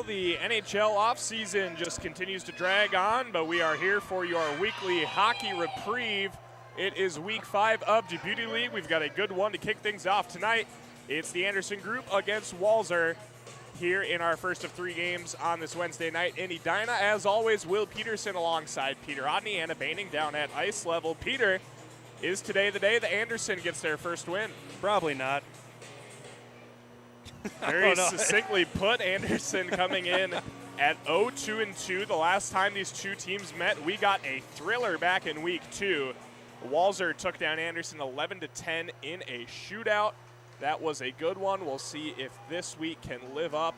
the NHL offseason just continues to drag on, but we are here for your weekly hockey reprieve. It is week 5 of the Beauty League. We've got a good one to kick things off tonight. It's the Anderson group against Walser here in our first of 3 games on this Wednesday night in Edina. As always, Will Peterson alongside Peter Odney, Anna Baining down at ice level. Peter, is today the day that Anderson gets their first win? Probably not. Very succinctly put. Anderson coming in at 0-2-2. The last time these two teams met, we got a thriller back in week 2. Walser took down Anderson 11-10 in a shootout. That was a good one. We'll see if this week can live up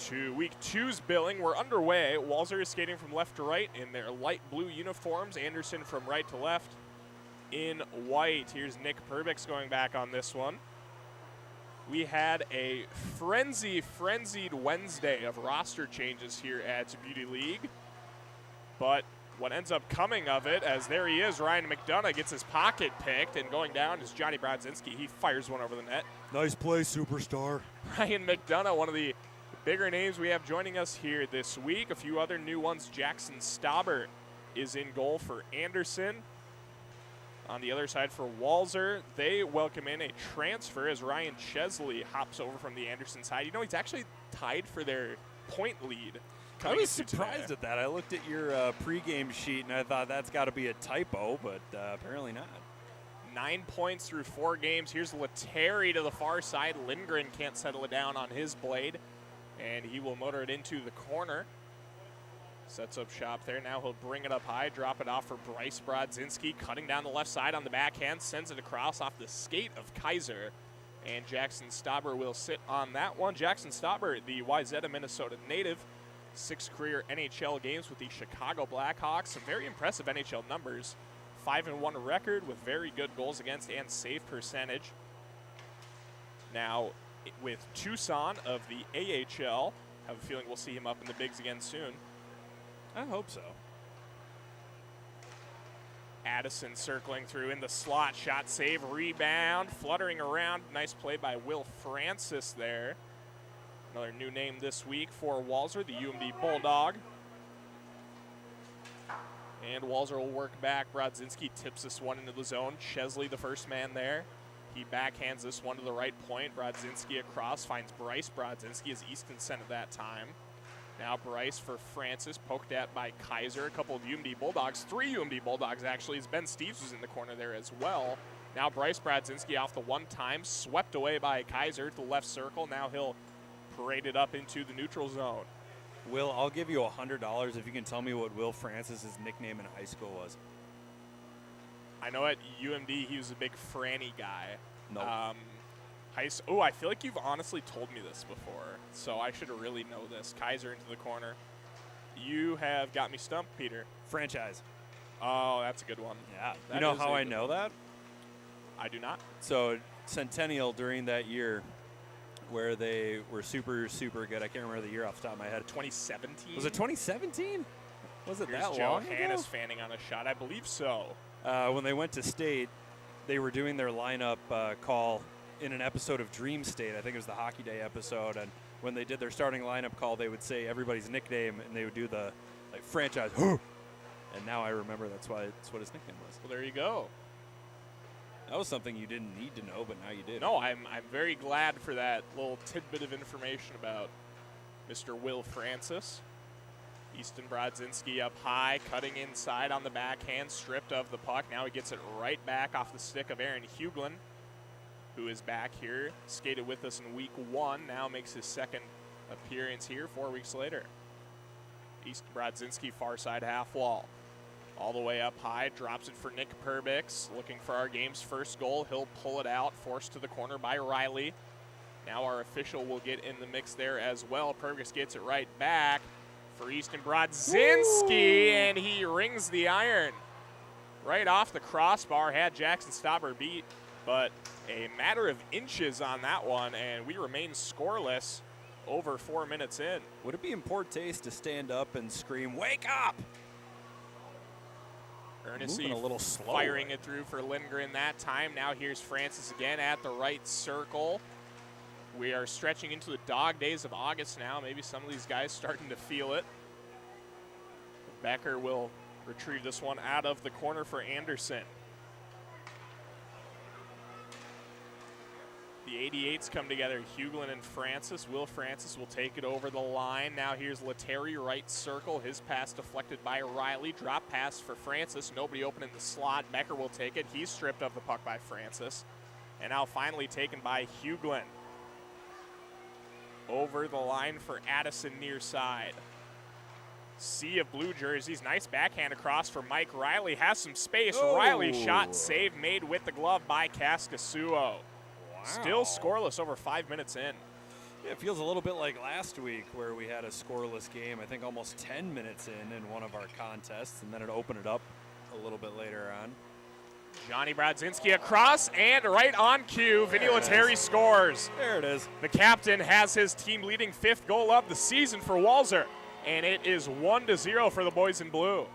to week 2's billing. We're underway. Walser is skating from left to right in their light blue uniforms. Anderson from right to left in white. Here's Nick Perbix going back on this one. We had a frenzied Wednesday of roster changes here at Beauty League. But what ends up coming of it, as there he is, Ryan McDonough gets his pocket picked, and going down is Johnny Brodzinski. He fires one over the net. Nice play, superstar. Ryan McDonough, one of the bigger names we have joining us here this week. A few other new ones. Jackson Stauber is in goal for Anderson. On the other side for Walser, they welcome in a transfer as Ryan Chesley hops over from the Anderson side. You know, he's actually tied for their point lead. I was surprised at that. I looked at your pregame sheet, and I thought that's got to be a typo, but apparently not. 9 points through 4 games. Here's Letary to the far side. Lindgren can't settle it down on his blade, and he will motor it into the corner. Sets up shop there. Now he'll bring it up high, drop it off for Bryce Brodzinski, cutting down the left side on the backhand, sends it across off the skate of Kaiser, and Jackson Stauber will sit on that one. Jackson Stauber, the Wayzata, Minnesota native, 6 career NHL games with the Chicago Blackhawks. Some very impressive NHL numbers. 5-1 record with very good goals against and save percentage. Now with Tucson of the AHL, have a feeling we'll see him up in the bigs again soon. I hope so. Addison circling through in the slot, shot, save, rebound, fluttering around. Nice play by Will Francis there. Another new name this week for Walser, the UMD Bulldog. And Walser will work back. Brodzinski tips this one into the zone. Chesley, the first man there. He backhands this one to the right point. Brodzinski across, finds Bryce Brodzinski as Easton sent at that time. Now Bryce for Francis, poked at by Kaiser. A couple of UMD Bulldogs, 3 UMD Bulldogs actually, as Ben Steves was in the corner there as well. Now Bryce Brodzinski off the one time, swept away by Kaiser to the left circle. Now he'll parade it up into the neutral zone. Will, I'll give you $100 if you can tell me what Will Francis's nickname in high school was. I know at UMD he was a big Franny guy. No. I feel like you've honestly told me this before, so I should really know this. Kaiser into the corner. You have got me stumped, Peter. Franchise. Oh, that's a good one. Yeah. You know how I know that? I do not. So Centennial during that year where they were super, super good. I can't remember the year off the top of my head. 2017? Was it 2017? Was it Here's that Joe long Hannes ago? fanning on a shot. I believe so. When they went to state, they were doing their lineup call in an episode of Dream State. I think it was the Hockey Day episode. And when they did their starting lineup call, they would say everybody's nickname, and they would do the franchise. And now I remember that's what his nickname was. Well, there you go. That was something you didn't need to know, but now you did. No, I'm very glad for that little tidbit of information about Mr. Will Francis. Easton Brodzinski up high, cutting inside on the backhand, stripped of the puck. Now he gets it right back off the stick of Aaron Huglin, who is back here, skated with us in week 1, now makes his second appearance here 4 weeks later. Easton Brodzinski, far side half wall. All the way up high, drops it for Nick Perbix, looking for our game's first goal. He'll pull it out, forced to the corner by Riley. Now our official will get in the mix there as well. Perbix gets it right back for Easton Brodzinski, and he rings the iron. Right off the crossbar, had Jackson Stauber beat, but a matter of inches on that one, and we remain scoreless over 4 minutes in. Would it be in poor taste to stand up and scream, "Wake up"? Earnestly a little slow. firing it through for Lindgren that time. Now here's Francis again at the right circle. We are stretching into the dog days of August now. Maybe some of these guys starting to feel it. Becker will retrieve this one out of the corner for Anderson. The 88s come together. Hughlin and Francis. Will Francis will take it over the line. Now here's Letary, right circle. His pass deflected by Riley. Drop pass for Francis. Nobody open in the slot. Becker will take it. He's stripped of the puck by Francis. And now finally taken by Hughlin. Over the line for Addison near side. Sea of blue jerseys. Nice backhand across for Mike Riley. Has some space. Oh. Riley shot save made with the glove by Kaskasuo. Still scoreless over 5 minutes in. Yeah, it feels a little bit like last week where we had a scoreless game, I think almost 10 minutes in one of our contests, and then it opened it up a little bit later on. Johnny Brodzinski across and right on cue. Vinny Letary scores. There it is. The captain has his team leading 5th goal of the season for Walser, and it is 1-0 for the boys in blue.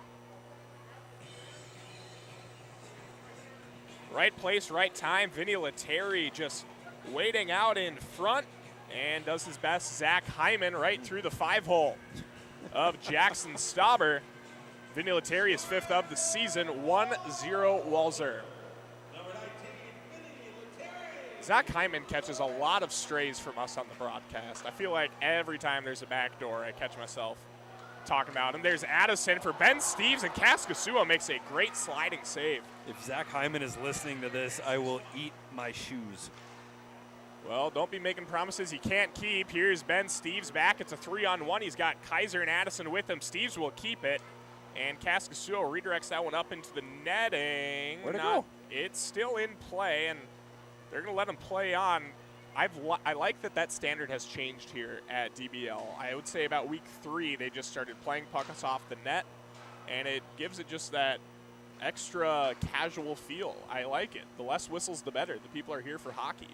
Right place, right time. Vinny Letary just waiting out in front and does his best. Zach Hyman right through the 5-hole of Jackson Stauber. Vinny Letary is 5th of the season, 1-0 Walser. Zach Hyman catches a lot of strays from us on the broadcast. I feel like every time there's a backdoor, I catch myself talking about him. There's Addison for Ben Steves, and Kaskasuo makes a great sliding save. If Zach Hyman is listening to this, I will eat my shoes. Well, don't be making promises you can't keep. Here's Ben Steves back. It's a 3-on-1. He's got Kaiser and Addison with him. Steves will keep it, and Kaskasuo redirects that one up into the netting. Way to go. It's still in play, and they're going to let him play on. I like that standard has changed here at DBL. I would say about week 3 they just started playing pucks off the net, and it gives it just that extra casual feel. I like it. The less whistles, the better. The people are here for hockey.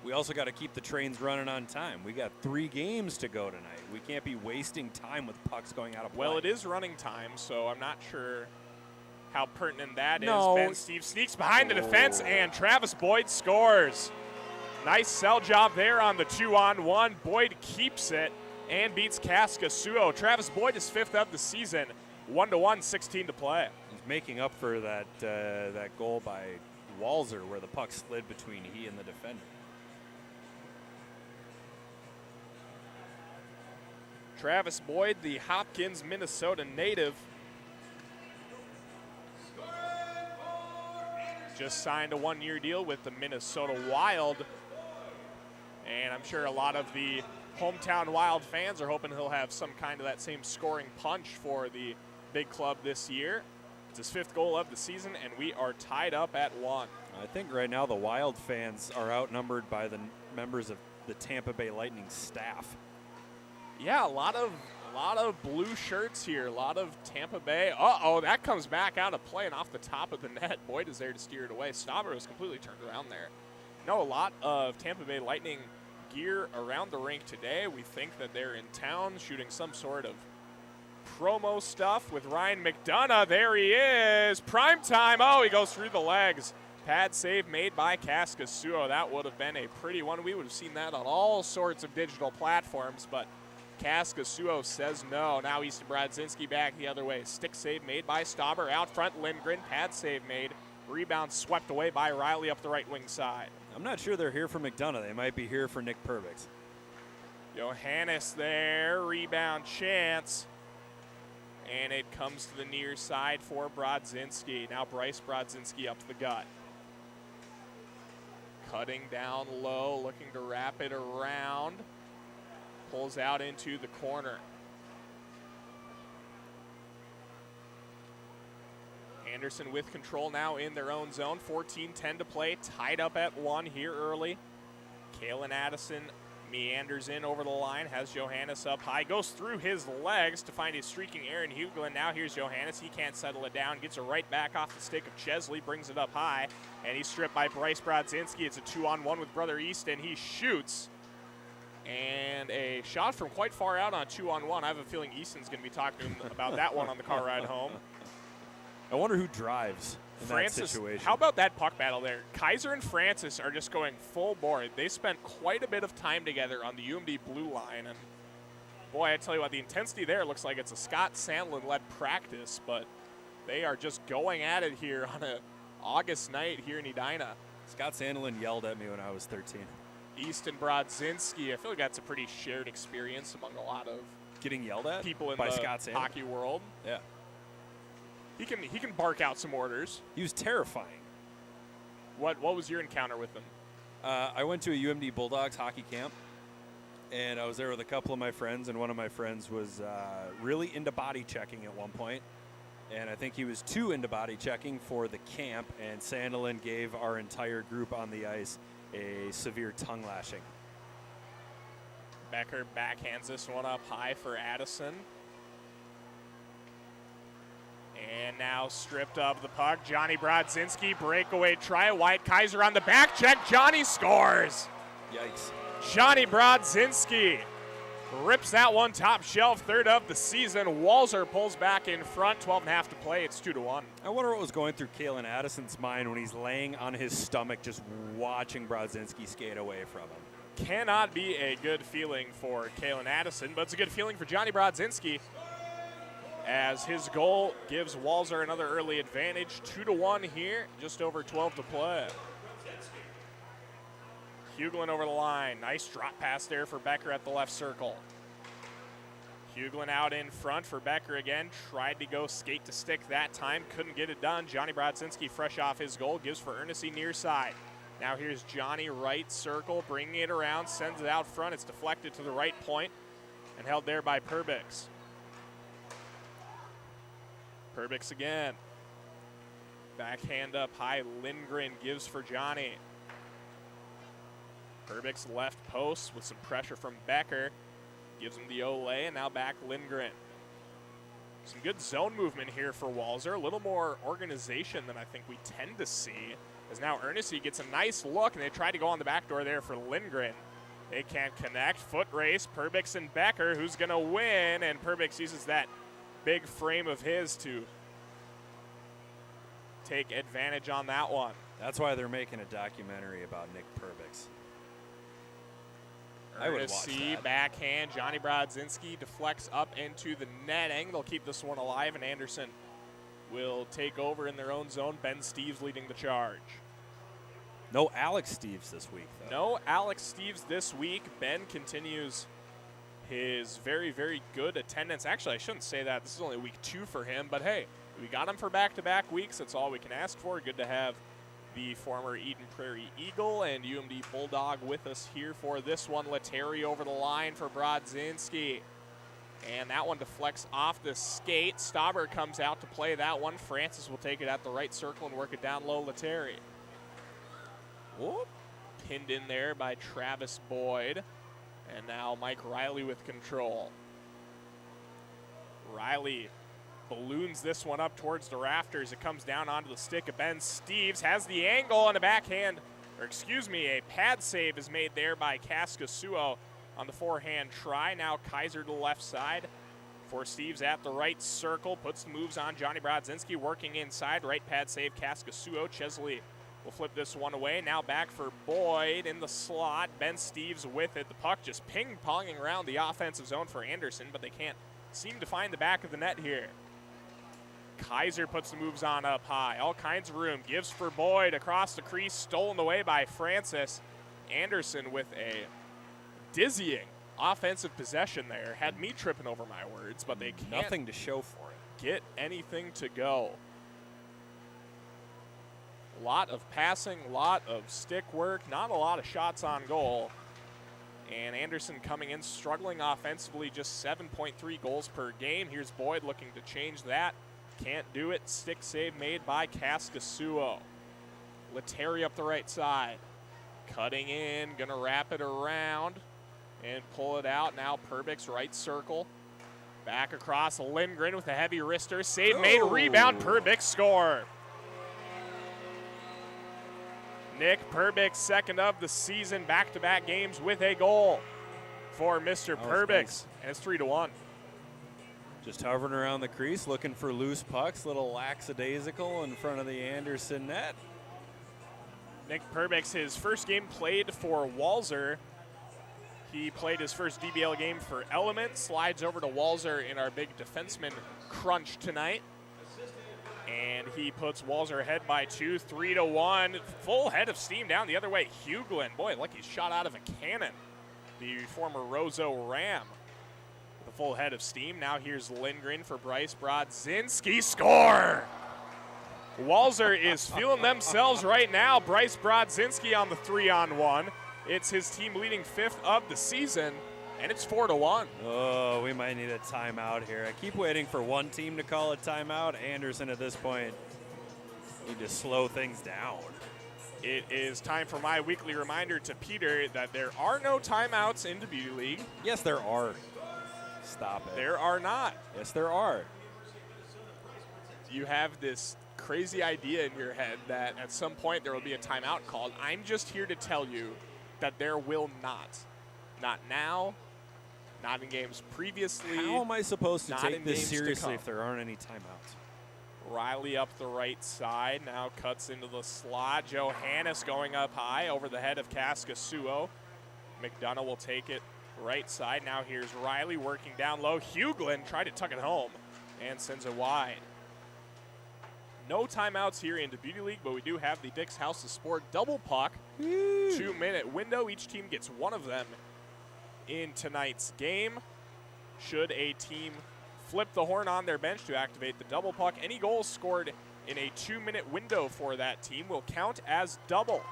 We also got to keep the trains running on time. We got 3 games to go tonight. We can't be wasting time with pucks going out of play. Well, it is running time, so I'm not sure how pertinent that is. No. Ben Steves sneaks behind the defense, and Travis Boyd scores. Nice sell job there on the 2-on-1. Boyd keeps it and beats Kaskasuo. Travis Boyd is 5th of the season, 1-1, 16 to play. He's making up for that goal by Walser where the puck slid between he and the defender. Travis Boyd, the Hopkins, Minnesota native, just signed a 1-year deal with the Minnesota Wild. And I'm sure a lot of the hometown Wild fans are hoping he'll have some kind of that same scoring punch for the big club this year. It's his 5th goal of the season, and we are tied up at 1. I think right now the Wild fans are outnumbered by the members of the Tampa Bay Lightning staff. Yeah, a lot of blue shirts here, a lot of Tampa Bay. Uh-oh, that comes back out of play and off the top of the net. Boyd is there to steer it away. Stauber was completely turned around there. No, a lot of Tampa Bay Lightning gear around the rink today. We think that they're in town shooting some sort of promo stuff with Ryan McDonough. There he is. Prime time. Oh, he goes through the legs. Pad save made by Kaskasuo. That would have been a pretty one. We would have seen that on all sorts of digital platforms, but Kaskasuo says no. Now Easton Brodzinski back the other way. Stick save made by Stauber. Out front, Lindgren. Pad save made. Rebound swept away by Riley up the right wing side. I'm not sure they're here for McDonough. They might be here for Nick Perbix. Johannes there. Rebound chance. And it comes to the near side for Brodzinski. Now Bryce Brodzinski up the gut. Cutting down low, looking to wrap it around. Pulls out into the corner. Anderson with control now in their own zone. 14-10 to play. Tied up at 1 here early. Kalen Addison meanders in over the line. Has Johannes up high. Goes through his legs to find his streaking Aaron Hughlin. Now here's Johannes. He can't settle it down. Gets it right back off the stick of Chesley. Brings it up high. And he's stripped by Bryce Brodzinski. It's a 2-on-1 with Brother Easton. He shoots. And a shot from quite far out on 2-on-1. I have a feeling Easton's going to be talking to him about that one on the car ride home. I wonder who drives. in Francis, that situation. how about that puck battle there? Kaiser and Francis are just going full bore. They spent quite a bit of time together on the UMD blue line, and boy, I tell you what, the intensity there looks like it's a Scott Sandlin-led practice, but they are just going at it here on an August night here in Edina. Scott Sandlin yelled at me when I was 13. Easton Brodzinski, I feel like that's a pretty shared experience among a lot of Getting yelled at people in by the Scott Sandlin? hockey world. Yeah. He can bark out some orders. He was terrifying. What was your encounter with him? I went to a UMD Bulldogs hockey camp, and I was there with a couple of my friends, and one of my friends was really into body checking at one point, and I think he was too into body checking for the camp, and Sandlin gave our entire group on the ice a severe tongue lashing. Becker backhands this one up high for Addison. And now stripped of the puck, Johnny Brodzinski, breakaway try, Wyatt Kaiser on the back check, Johnny scores! Yikes. Johnny Brodzinski rips that one top shelf, third of the season. Walser pulls back in front, 12.5 to play, it's 2-1. I wonder what was going through Kalen Addison's mind when he's laying on his stomach just watching Brodzinski skate away from him. Cannot be a good feeling for Kalen Addison, but it's a good feeling for Johnny Brodzinski, as his goal gives Walser another early advantage. 2-1 here, just over 12 to play. Huglin over the line. Nice drop pass there for Becker at the left circle. Huglin out in front for Becker again. Tried to go skate to stick that time. Couldn't get it done. Johnny Brodzinski fresh off his goal. Gives for Ernest near side. Now here's Johnny right circle. Bringing it around. Sends it out front. It's deflected to the right point and held there by Perbix. Perbix again. Backhand up high. Lindgren gives for Johnny. Perbix left post with some pressure from Becker. Gives him the Olay, and now back Lindgren. Some good zone movement here for Walser. A little more organization than I think we tend to see. As now Ernest gets a nice look, and they try to go on the back door there for Lindgren. They can't connect. Foot race. Perbix and Becker. Who's going to win? And Perbix uses that big frame of his to take advantage on that one. That's why they're making a documentary about Nick Perbix. I would watch that. Backhand. Johnny Brodzinski deflects up into the netting. They'll keep this one alive, and Anderson will take over in their own zone. Ben Steeves leading the charge. No Alex Steeves this week, though. No Alex Steeves this week. Ben continues his very, very good attendance. Actually, I shouldn't say that. This is only week 2 for him, but hey, we got him for back-to-back weeks. That's all we can ask for. Good to have the former Eden Prairie Eagle and UMD Bulldog with us here for this one. Lettieri over the line for Brodzinski. And that one deflects off the skate. Stauber comes out to play that one. Francis will take it at the right circle and work it down low. Lettieri. Whoop. Pinned in there by Travis Boyd. And now Mike Riley with control. Riley balloons this one up towards the rafters. It comes down onto the stick of Ben Steeves. Has the angle on a backhand, or excuse me, a pad save is made there by Kaskasuo on the forehand try. Now Kaiser to the left side for Steeves at the right circle. Puts the moves on Johnny Brodzinski, working inside. Right pad save, Kaskasuo. Chesley will flip this one away. Now back for Boyd in the slot. Ben Steeves with it. The puck just ping-ponging around the offensive zone for Anderson, but they can't seem to find the back of the net here. Kaiser puts the moves on up high. All kinds of room. Gives for Boyd across the crease. Stolen away by Francis. Anderson with a dizzying offensive possession there. Had me tripping over my words, but they can't Nothing to show for it. get anything to go. A lot of passing, a lot of stick work, not a lot of shots on goal. And Anderson coming in struggling offensively, just 7.3 goals per game. Here's Boyd looking to change that. Can't do it. Stick save made by Kaskasuo. Lettieri up the right side. Cutting in, gonna wrap it around and pull it out. Now Perbix right circle. Back across Lindgren with a heavy wrister. Save made, rebound, Perbix score. Nick Perbix, second of the season, back-to-back games with a goal for Mr. Perbix. Nice. And it's 3-1. Just hovering around the crease, looking for loose pucks, little lackadaisical in front of the Anderson net. Nick Perbix, his first game played for Walser. He played his first DBL game for Element, slides over to Walser in our big defenseman crunch tonight. And he puts Walser ahead by 2, 3-1. Full head of steam down the other way. Hughlin, boy, like he's shot out of a cannon. The former Roseau Ram. With a full head of steam. Now here's Lindgren for Bryce Brodzinski. Score! Walser is feeling themselves right now. Bryce Brodzinski on the 3-on-1. It's his team leading 5th of the season, and it's 4-1. Oh, we might need a timeout here. I keep waiting for one team to call a timeout. Anderson at this point need to slow things down. It is time for my weekly reminder to Peter that there are no timeouts in the Beauty League. Yes, there are. Stop it. There are not. Yes, there are. You have this crazy idea in your head that at some point there will be a timeout called. I'm just here to tell you that there will not. Not now, not in games previously. How am I supposed to take this seriously if there aren't any timeouts? Riley up the right side, now cuts into the slot. Johannes going up high over the head of Kaskasuo. McDonough will take it right side. Now here's Riley working down low. Hughlin tried to tuck it home and sends it wide. No timeouts here in the Beauty League, but we do have the Dick's House of Sport double puck. 2-minute window. Each team gets one of them in tonight's game. Should a team flip the horn on their bench to activate the double puck, any goals scored in a 2-minute window for that team will count as double.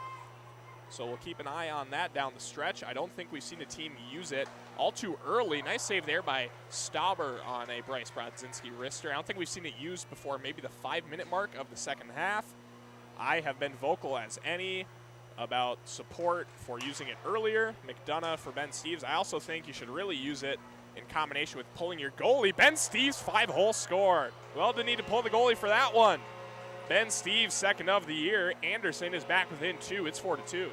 So we'll keep an eye on that down the stretch. I don't think we've seen a team use it all too early. Nice save there by Stauber on a Bryce Brodzinski wrister. I don't think we've seen it used before maybe the 5-minute mark of the second half. I have been vocal as any about support for using it earlier. McDonough for Ben Steves. I also think you should really use it in combination with pulling your goalie. Ben Steves, 5-hole score. Well, didn't need to pull the goalie for that one. Ben Steves, second of the year. Anderson is back within 2. It's 4-2.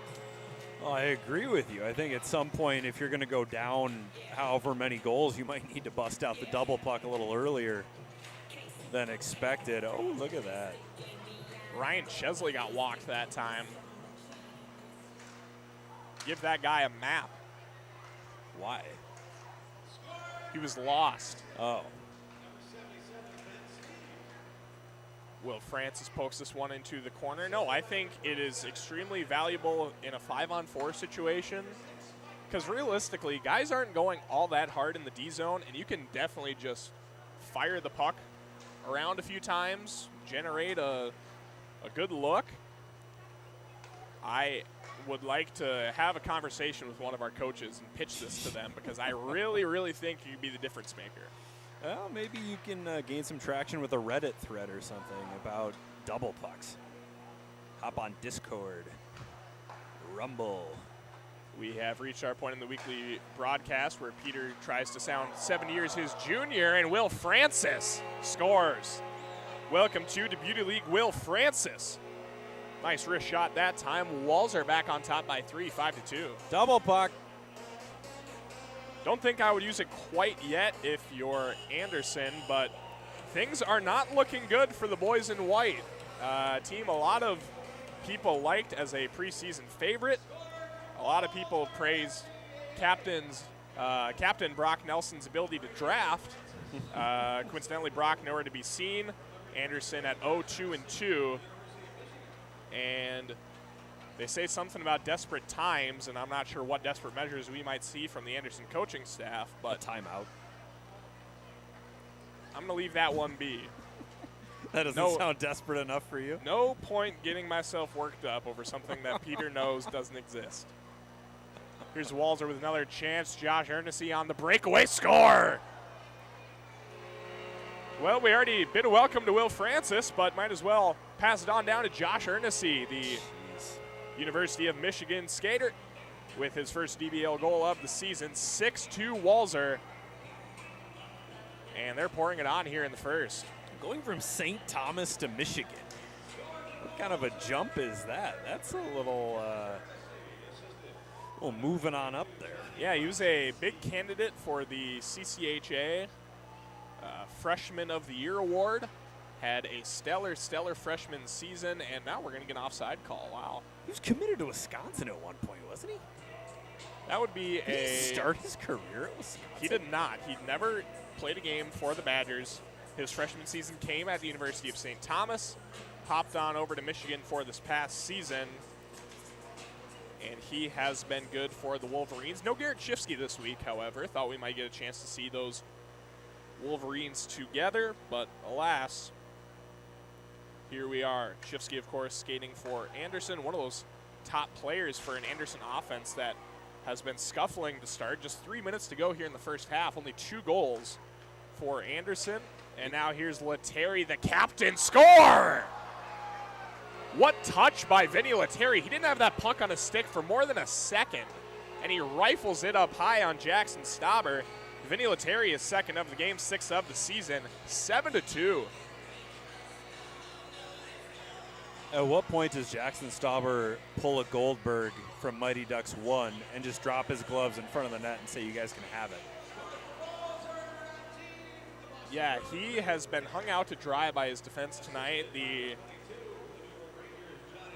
Well, I agree with you. I think at some point, if you're going to go down however many goals, you might need to bust out the double puck a little earlier than expected. Oh, look at that. Ryan Chesley got walked that time. Give that guy a map. Why? He was lost. Oh. Will Francis pokes this one into the corner? No, I think it is extremely valuable in a 5-on-4 situation because realistically, guys aren't going all that hard in the D zone, and you can definitely just fire the puck around a few times, generate a good look. I would like to have a conversation with one of our coaches and pitch this to them because I really, really think you could be the difference maker. Well, maybe you can gain some traction with a Reddit thread or something about double pucks. Hop on Discord, Rumble. We have reached our point in the weekly broadcast where Peter tries to sound 7 years his junior, and Will Francis scores. Welcome to the Beauty League, Will Francis. Nice wrist shot that time. Walser back on top by 3, 5-2. Double puck. Don't think I would use it quite yet if you're Anderson, but things are not looking good for the boys in white. Team a lot of people liked as a preseason favorite. A lot of people praised Captain Brock Nelson's ability to draft. Coincidentally, Brock nowhere to be seen. Anderson at 0-2-2. And they say something about desperate times, and I'm not sure what desperate measures we might see from the Anderson coaching staff, but a timeout. I'm going to leave that one be. That doesn't sound desperate enough for you. No point getting myself worked up over something that Peter knows doesn't exist. Here's Walser with another chance. Josh Ernest on the breakaway score. Well, we already bid a welcome to Will Francis, but might as well pass it on down to Josh Ernest, the University of Michigan skater, with his first DBL goal of the season. 6-2 Walser. And they're pouring it on here in the first. Going from St. Thomas to Michigan. What kind of a jump is that? That's a little moving on up there. Yeah, he was a big candidate for the CCHA Freshman of the Year award. Had a stellar freshman season, and now we're going to get an offside call. Wow. He was committed to Wisconsin at one point, wasn't he? That would be Did he start his career at Wisconsin? He did not. He never played a game for the Badgers. His freshman season came at the University of St. Thomas. Hopped on over to Michigan for this past season. And he has been good for the Wolverines. No Garrett Shifsky this week, however. Thought we might get a chance to see those Wolverines together, but alas, here we are. Shifsky, of course, skating for Anderson, one of those top players for an Anderson offense that has been scuffling to start. Just 3 minutes to go here in the first half. Only 2 goals for Anderson. And now here's Lettieri, the captain, score! What touch by Vinny Lettieri. He didn't have that puck on his stick for more than a second, and he rifles it up high on Jackson Stauber. Vinny Lettieri is second of the game, 6th of the season, 7-2. At what point does Jackson Stauber pull a Goldberg from Mighty Ducks 1 and just drop his gloves in front of the net and say, you guys can have it? Yeah, he has been hung out to dry by his defense tonight. The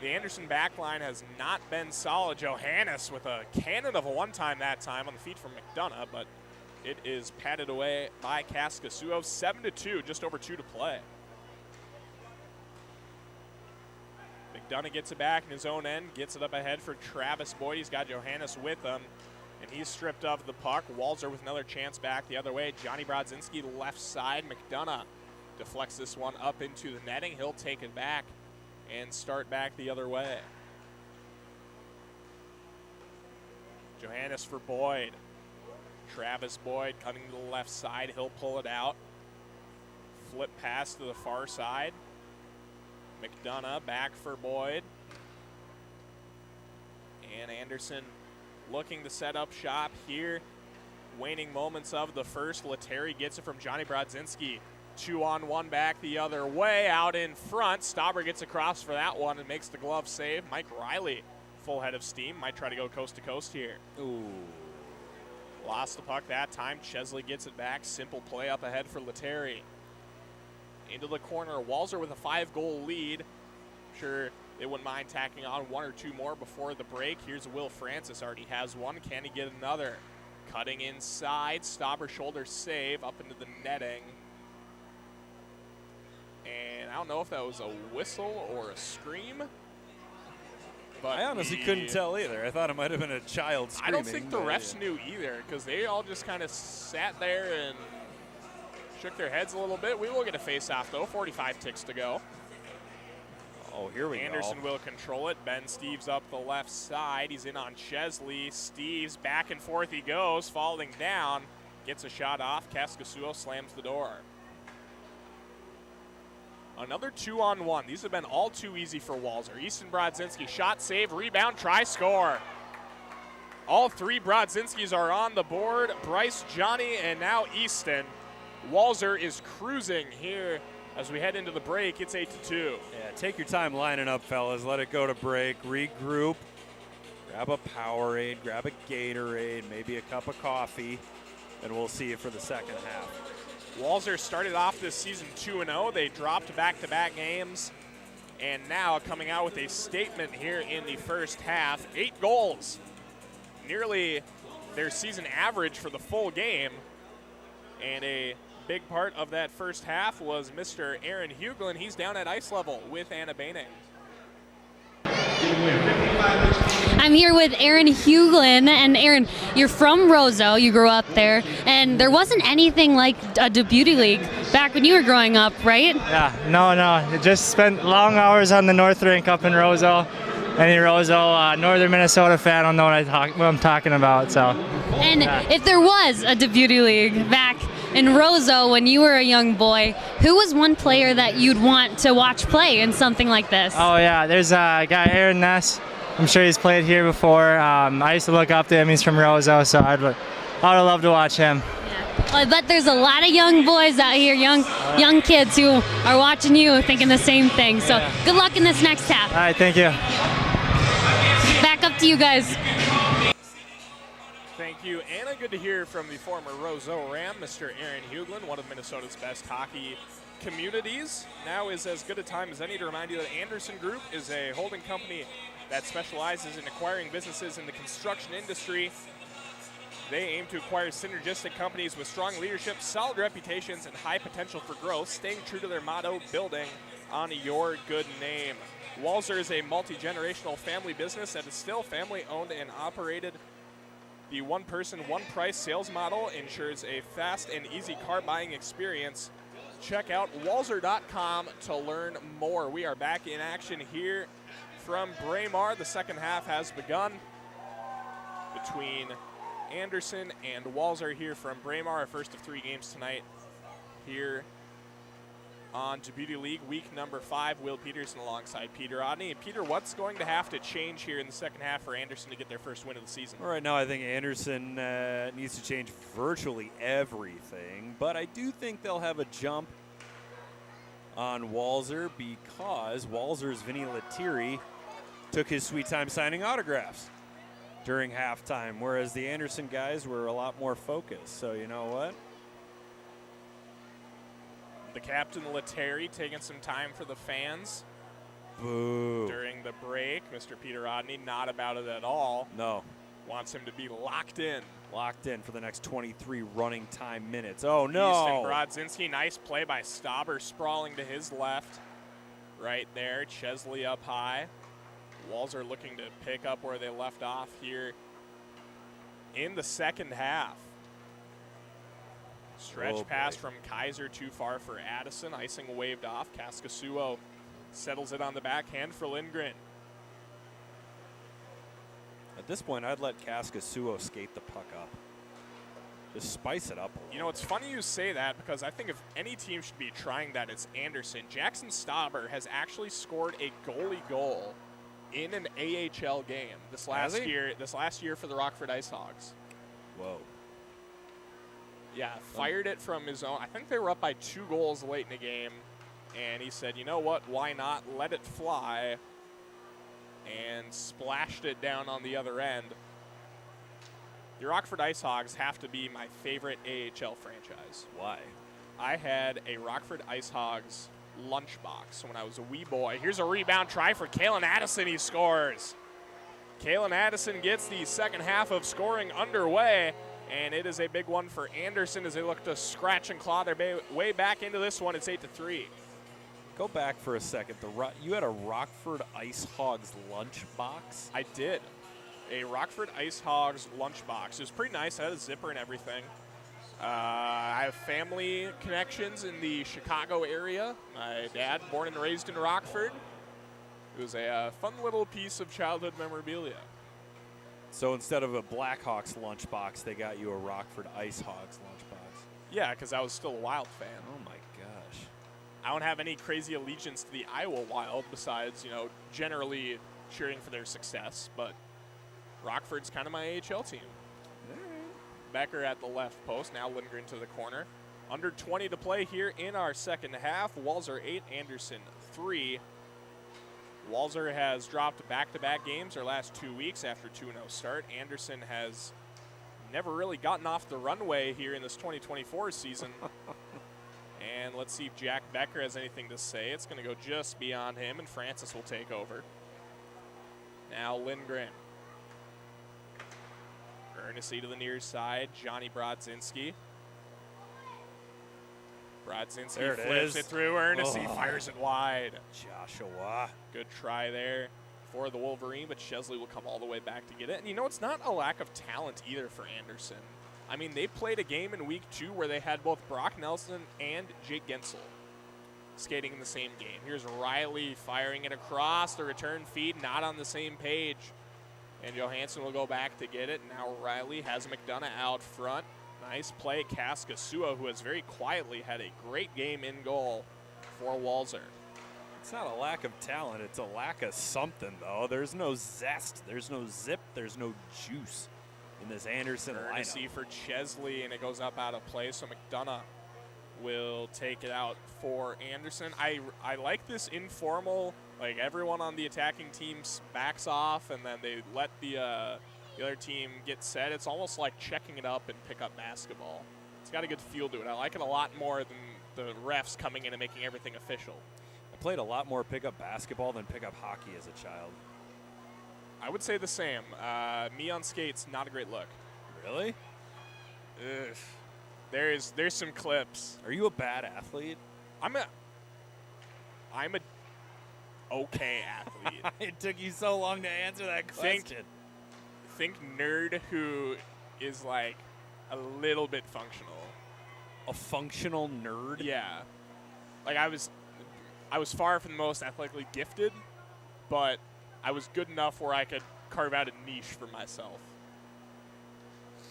Anderson back line has not been solid. Johannes with a cannon of a one-time that time on the feet from McDonough, but it is patted away by Kaskasuo. 7-2, just over 2 to play. McDonough gets it back in his own end, gets it up ahead for Travis Boyd. He's got Johannes with him, and he's stripped of the puck. Walser with another chance back the other way. Johnny Brodzinski left side. McDonough deflects this one up into the netting. He'll take it back and start back the other way. Johannes for Boyd. Travis Boyd coming to the left side. He'll pull it out. Flip pass to the far side. McDonough back for Boyd. And Anderson looking to set up shop here. Waning moments of the first. Lettieri gets it from Johnny Brodzinski. 2-on-1 back the other way. Out in front. Stauber gets across for that one and makes the glove save. Mike Riley, full head of steam. Might try to go coast to coast here. Ooh. Lost the puck that time. Chesley gets it back. Simple play up ahead for Lettieri. Into the corner. Walser with a 5-goal lead. I'm sure they wouldn't mind tacking on 1 or 2 more before the break. Here's Will Francis. Already has one. Can he get another? Cutting inside. Stauber shoulder save up into the netting. And I don't know if that was a whistle or a scream. But I honestly couldn't tell either. I thought it might have been a child screaming. I don't think the refs knew either, because they all just kind of sat there and shook their heads a little bit. We will get a face-off, though. 45 ticks to go. Oh, here we go. Anderson will control it. Ben Steeves up the left side. He's in on Chesley. Steeves back and forth he goes, falling down. Gets a shot off. Kaskasuo slams the door. Another 2-on-1. These have been all too easy for Walser. Easton Brodzinski, shot, save, rebound, try, score. All 3 Brodzinskis are on the board. Bryce, Johnny, and now Easton. Walser is cruising here as we head into the break. It's 8-2. Yeah, take your time lining up, fellas. Let it go to break. Regroup. Grab a Powerade. Grab a Gatorade. Maybe a cup of coffee. And we'll see you for the second half. Walser started off this season 2-0. They dropped back-to-back games. And now coming out with a statement here in the first half. 8 goals. Nearly their season average for the full game. And a big part of that first half was Mr. Aaron Huglin. He's down at ice level with Anna Baining. I'm here with Aaron Huglin, and Aaron, you're from Roseau, you grew up there, and there wasn't anything like a Deputy League back when you were growing up, right? Yeah, no, I just spent long hours on the North Rink up in Roseau. Any Roseau, northern Minnesota fan will know what I'm talking about. So. And if there was a Deputy League back in Roseau when you were a young boy, who was one player that you'd want to watch play in something like this? Oh yeah, there's a guy, Aaron Ness. I'm sure he's played here before. I used to look up to him. He's from Roseau, so I would love to watch him. Yeah. Well, I bet there's a lot of young boys out here, young kids who are watching you thinking the same thing. So good luck in this next half. All right, thank you. Back up to you guys. Thank you, Anna. Good to hear from the former Roseau Ram, Mr. Aaron Huglin, one of Minnesota's best hockey communities. Now is as good a time as any to remind you that Anderson Group is a holding company that specializes in acquiring businesses in the construction industry. They aim to acquire synergistic companies with strong leadership, solid reputations, and high potential for growth, staying true to their motto, building on your good name. Walser is a multi-generational family business that is still family-owned and operated. The one-person, one-price sales model ensures a fast and easy car buying experience. Check out walser.com to learn more. We are back in action here from Braemar. The second half has begun between Anderson and Walser here from Braemar. Our first of 3 games tonight here on Djibouti League, week number 5. Will Peterson alongside Peter Odney. And Peter, what's going to have to change here in the second half for Anderson to get their first win of the season? Well, right now, I think Anderson needs to change virtually everything, but I do think they'll have a jump on Walser because Walser's Vinny Lettieri took his sweet time signing autographs during halftime, whereas the Anderson guys were a lot more focused. So you know what? The captain, Lettieri, taking some time for the fans. Boo. During the break. Mr. Peter Odney, not about it at all. No. Wants him to be locked in. Locked in for the next 23 running time minutes. Oh, no. Easton Brodzinski, nice play by Stauber, sprawling to his left. Right there, Chesley up high. Walser looking to pick up where they left off here in the second half. Stretch pass from Kaiser, too far for Addison. Icing waved off. Kaskasuo settles it on the backhand for Lindgren. At this point, I'd let Kaskasuo skate the puck up. Just spice it up a little. You know, it's funny you say that because I think if any team should be trying that, it's Anderson. Jackson Stauber has actually scored a goalie goal in an AHL game this last year for the Rockford Ice Hogs. Whoa. Yeah, fired it from his own. I think they were up by 2 goals late in the game, and he said, you know what, why not let it fly, and splashed it down on the other end. The Rockford Ice Hogs have to be my favorite AHL franchise. Why? I had a Rockford Ice Hogs lunchbox when I was a wee boy. Here's a rebound try for Kalen Addison. He scores. Kalen Addison gets the second half of scoring underway, and it is a big one for Anderson as they look to scratch and claw their way back into this one. It's 8-3. Go back for a second. You had a Rockford Ice Hogs lunchbox? I did. A Rockford Ice Hogs lunchbox. It was pretty nice. It had a zipper and everything. I have family connections in the Chicago area. My dad, born and raised in Rockford. It was a fun little piece of childhood memorabilia. So instead of a Blackhawks lunchbox, they got you a Rockford Ice Hogs lunchbox. Yeah, because I was still a Wild fan. Oh my gosh. I don't have any crazy allegiance to the Iowa Wild besides, generally cheering for their success. But Rockford's kind of my AHL team. Becker at the left post. Now Lindgren to the corner. Under 20 to play here in our second half. Walser 8, Anderson 3. Walser has dropped back-to-back games their last 2 weeks after 2-0 start. Anderson has never really gotten off the runway here in this 2024 season. And let's see if Jack Becker has anything to say. It's going to go just beyond him, and Francis will take over. Now Lindgren. Earnestly to the near side, Johnny Brodzinski. Brodzinski flips it through. Earnestly fires it wide. Joshua. Good try there for the Wolverine, but Chesley will come all the way back to get it. And it's not a lack of talent either for Anderson. I mean, they played a game in week 2 where they had both Brock Nelson and Jake Gensel skating in the same game. Here's Riley firing it across. The return feed not on the same page. And Johansson will go back to get it. Now Riley has McDonough out front. Nice play, Kaskasuo, who has very quietly had a great game in goal for Walser. It's not a lack of talent. It's a lack of something, though. There's no zest. There's no zip. There's no juice in this Anderson lineup. For Chesley, and it goes up out of play, so McDonough will take it out for Anderson. I like this informal, like everyone on the attacking team backs off, and then they let the The other team gets set. It's almost like checking it up in pickup basketball. It's got a good feel to it. I like it a lot more than the refs coming in and making everything official. I played a lot more pickup basketball than pickup hockey as a child. I would say the same. Me on skates, not a great look. Really? Ugh. There's some clips. Are you a bad athlete? I'm a okay athlete. It took you so long to answer that question. Think nerd who is like a little bit functional. A functional nerd? Yeah. Like I was far from the most athletically gifted, but I was good enough where I could carve out a niche for myself.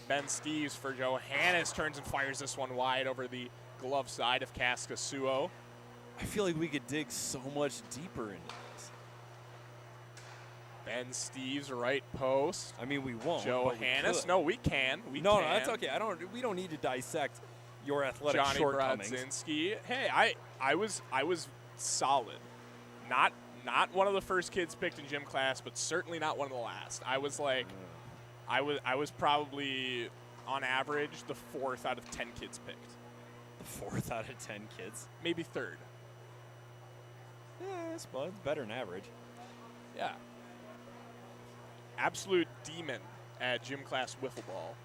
Ben Steves for Johannes turns and fires this one wide over the glove side of Kaskasuo. I feel like we could dig so much deeper into this. Ben Steves right post. I mean, we won't. Johannes. No, we can. No, that's okay. We don't need to dissect your athletic Johnny shortcomings. Brodzinski. Hey, I was solid. Not one of the first kids picked in gym class, but certainly not one of the last. I was like, I was probably on average the 4th out of 10 kids picked. The 4th out of 10 kids? Maybe 3rd. Yeah, it's better than average. Yeah. Absolute demon at gym class wiffle ball.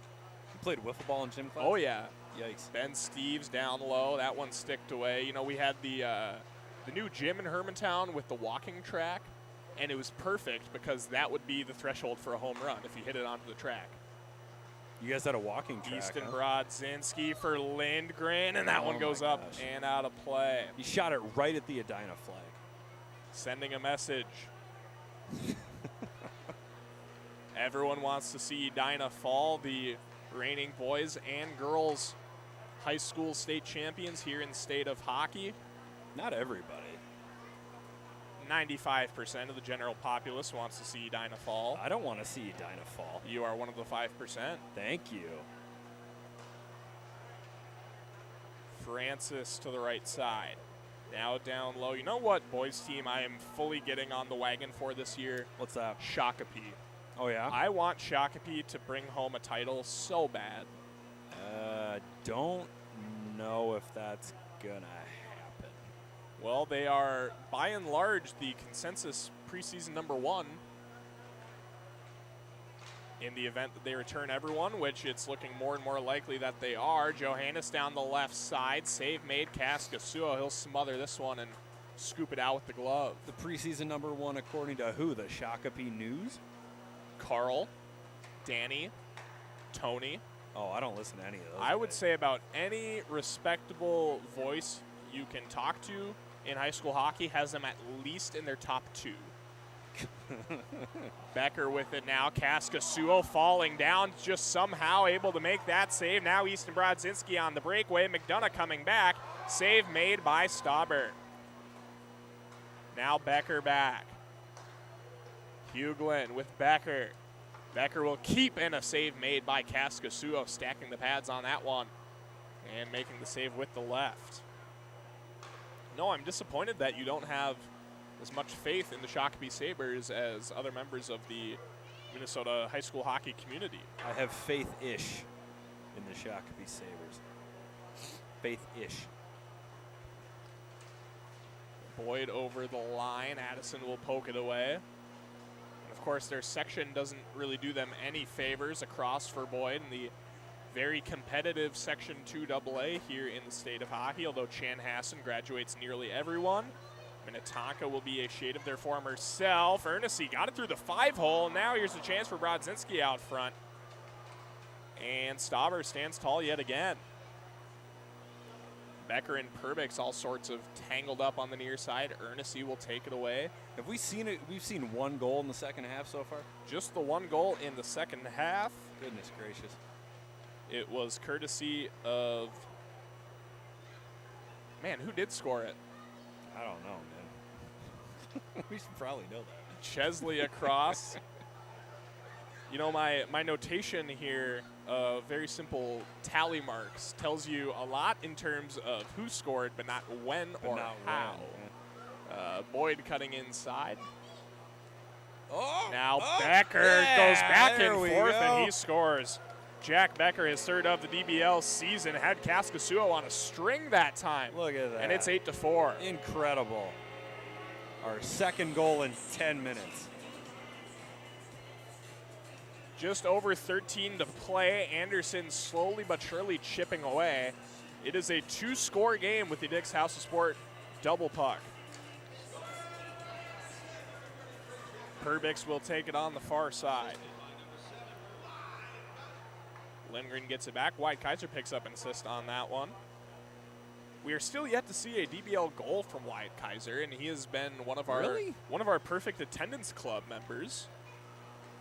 You played wiffle ball in gym class? Oh, yeah. Yikes. Ben Steves down low. That one sticked away. You know, we had the new gym in Hermantown with the walking track, and it was perfect because that would be the threshold for a home run if you hit it onto the track. You guys had a walking track, Easton huh? Brodzinski for Lindgren, and that one goes up and out of play. He shot it right at the Edina flag. Sending a message. Everyone wants to see Edina fall, the reigning boys and girls high school state champions here in the state of hockey. Not everybody. 95% of the general populace wants to see Edina fall. I don't want to see Edina fall. You are one of the 5%. Thank you. Francis to the right side. Now down low. You know what, boys team, I am fully getting on the wagon for this year? What's that? Shakopee. Oh, yeah? I want Shakopee to bring home a title so bad. Don't know if that's going to happen. Well, they are, by and large, the consensus preseason #1 in the event that they return everyone, which it's looking more and more likely that they are. Johannes down the left side. Save made. Kaskasuo. He'll smother this one and scoop it out with the glove. The preseason #1 according to who? The Shakopee News? Carl, Danny, Tony. Oh, I don't listen to any of those. I would say about any respectable voice you can talk to in high school hockey has them at least in their top 2. Becker with it now. Kaskasuo falling down, just somehow able to make that save. Now Easton Brodzinski on the breakaway. McDonough coming back. Save made by Staubert. Now Becker back. Hughlin with Becker. Becker will keep in a save made by Kaskasuo, stacking the pads on that one and making the save with the left. No, I'm disappointed that you don't have as much faith in the Shakopee Sabres as other members of the Minnesota high school hockey community. I have faith-ish in the Shakopee Sabres. Faith-ish. Boyd over the line. Addison will poke it away. And of course, their section doesn't really do them any favors across for Boyd in the very competitive Section 2 AA here in the state of hockey, although Chanhassen graduates nearly everyone. Minnetonka will be a shade of their former self. Ernest got it through the 5-hole. Now here's a chance for Brodzinski out front. And Stauber stands tall yet again. Becker and Perbix all sorts of tangled up on the near side. Ernest will take it away. Have we seen it? We've seen one goal in the second half so far? Just the one goal in the second half. Goodness gracious. It was courtesy of, man, who did score it? I don't know, man. We should probably know that. Chesley across. You know, my notation here, very simple tally marks, tells you a lot in terms of who scored, but not when or how. When, yeah. Boyd cutting inside. Now Becker goes back and forth, and he scores. Jack Becker, his third of the DBL season, had Kaskasuo on a string that time. Look at that. And it's 8-4. Incredible. Our second goal in 10 minutes. Just over 13 to play. Anderson slowly but surely chipping away. It is a 2-score game with the Dick's House of Sport double puck. Perbix will take it on the far side. Lindgren gets it back. White Kaiser picks up an assist on that one. We are still yet to see a DBL goal from Wyatt Kaiser, and he has been one of our perfect attendance club members.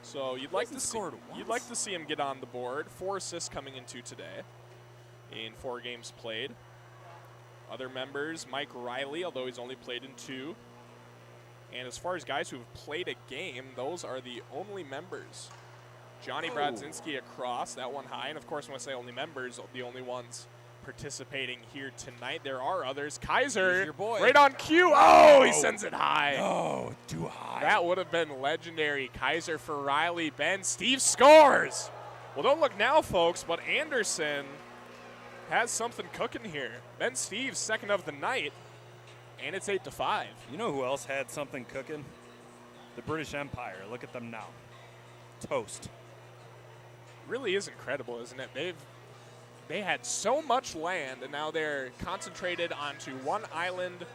So you'd like to see him get on the board. 4 assists coming into today in 4 games played. Other members, Mike Riley, although he's only played in 2. And as far as guys who have played a game, those are the only members. Johnny Brodzinski across, that one high. And of course, when I say only members, the only ones participating here tonight. There are others. Kaiser, your boy. Right on cue. Oh, he sends it high. Oh, too high. That would have been legendary. Kaiser for Riley. Ben Steve scores. Well, don't look now, folks, but Anderson has something cooking here. Ben Steve's second of the night, and it's 8-5. You know who else had something cooking? The British Empire. Look at them now. Toast. Really is incredible, isn't it? They had so much land, and now they're concentrated onto one island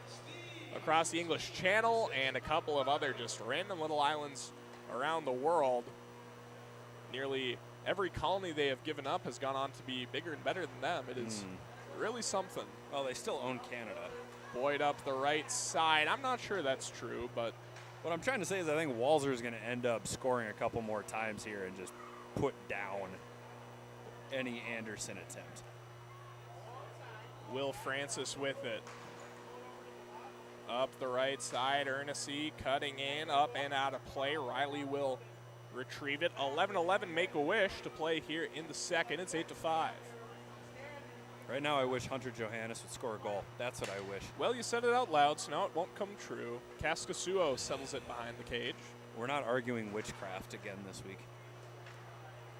across the English Channel and a couple of other just random little islands around the world. Nearly every colony they have given up has gone on to be bigger and better than them. It is really something. Well, they still own Canada. Boyd up the right side. I'm not sure that's true, but what I'm trying to say is I think Walser is going to end up scoring a couple more times here and just put down any Anderson attempt. Will Francis with it. Up the right side, Ernest cutting in, up and out of play. Riley will retrieve it. 11-11 Make-A-Wish to play here in the second. It's 8-5. Right now I wish Hunter Johannes would score a goal. That's what I wish. Well, you said it out loud, so now it won't come true. Kaskasuo settles it behind the cage. We're not arguing witchcraft again this week.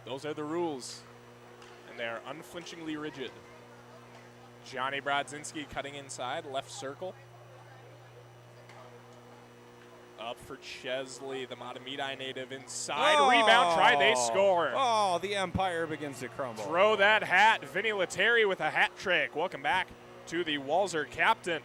Those are the rules, and they are unflinchingly rigid. Johnny Brodzinski cutting inside, left circle. Up for Chesley, the Matamidi native inside. Rebound, try, they score. Oh, the Empire begins to crumble. Throw that hat. Vinny Lettieri with a hat trick. Welcome back to the Walser captain.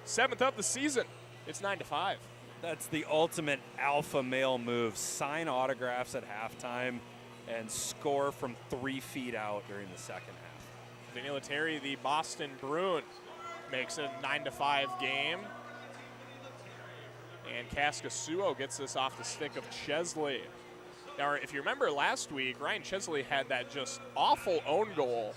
7th of the season. It's 9-5. That's the ultimate alpha male move. Sign autographs at halftime and score from 3 feet out during the second half. Vinny Lettieri, the Boston Bruin, makes it a 9-5 game. And Kaskasuo gets this off the stick of Chesley. Now, if you remember last week, Ryan Chesley had that just awful own goal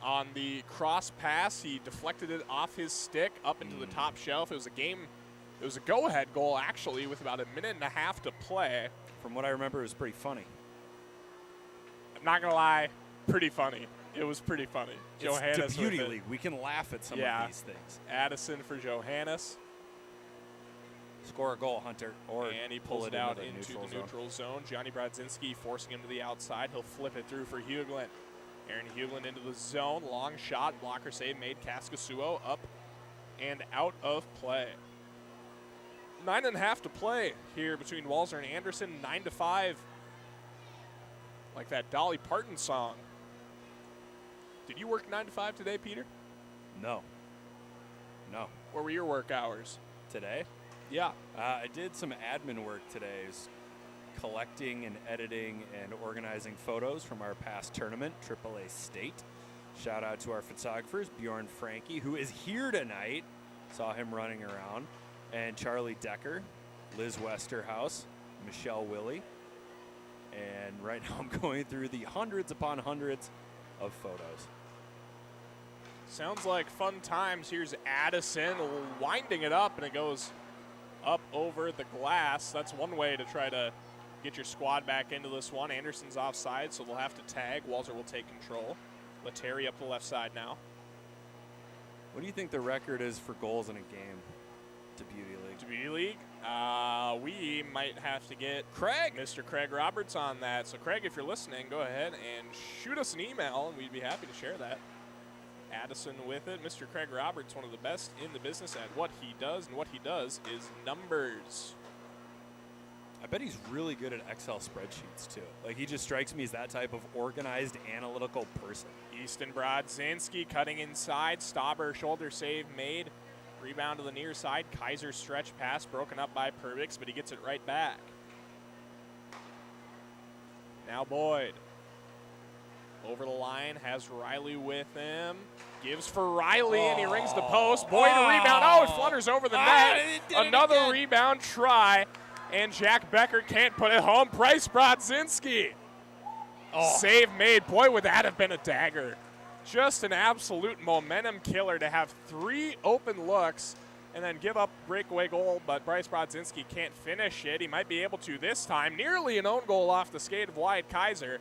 on the cross pass. He deflected it off his stick up into the top shelf. It was a go-ahead goal, actually, with about a minute and a half to play. From what I remember, it was pretty funny. I'm not going to lie, pretty funny. It was pretty funny. It's the Beauty League. We can laugh at some of these things. Addison for Johannes. Score a goal, Hunter. And he pulls it out into the neutral zone. Johnny Brodzinski forcing him to the outside. He'll flip it through for Hughlin. Aaron Hughlin into the zone. Long shot. Blocker save made. Kaskasuo up and out of play. 9.5 to play here between Walser and Anderson. 9-5. Like that Dolly Parton song. Did you work 9 to 5 today, Peter? No. What were your work hours? Today? Yeah. I did some admin work today, collecting and editing and organizing photos from our past tournament, AAA State. Shout out to our photographers, Bjorn Franke, who is here tonight. Saw him running around. And Charlie Decker, Liz Westerhouse, Michelle Willie. And right now I'm going through the hundreds upon hundreds of photos. Sounds like fun times. Here's Addison winding it up, and it goes up over the glass. That's one way to try to get your squad back into this one. Anderson's offside, so they'll have to tag. Walser will take control. Lettieri up the left side now. What do you think the record is for goals in a game to Beauty League? To Beauty League? We might have to get Mr. Craig Roberts on that. So, Craig, if you're listening, go ahead and shoot us an email, and we'd be happy to share that. Addison with it. Mr. Craig Roberts, one of the best in the business at what he does, and what he does is numbers. I bet he's really good at Excel spreadsheets, too. Like, he just strikes me as that type of organized, analytical person. Easton Brodzinski cutting inside. Stauber shoulder save made. Rebound to the near side. Kaiser stretch pass broken up by Perbix, but he gets it right back. Now Boyd. Over the line, has Riley with him. Gives for Riley, and he rings the post. Boyd a rebound. Oh, it flutters over the net. Another rebound try, and Jack Becker can't put it home. Bryce Brodzinski. Save made. Boy, would that have been a dagger. Just an absolute momentum killer to have 3 open looks and then give up breakaway goal, but Bryce Brodzinski can't finish it. He might be able to this time. Nearly an own goal off the skate of Wyatt Kaiser.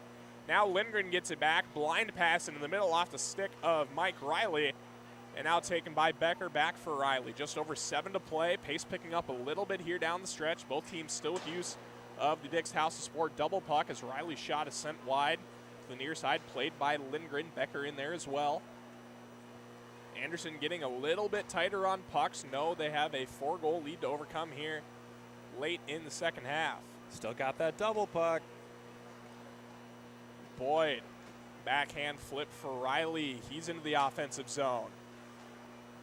Now Lindgren gets it back. Blind pass into the middle off the stick of Mike Riley. And now taken by Becker, back for Riley. Just over 7 to play. Pace picking up a little bit here down the stretch. Both teams still with use of the Dick's House of Sport double puck as Riley's shot is sent wide. The near side played by Lindgren. Becker in there as well. Anderson getting a little bit tighter on pucks. No, they have a 4-goal lead to overcome here late in the second half. Still got that double puck. Boyd, backhand flip for Riley. He's into the offensive zone.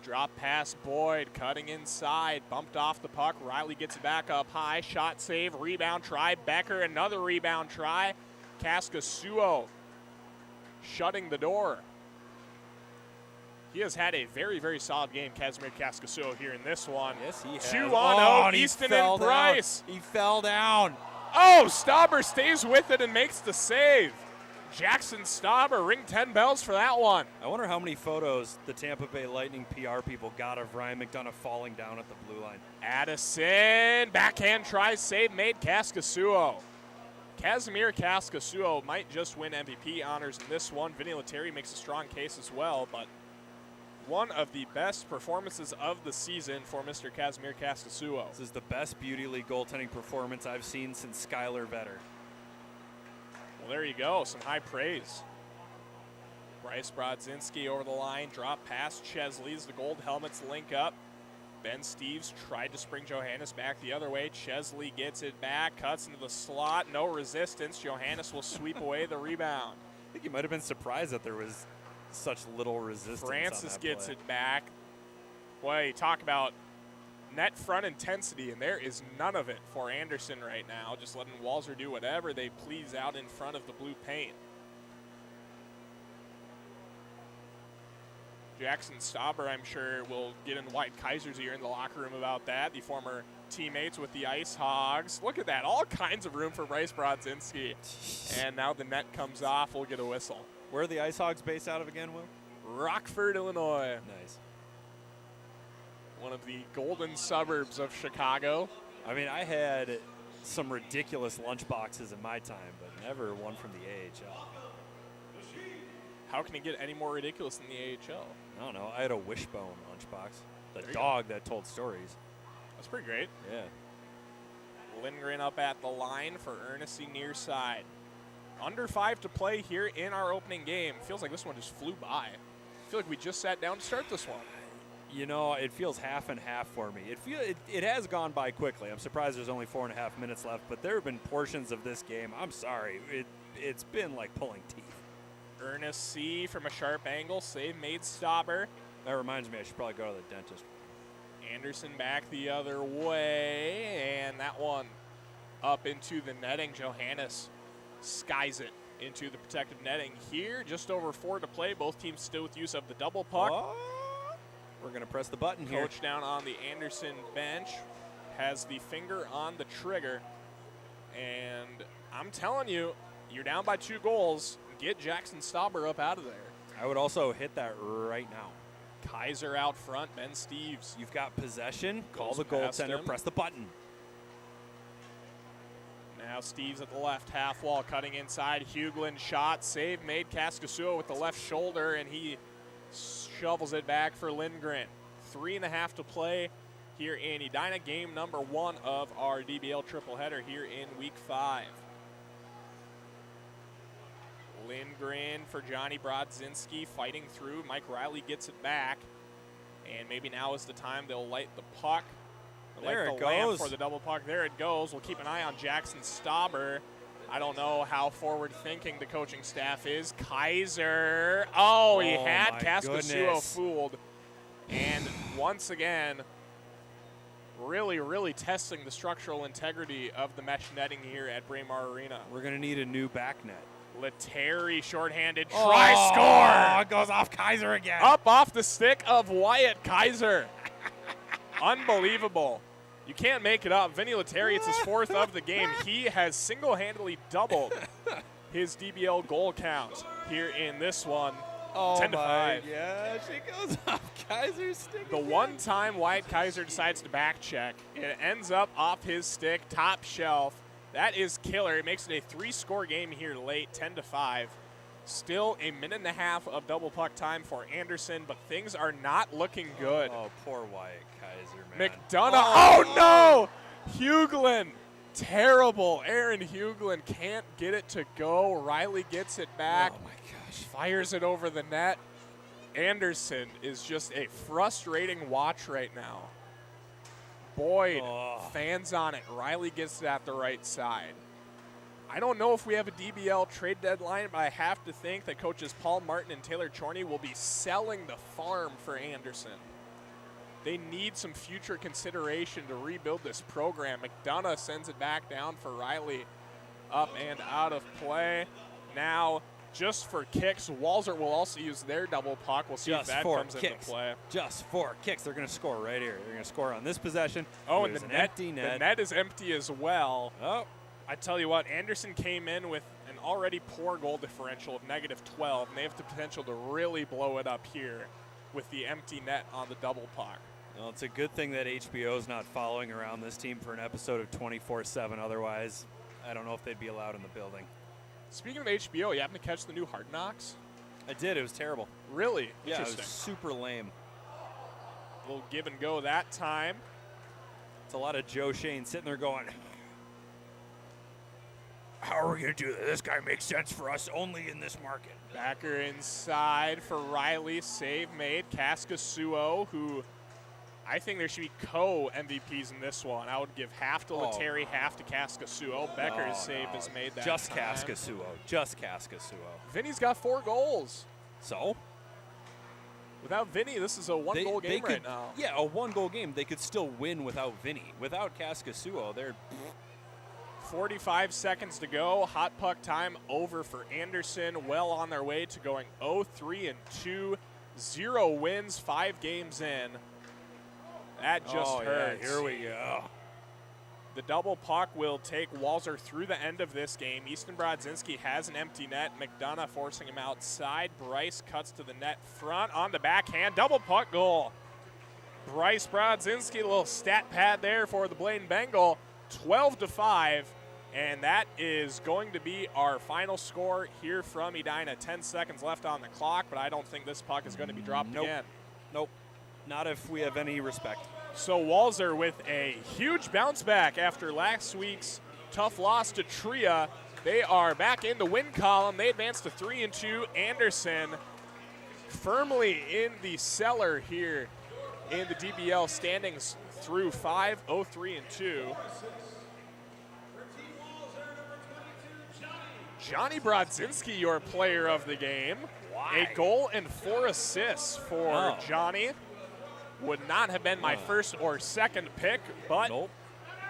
Drop pass, Boyd cutting inside. Bumped off the puck. Riley gets it back up high. Shot save, rebound try. Becker, another rebound try. Kaskasuo shutting the door. He has had a very, very solid game, Casimir Kaskasuo, here in this one. Yes, he has. 2-on-0, Easton and Bryce. He fell down. Oh, Stauber stays with it and makes the save. Jackson Stauber, ring 10 bells for that one. I wonder how many photos the Tampa Bay Lightning PR people got of Ryan McDonough falling down at the blue line. Addison, backhand try, save made, Kaskasuo. Casimir Kaskasuo might just win MVP honors in this one. Vinny Lettieri makes a strong case as well, but one of the best performances of the season for Mr. Casimir Kaskasuo. This is the best Beauty League goaltending performance I've seen since Skylar Vetter. Well, there you go. Some high praise. Bryce Brodzinski over the line. Drop past Chesley's. The gold helmets link up. Ben Steeves tried to spring Johannes back the other way. Chesley gets it back, cuts into the slot. No resistance. Johannes will sweep away the rebound. I think you might have been surprised that there was such little resistance. Francis on that gets play. it back. Boy, you talk about net front intensity, and there is none of it for Anderson right now. Just letting Walser do whatever they please out in front of the blue paint. Jackson Stauber, I'm sure, will get in White Kaiser's ear in the locker room about that. The former teammates with the Ice Hogs. Look at that. All kinds of room for Bryce Brodzinski. And now the net comes off. We'll get a whistle. Where are the Ice Hogs based out of again, Will? Rockford, Illinois. Nice. One of the golden suburbs of Chicago. I mean, I had some ridiculous lunch boxes in my time, but never one from the AHL. How can it get any more ridiculous than the AHL? I don't know. I had a Wishbone lunchbox. The dog that told stories. That's pretty great. Yeah. Lindgren up at the line for Ernest near side. Under 5 to play here in our opening game. Feels like this one just flew by. I feel like we just sat down to start this one. You know, it feels half and half for me. It has gone by quickly. I'm surprised there's only 4.5 minutes left, but there have been portions of this game. I'm sorry. It's been like pulling teeth. Ernest C. from a sharp angle. Save made Stauber. That reminds me, I should probably go to the dentist. Anderson back the other way, and that one up into the netting. Johannes skies it into the protective netting here. Just over 4 to play. Both teams still with use of the double puck. Oh, we're going to press the button here. Coach down on the Anderson bench has the finger on the trigger. And I'm telling you, you're down by 2 goals. Get Jackson Stauber up out of there. I would also hit that right now. Kaiser out front, Ben Steeves. You've got possession. Call Goes the past goaltender. him. Press the button. Now Steeves at the left half wall, cutting inside. Hughlin shot, save made. Kaskasuo with the left shoulder, and he shovels it back for Lindgren. 3.5 to play here in Edina, game number 1 of our DBL triple header here in week 5. Lindgren for Johnny Brodzinski fighting through. Mike Riley gets it back. And maybe now is the time they'll light the puck. There Light it the lamp goes. for the double puck. There it goes. We'll keep an eye on Jackson Stauber. I don't know how forward-thinking the coaching staff is. Kaiser. Oh, he had my Kaskasuo goodness. fooled. And once again, really testing the structural integrity of the mesh netting here at Braemar Arena. We're going to need a new back net. Letary shorthanded try score. It goes off Kaiser again. Up off the stick of Wyatt Kaiser. Unbelievable. You can't make it up. Vinny Letary, it's his 4th of the game. He has single-handedly doubled his DBL goal count here in this one. Oh 10 to 5. Yeah, she goes off Kaiser's stick. The one time Wyatt Kaiser decides to back check, it ends up off his stick, top shelf. That is killer. It makes it a 3-score game here late, 10 to 5. Still a minute and a half of double puck time for Anderson, but things are not looking good. Oh, poor Wyatt Kaiser, man. McDonough. Oh, no! Huglin. Terrible. Aaron Huglin can't get it to go. Riley gets it back. Oh, my gosh. Fires it over the net. Anderson is just a frustrating watch right now. Boyd fans on it. Riley gets it at the right side. I don't know if we have a DBL trade deadline, but I have to think that coaches Paul Martin and Taylor Chorney will be selling the farm for Anderson. They need some future consideration to rebuild this program. McDonough sends it back down for Riley. Up and out of play. Now, just for kicks, Walser will also use their double puck. We'll see if that comes into play. Just 4 kicks. They're going to score right here. They're going to score on this possession. Oh, and There's the an empty net. The net is empty as well. Oh. I tell you what, Anderson came in with an already poor goal differential of -12, and they have the potential to really blow it up here with the empty net on the double puck. Well, it's a good thing that HBO is not following around this team for an episode of 24/7. Otherwise, I don't know if they'd be allowed in the building. Speaking of HBO, you happen to catch the new Hard Knocks? I did. It was terrible. Really? Yeah, it Interesting. was super lame. A little give and go that time. It's a lot of Joe Shane sitting there going, how are we going to do this? This guy makes sense for us only in this market. Backer inside for Riley. Save made. Kaskasuo, who I think there should be co-MVPs in this one. I would give half to Letary, half to Kaskasuo. Becker's save is made that Just time. Kaskasuo. Just Kaskasuo. Vinny's got 4 goals. So? Without Vinny, this is a one-goal game right now. Yeah, a 1-goal game. They could still win without Vinny. Without Kaskasuo, they're 45 seconds to go. Hot puck time over for Anderson. Well on their way to going 0-3-2. 0 wins, 5 games in. That just hurts. Yeah, here we go. The double puck will take Walser through the end of this game. Easton Brodzinski has an empty net. McDonough forcing him outside. Bryce cuts to the net front on the backhand. Double puck goal. Bryce Brodzinski, a little stat pad there for the Blaine Bengal. 12-5. And that is going to be our final score here from Edina. 10 seconds left on the clock, but I don't think this puck is going to be dropped again. Nope. Not if we have any respect. So Walser with a huge bounce back after last week's tough loss to Tria. They are back in the win column. They advance to 3-2. Anderson firmly in the cellar here in the DBL standings through 5, 0-3-2. Johnny Brodzinski, your player of the game. Why? A goal and 4 assists for Johnny. Would not have been my first or second pick, but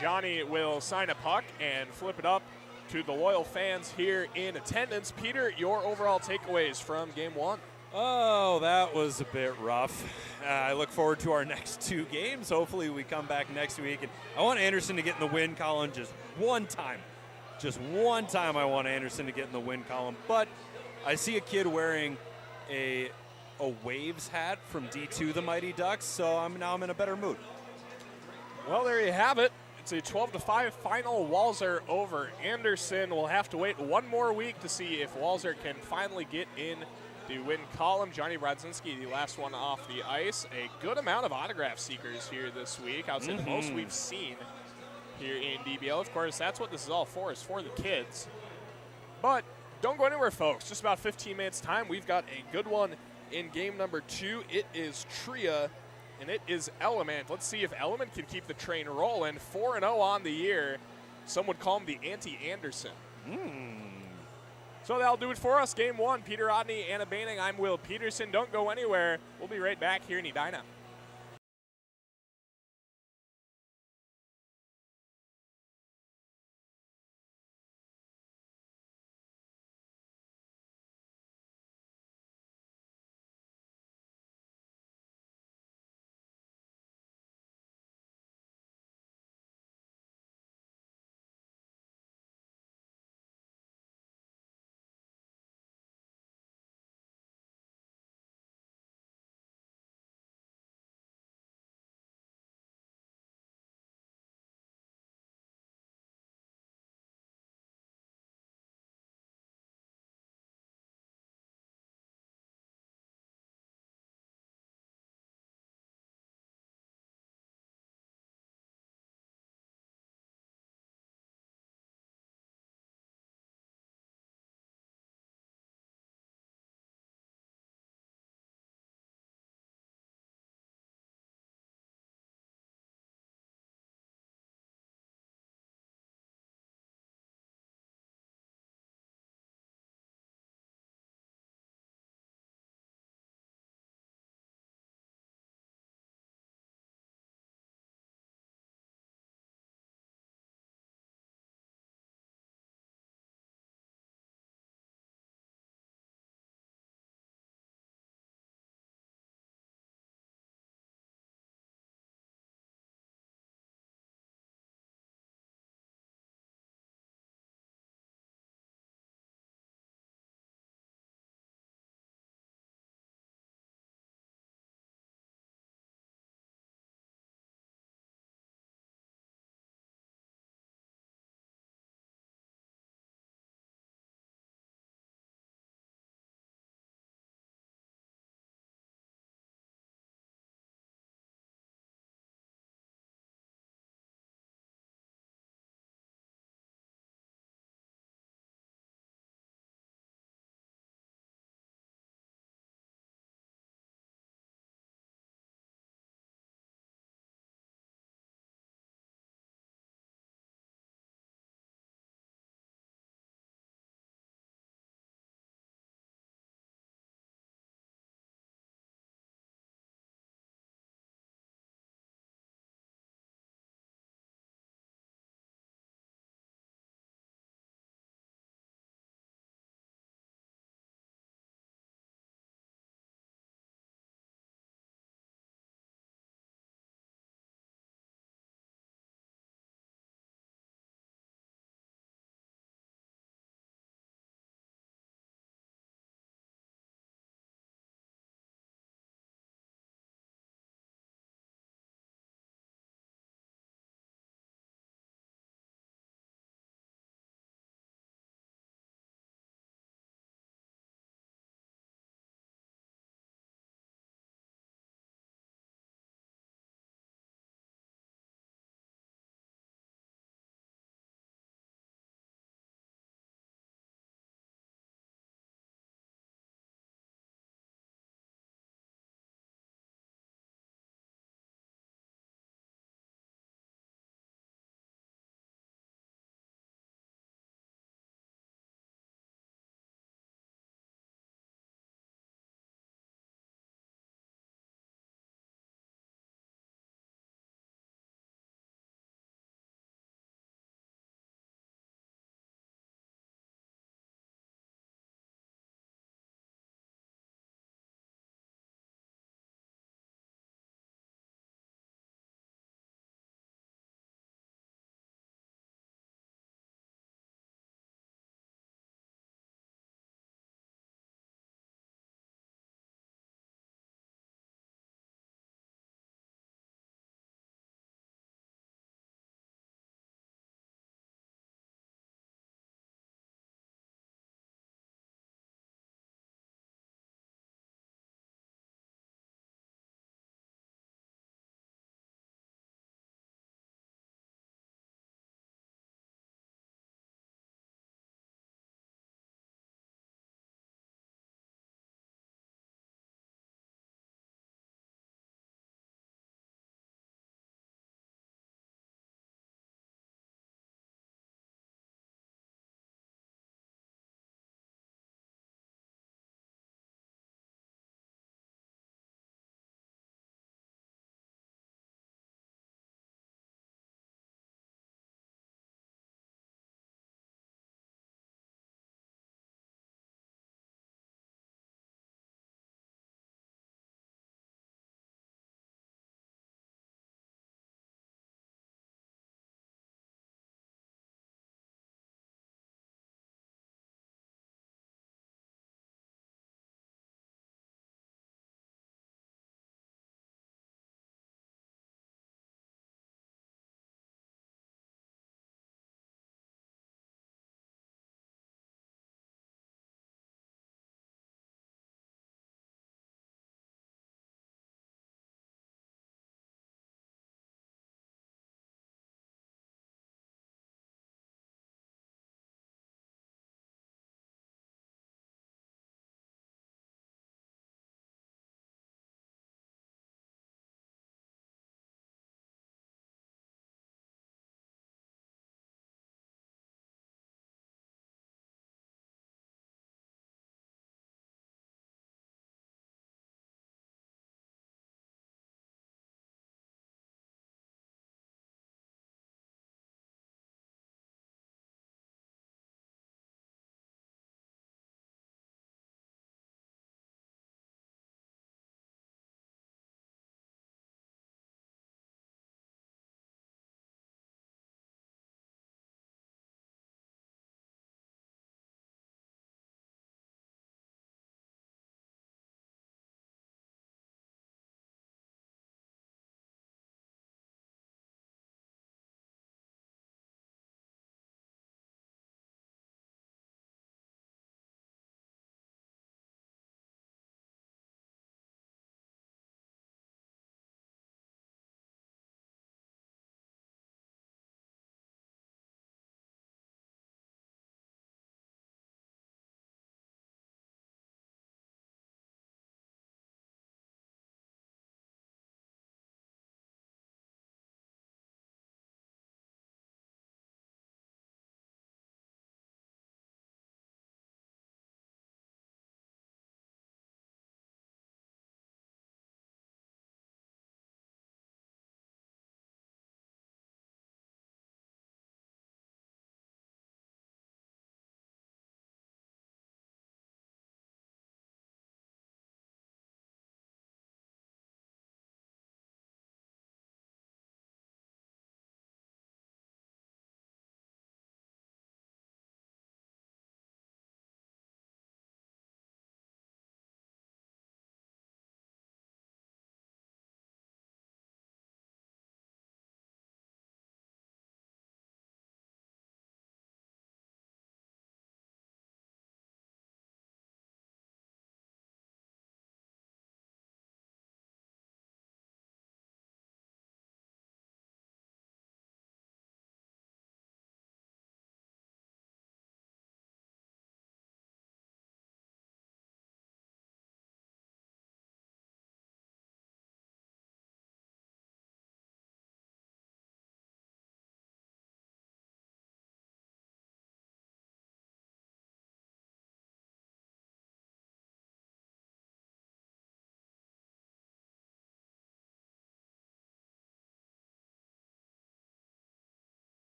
Johnny will sign a puck and flip it up to the loyal fans here in attendance. Peter, your overall takeaways from game 1? Oh, that was a bit rough. I look forward to our next 2 games. Hopefully we come back next week. And I want Anderson to get in the win column just one time. Just one time I want Anderson to get in the win column. But I see a kid wearing a Waves hat from D2 the Mighty Ducks, so now I'm in a better mood. Well, there you have it. It's a 12-5 final. Walser over Anderson. We'll have to wait one more week to see if Walser can finally get in the win column. Johnny Brodzinski, the last one off the ice. A good amount of autograph seekers here this week. I would say the most we've seen here in DBL. Of course, that's what this is all for, is for the kids. But don't go anywhere, folks. Just about 15 minutes time. We've got a good one in game number 2. It is Tria, and it is Element. Let's see if Element can keep the train rolling. 4-0 on the year. Some would call him the anti-Anderson. So that'll do it for us. Game 1, Peter Odney, Anna Baining. I'm Will Peterson. Don't go anywhere. We'll be right back here in Edina.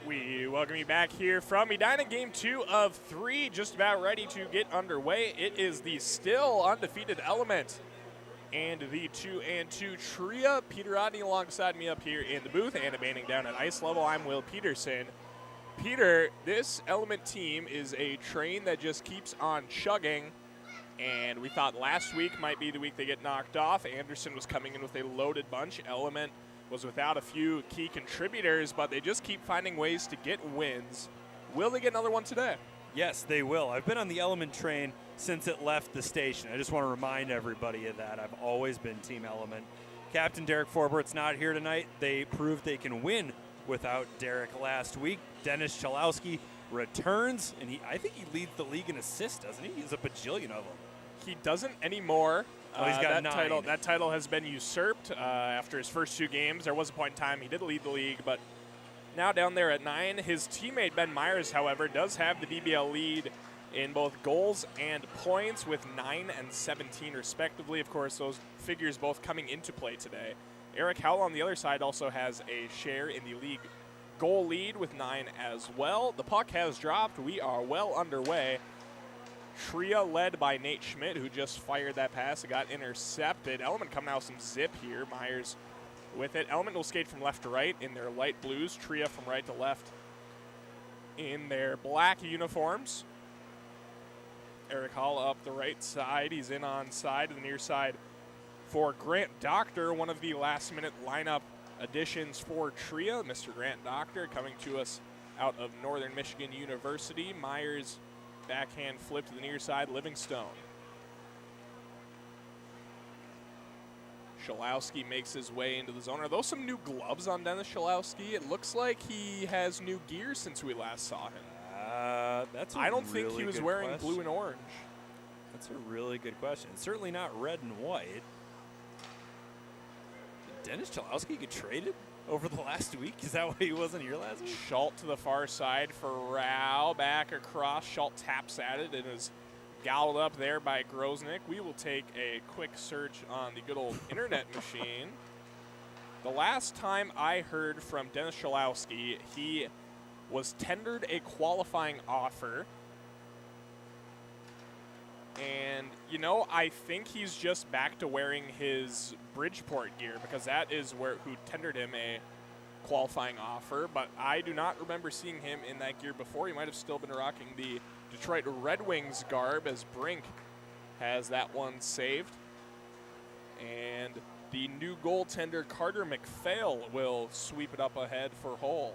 We welcome you back here from Edina, game 2 of 3, just about ready to get underway. It is the still undefeated Element and the 2-2 Tria. Peter Rodney alongside me up here in the booth, animating down at ice level. I'm Will Peterson. Peter, this Element team is a train that just keeps on chugging, and we thought last week might be the week they get knocked off. Anderson was coming in with a loaded bunch. Element was without a few key contributors, but they just keep finding ways to get wins. Will they get another one today? Yes, they will. I've been on the Element train since it left the station. I just want to remind everybody of that. I've always been Team Element. Captain Derek Forbert's not here tonight. They proved they can win without Derek last week. Dennis Chalowski returns, and I think he leads the league in assists, doesn't he? He's a bajillion of them. He doesn't anymore. He's got 9. That title has been usurped after his first 2 games. There was a point in time he did lead the league, but now down there at 9. His teammate Ben Myers, however, does have the DBL lead in both goals and points with 9 and 17 respectively. Of course, those figures both coming into play today. Eric Howell on the other side also has a share in the league goal lead with 9 as well. The puck has dropped. We are well underway. Tria led by Nate Schmidt, who just fired that pass. It got intercepted. Element coming out with some zip here. Myers with it. Element will skate from left to right in their light blues. Tria from right to left in their black uniforms. Eric Hall up the right side. He's in on side, the near side for Grant Doctor, one of the last-minute lineup additions for Tria. Mr. Grant Doctor coming to us out of Northern Michigan University. Myers backhand flip to the near side, Livingstone. Chalowski makes his way into the zone. Are those some new gloves on Dennis Chalowski? It looks like he has new gear since we last saw him. I don't think he was wearing blue and orange. That's a really good question. It's certainly not red and white. Did Dennis Chalowski get traded over the last week? Is that why he wasn't here last week? Schultz to the far side for Rao. Back across. Schultz taps at it and is gobbled up there by Grosnick. We will take a quick search on the good old internet machine. The last time I heard from Dennis Chalowski, he was tendered a qualifying offer. And, you know, I think he's just back to wearing his Bridgeport gear because that is who tendered him a qualifying offer. But I do not remember seeing him in that gear before. He might have still been rocking the Detroit Red Wings garb as Brink has that one saved. And the new goaltender Carter McPhail will sweep it up ahead for Hull.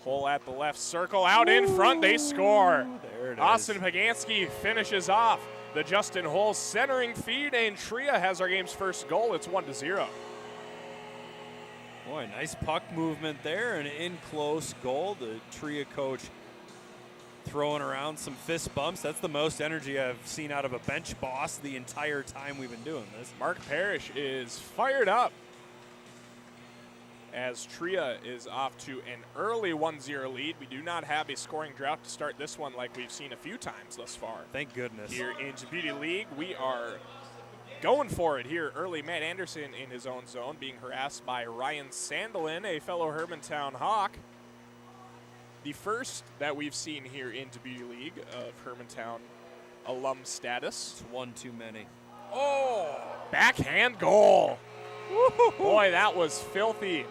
Hull at the left circle, out in front, they score. There it Austin is. Pagansky finishes off the Justin Hull centering feed, and Tria has our game's first goal. It's 1-0. Boy, nice puck movement there, an in close goal. The Tria coach throwing around some fist bumps. That's the most energy I've seen out of a bench boss the entire time we've been doing this. Mark Parrish is fired up as Tria is off to an early 1-0 lead. We do not have a scoring drought to start this one like we've seen a few times thus far. Thank goodness. Here in Beauty League, we are going for it here early. Matt Anderson in his own zone being harassed by Ryan Sandelin, a fellow Hermantown Hawk. The first that we've seen here in Beauty League of Hermantown alum status. It's one too many. Oh, backhand goal. Boy, that was filthy.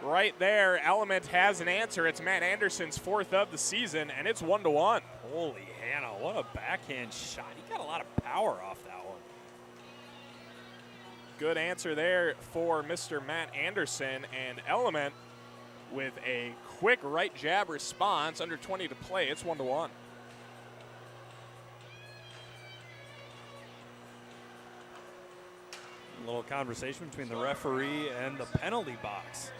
Right there, Element has an answer. It's Matt Anderson's 4th of the season, and it's 1-1. Holy Hannah, what a backhand shot. He got a lot of power off that one. Good answer there for Mr. Matt Anderson, and Element with a quick right jab response. Under 20 to play, it's 1-1. A little conversation between the referee and the penalty box.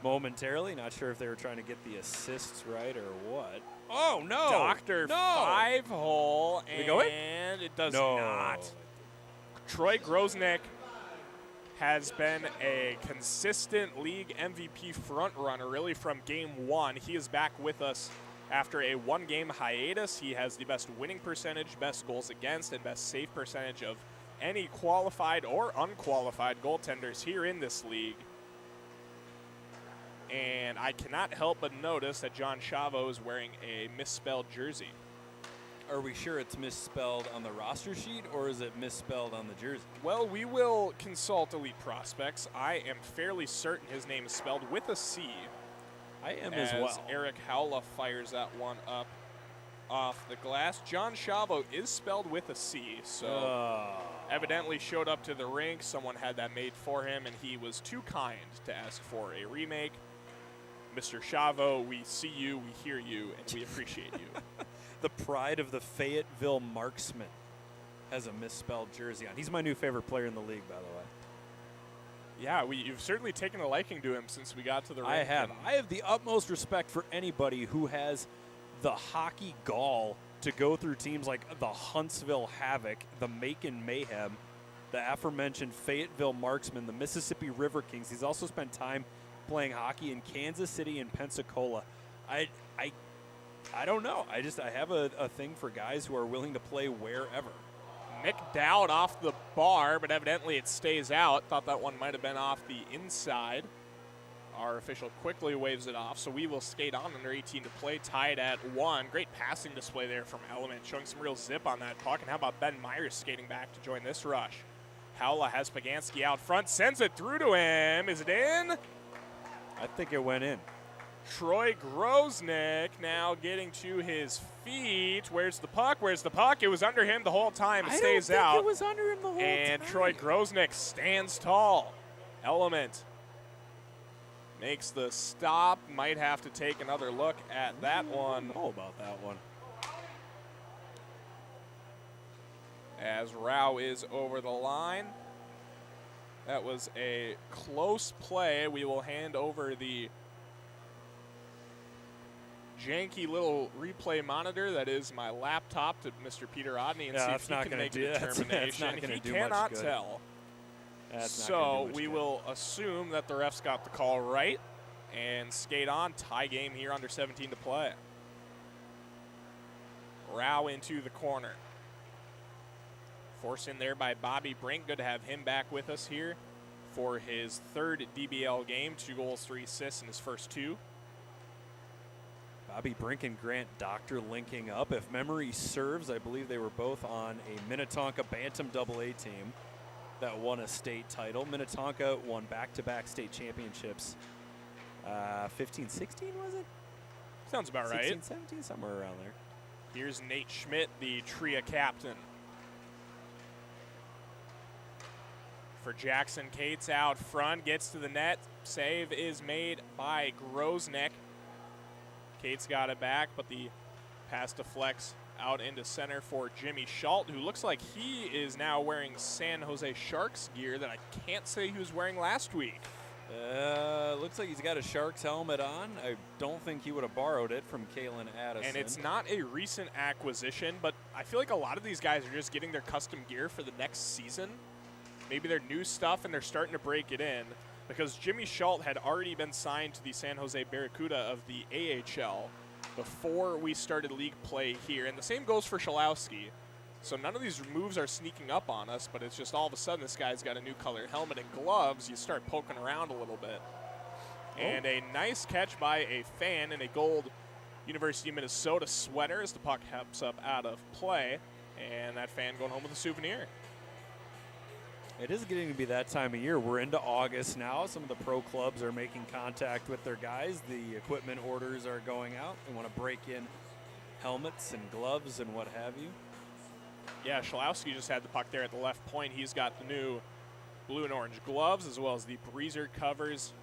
Momentarily, not sure if they were trying to get the assists right or what. Oh, no. Doctor, no. 5-hole, Did it go in? and it does No. not. Troy Grosnick has been a consistent league MVP frontrunner really from game 1. He is back with us after a 1-game hiatus. He has the best winning percentage, best goals against, and best save percentage of any qualified or unqualified goaltenders here in this league. And I cannot help but notice that John Chavo is wearing a misspelled jersey. Are we sure it's misspelled on the roster sheet, or is it misspelled on the jersey? Well, we will consult Elite Prospects. I am fairly certain his name is spelled with a C. I am as well. Eric Howla fires that one up off the glass. John Chavo is spelled with a C, so evidently showed up to the rink. Someone had that made for him, and he was too kind to ask for a remake. Mr. Chavo, we see you, we hear you, and we appreciate you. The pride of the Fayetteville marksman has a misspelled jersey on. He's my new favorite player in the league, by the way. Yeah, you've certainly taken a liking to him since we got to the rink. I have. I have the utmost respect for anybody who has the hockey gall to go through teams like the Huntsville Havoc, the Macon Mayhem, the aforementioned Fayetteville Marksmen, the Mississippi River Kings. He's also spent time playing hockey in Kansas City and Pensacola. I don't know. I have a thing for guys who are willing to play wherever. Nick Dowd off the bar, but evidently it stays out. Thought that one might have been off the inside. Our official quickly waves it off, so we will skate on under 18 to play, tied at 1. Great passing display there from Element, showing some real zip on that puck. And how about Ben Myers skating back to join this rush? Howla has Pagansky out front, sends it through to him. Is it in? I think it went in. Troy Grosnick now getting to his feet. Where's the puck? Where's the puck? It was under him the whole time. It stays out. I don't think it was under him the whole time. And Troy Grosnick stands tall. Element makes the stop. Might have to take another look at that one. I don't know about that one. As Rao is over the line. That was a close play. We will hand over the janky little replay monitor that is my laptop to Mr. Peter Odney and see if he can make a determination. He cannot tell. So we will assume that the refs got the call right and skate on. Tie game here under 17 to play. Rao into the corner. Forced in there by Bobby Brink. Good to have him back with us here for his third DBL game. 2 goals, 3 assists in his first 2. Bobby Brink and Grant Doctor linking up. If memory serves, I believe they were both on a Minnetonka Bantam AA team that won a state title. Minnetonka won back-to-back state championships. 15, 16 was it? Sounds about 16, right. 17, somewhere around there. Here's Nate Schmidt, the Tria captain. For Jackson Cates out front, gets to the net. Save is made by Grosnick. Cates got it back, but the pass deflects out into center for Jimmy Schultz, who looks like he is now wearing San Jose Sharks gear that I can't say he was wearing last week. Looks like he's got a Sharks helmet on. I don't think he would have borrowed it from Kalen Addison. And it's not a recent acquisition, but I feel like a lot of these guys are just getting their custom gear for the next season. Maybe their new stuff, and they're starting to break it in, because Jimmy Schultz had already been signed to the San Jose Barracuda of the AHL before we started league play here. And the same goes for Schalowski. So none of these moves are sneaking up on us, but it's just all of a sudden this guy's got a new color helmet and gloves. You start poking around a little bit. And a nice catch by a fan in a gold University of Minnesota sweater as the puck hops up out of play. And that fan going home with a souvenir. It is getting to be that time of year. We're into August now. Some of the pro clubs are making contact with their guys. The equipment orders are going out. They want to break in helmets and gloves and what have you. Yeah, Schalowski just had the puck there at the left point. He's got the new blue and orange gloves as well as the breezer covers.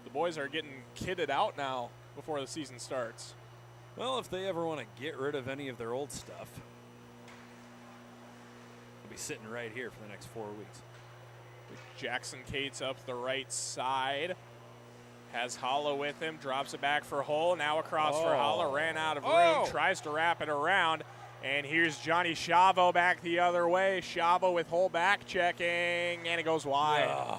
The boys are getting kitted out now before the season starts. Well, if they ever want to get rid of any of their old stuff, they'll be sitting right here for the next 4 weeks. Jackson Cates up the right side. Has Holla with him, drops it back for Hull. Now across for Holla, ran out of room, tries to wrap it around. And here's Johnny Chavo back the other way. Chavo with Hull back checking, and it goes wide.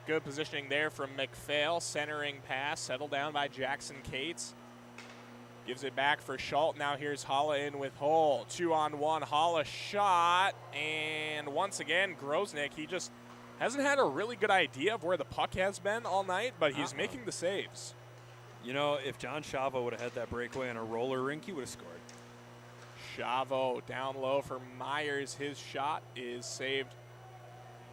Good positioning there from McPhail. Centering pass, settled down by Jackson Cates. Gives it back for Schultz. Now here's Holla in with Hull. 2-on-1, Holla shot. And once again, Grosnick, he just Hasn't had a really good idea of where the puck has been all night, but he's making the saves. You know, if John Chavo would have had that breakaway on a roller rink, he would have scored. Chavo down low for Myers. His shot is saved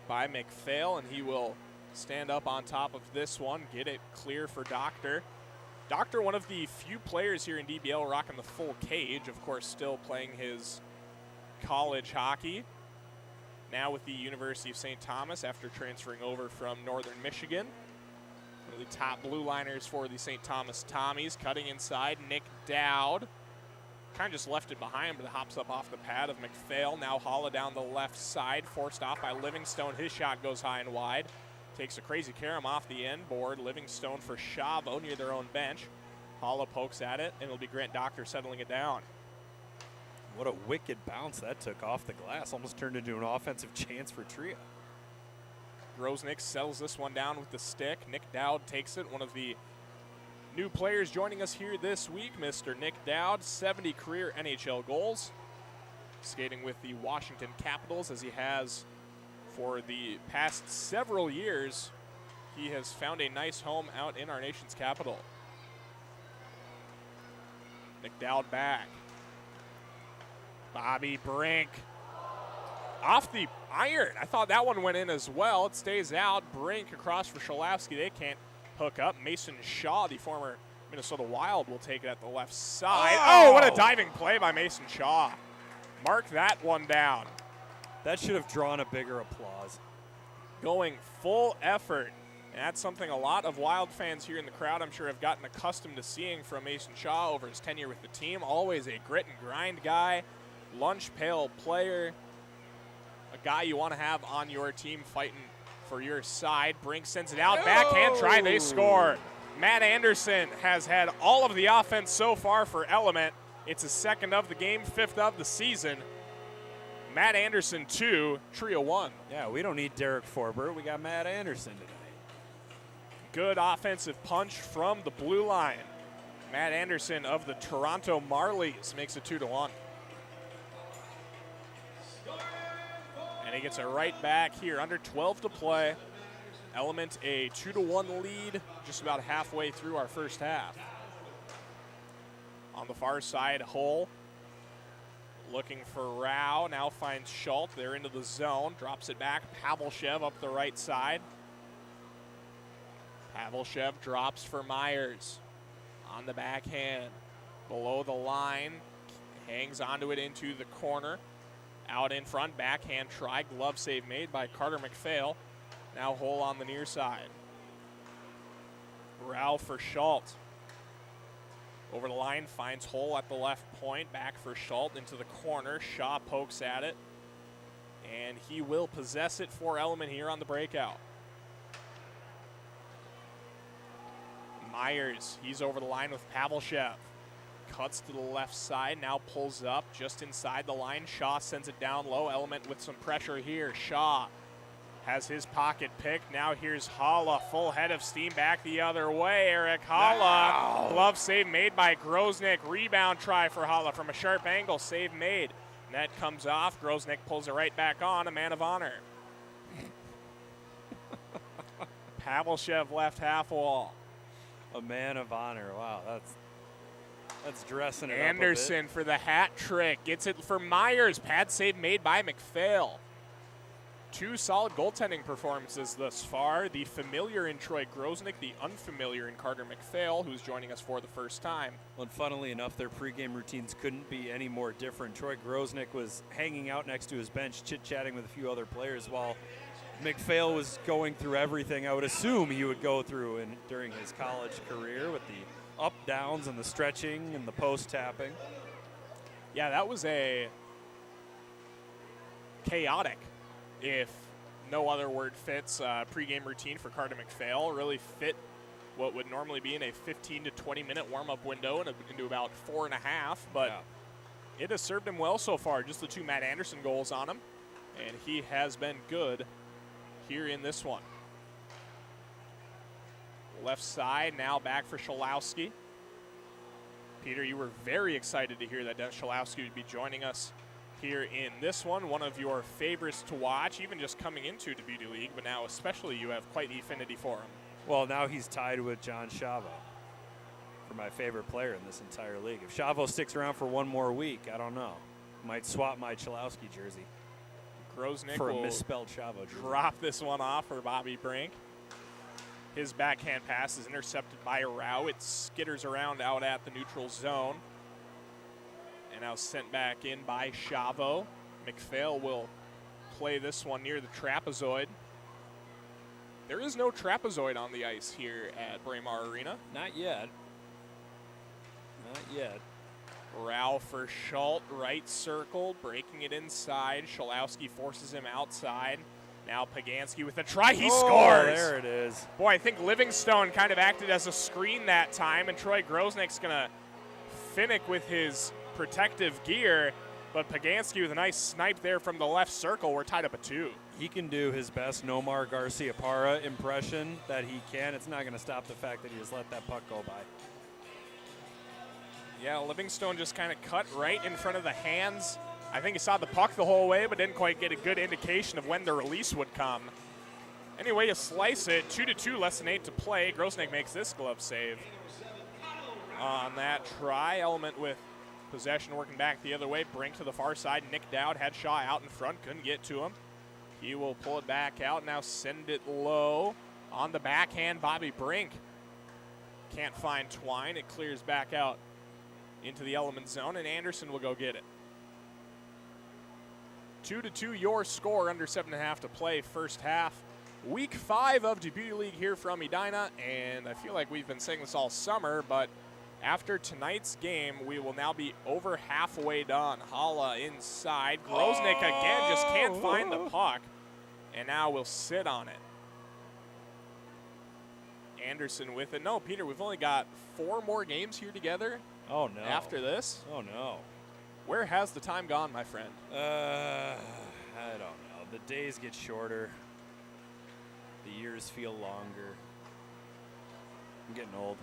by McPhail, and he will stand up on top of this one, get it clear for Doctor. Doctor, one of the few players here in DBL rocking the full cage, of course still playing his college hockey. Now with the University of St. Thomas after transferring over from Northern Michigan. One of the top blue liners for the St. Thomas Tommies. Cutting inside, Nick Dowd. Kind of just left it behind, but it hops up off the pad of McPhail. Now Holla down the left side, forced off by Livingstone. His shot goes high and wide. Takes a crazy carom off the end board. Livingstone for Chavo near their own bench. Holla pokes at it, and it'll be Grant Doctor settling it down. What a wicked bounce that took off the glass. Almost turned into an offensive chance for Tria. Grosnick settles this one down with the stick. Nick Dowd takes it. One of the new players joining us here this week, Mr. Nick Dowd, 70 career NHL goals. Skating with the Washington Capitals as he has for the past several years. He has found a nice home out in our nation's capital. Nick Dowd back. Bobby Brink off the iron. I thought that one went in as well. It stays out. Brink across for Shalowski. They can't hook up. Mason Shaw, the former Minnesota Wild, will take it at the left side. Oh, what a diving play by Mason Shaw. Mark that one down. That should have drawn a bigger applause. Going full effort. And that's something a lot of Wild fans here in the crowd, I'm sure, have gotten accustomed to seeing from Mason Shaw over his tenure with the team. Always a grit and grind guy. Lunch pail player, a guy you want to have on your team fighting for your side. Brink sends it out, backhand try, they score. Matt Anderson has had all of the offense so far for Element. It's his second of the game, fifth of the season. Matt Anderson 2, Tria 1. Yeah, we don't need Derek Forbert. We got Matt Anderson tonight. Good offensive punch from the blue line. Matt Anderson of the Toronto Marlies makes it 2-1. And he gets it right back here, under 12 to play. Element a 2-1 lead, just about halfway through our first half. On the far side, Hull looking for Rao, now finds Schultz. They're into the zone, drops it back. Pavlshev up the right side. Pavlshev drops for Myers on the backhand. Below the line, hangs onto it into the corner. Out in front, backhand try, glove save made by Carter McPhail. Now Hull on the near side. Rao for Schultz. Over the line, finds Hull at the left point. Back for Schultz into the corner. Shaw pokes at it. And he will possess it for Element here on the breakout. Myers, he's over the line with Pavlshev. Cuts to the left side, now pulls up just inside the line. Shaw sends it down low. Element with some pressure here. Shaw has his pocket picked. Now here's Holla, full head of steam back the other way. Eric Holla, wow. Glove save made by Grosnick. Rebound try for Holla from a sharp angle. Save made. Net comes off. Grosnick pulls it right back on. A man of honor. Pavlshev left half wall. A man of honor. Wow, that's dressing it Anderson up for the hat trick. Gets it for Myers. Pad save made by McPhail. Two solid goaltending performances thus far. The familiar in Troy Grosnick, the unfamiliar in Carter McPhail, who's joining us for the first time. Well, and funnily enough, their pregame routines couldn't be any more different. Troy Grosnick was hanging out next to his bench, chit-chatting with a few other players, while McPhail was going through everything I would assume he would go through during his college career, with the up, downs, and the stretching and the post tapping. Yeah, that was a chaotic, if no other word fits, pregame routine for Carter McPhail. Really fit what would normally be in a 15 to 20 minute warm-up window into about 4.5, but yeah, it has served him well so far. Just the two Matt Anderson goals on him, and he has been good here in this one. Left side, now back for Shalowski. Peter, you were very excited to hear that Dennis Shalowski would be joining us here in this one of your favorites to watch, even just coming into Debut League, but now especially you have quite the affinity for him. Well, now he's tied with John Chavo for my favorite player in this entire league. If Chavo sticks around for one more week, I don't know. Might swap my Chalowski jersey Grosnick for a will misspelled Chavo jersey. drop this one off for Bobby Brink. His backhand pass is intercepted by Rao. It skitters around out at the neutral zone. And now sent back in by Chavo. McPhail will play this one near the trapezoid. There is no trapezoid on the ice here at Braemar Arena. Not yet. Not yet. Rao for Schultz, right circle, breaking it inside. Chalowski forces him outside. Now Paganski with a try. He scores! There it is. Boy, I think Livingstone kind of acted as a screen that time, and Troy Grosnick's going to finick with his protective gear, but Paganski with a nice snipe there from the left circle. We're tied up at 2. He can do his best Nomar Garcia-Parra impression that he can. It's not going to stop the fact that he just let that puck go by. Yeah, Livingstone just kind of cut right in front of the hands. I think he saw the puck the whole way, but didn't quite get a good indication of when the release would come. Anyway, you slice it, 2-2, less than 8 to play. Grosnick makes this glove save on that try. Element with possession working back the other way. Brink to the far side. Nick Dowd had Shaw out in front. Couldn't get to him. He will pull it back out. Now send it low. On the backhand, Bobby Brink can't find Twine. It clears back out into the element zone, and Anderson will go get it. 2-2 your score, under 7.5 to play first half. Week 5 of Debut League here from Edina, and I feel like we've been saying this all summer, but after tonight's game, we will now be over halfway done. Hala inside. Grosnick again just can't find the puck, and now we'll sit on it. Anderson with it. No, Peter, we've only got 4 more games here together. Oh, no. After this? Oh, no. Where has the time gone, my friend? I don't know. The days get shorter. The years feel longer. I'm getting old.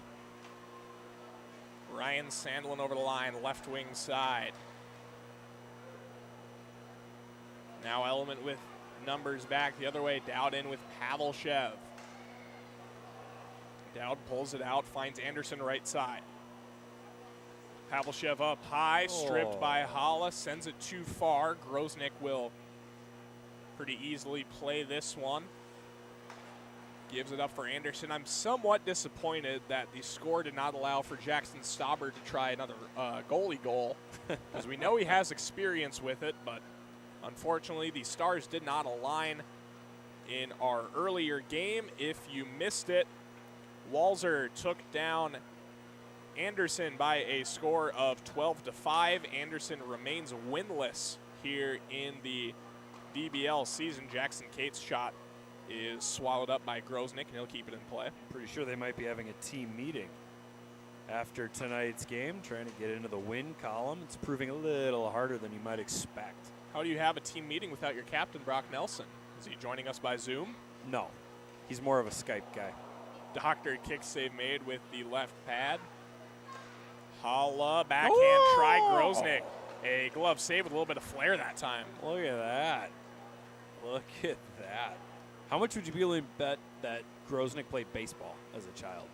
Ryan Sandlin over the line, left wing side. Now Element with numbers back the other way. Dowd in with Pavelchev. Dowd pulls it out, finds Anderson right side. Pavelchev up high, stripped by Hala, sends it too far. Grosnick will pretty easily play this one. Gives it up for Anderson. I'm somewhat disappointed that the score did not allow for Jackson Stauber to try another goalie goal, because we know he has experience with it, but unfortunately the stars did not align in our earlier game. If you missed it, Walser took down Anderson by a score of 12-5. Anderson remains winless here in the DBL season. Jackson Cates' shot is swallowed up by Grosnick, and he'll keep it in play. Pretty sure they might be having a team meeting after tonight's game, trying to get into the win column. It's proving a little harder than you might expect. How do you have a team meeting without your captain, Brock Nelson? Is he joining us by Zoom? No. He's more of a Skype guy. Doctor kick save made with the left pad. Hala, backhand try, Grosnick. A glove save with a little bit of flair that time. Look at that. Look at that. How much would you be willing to bet that Grosnick played baseball as a child?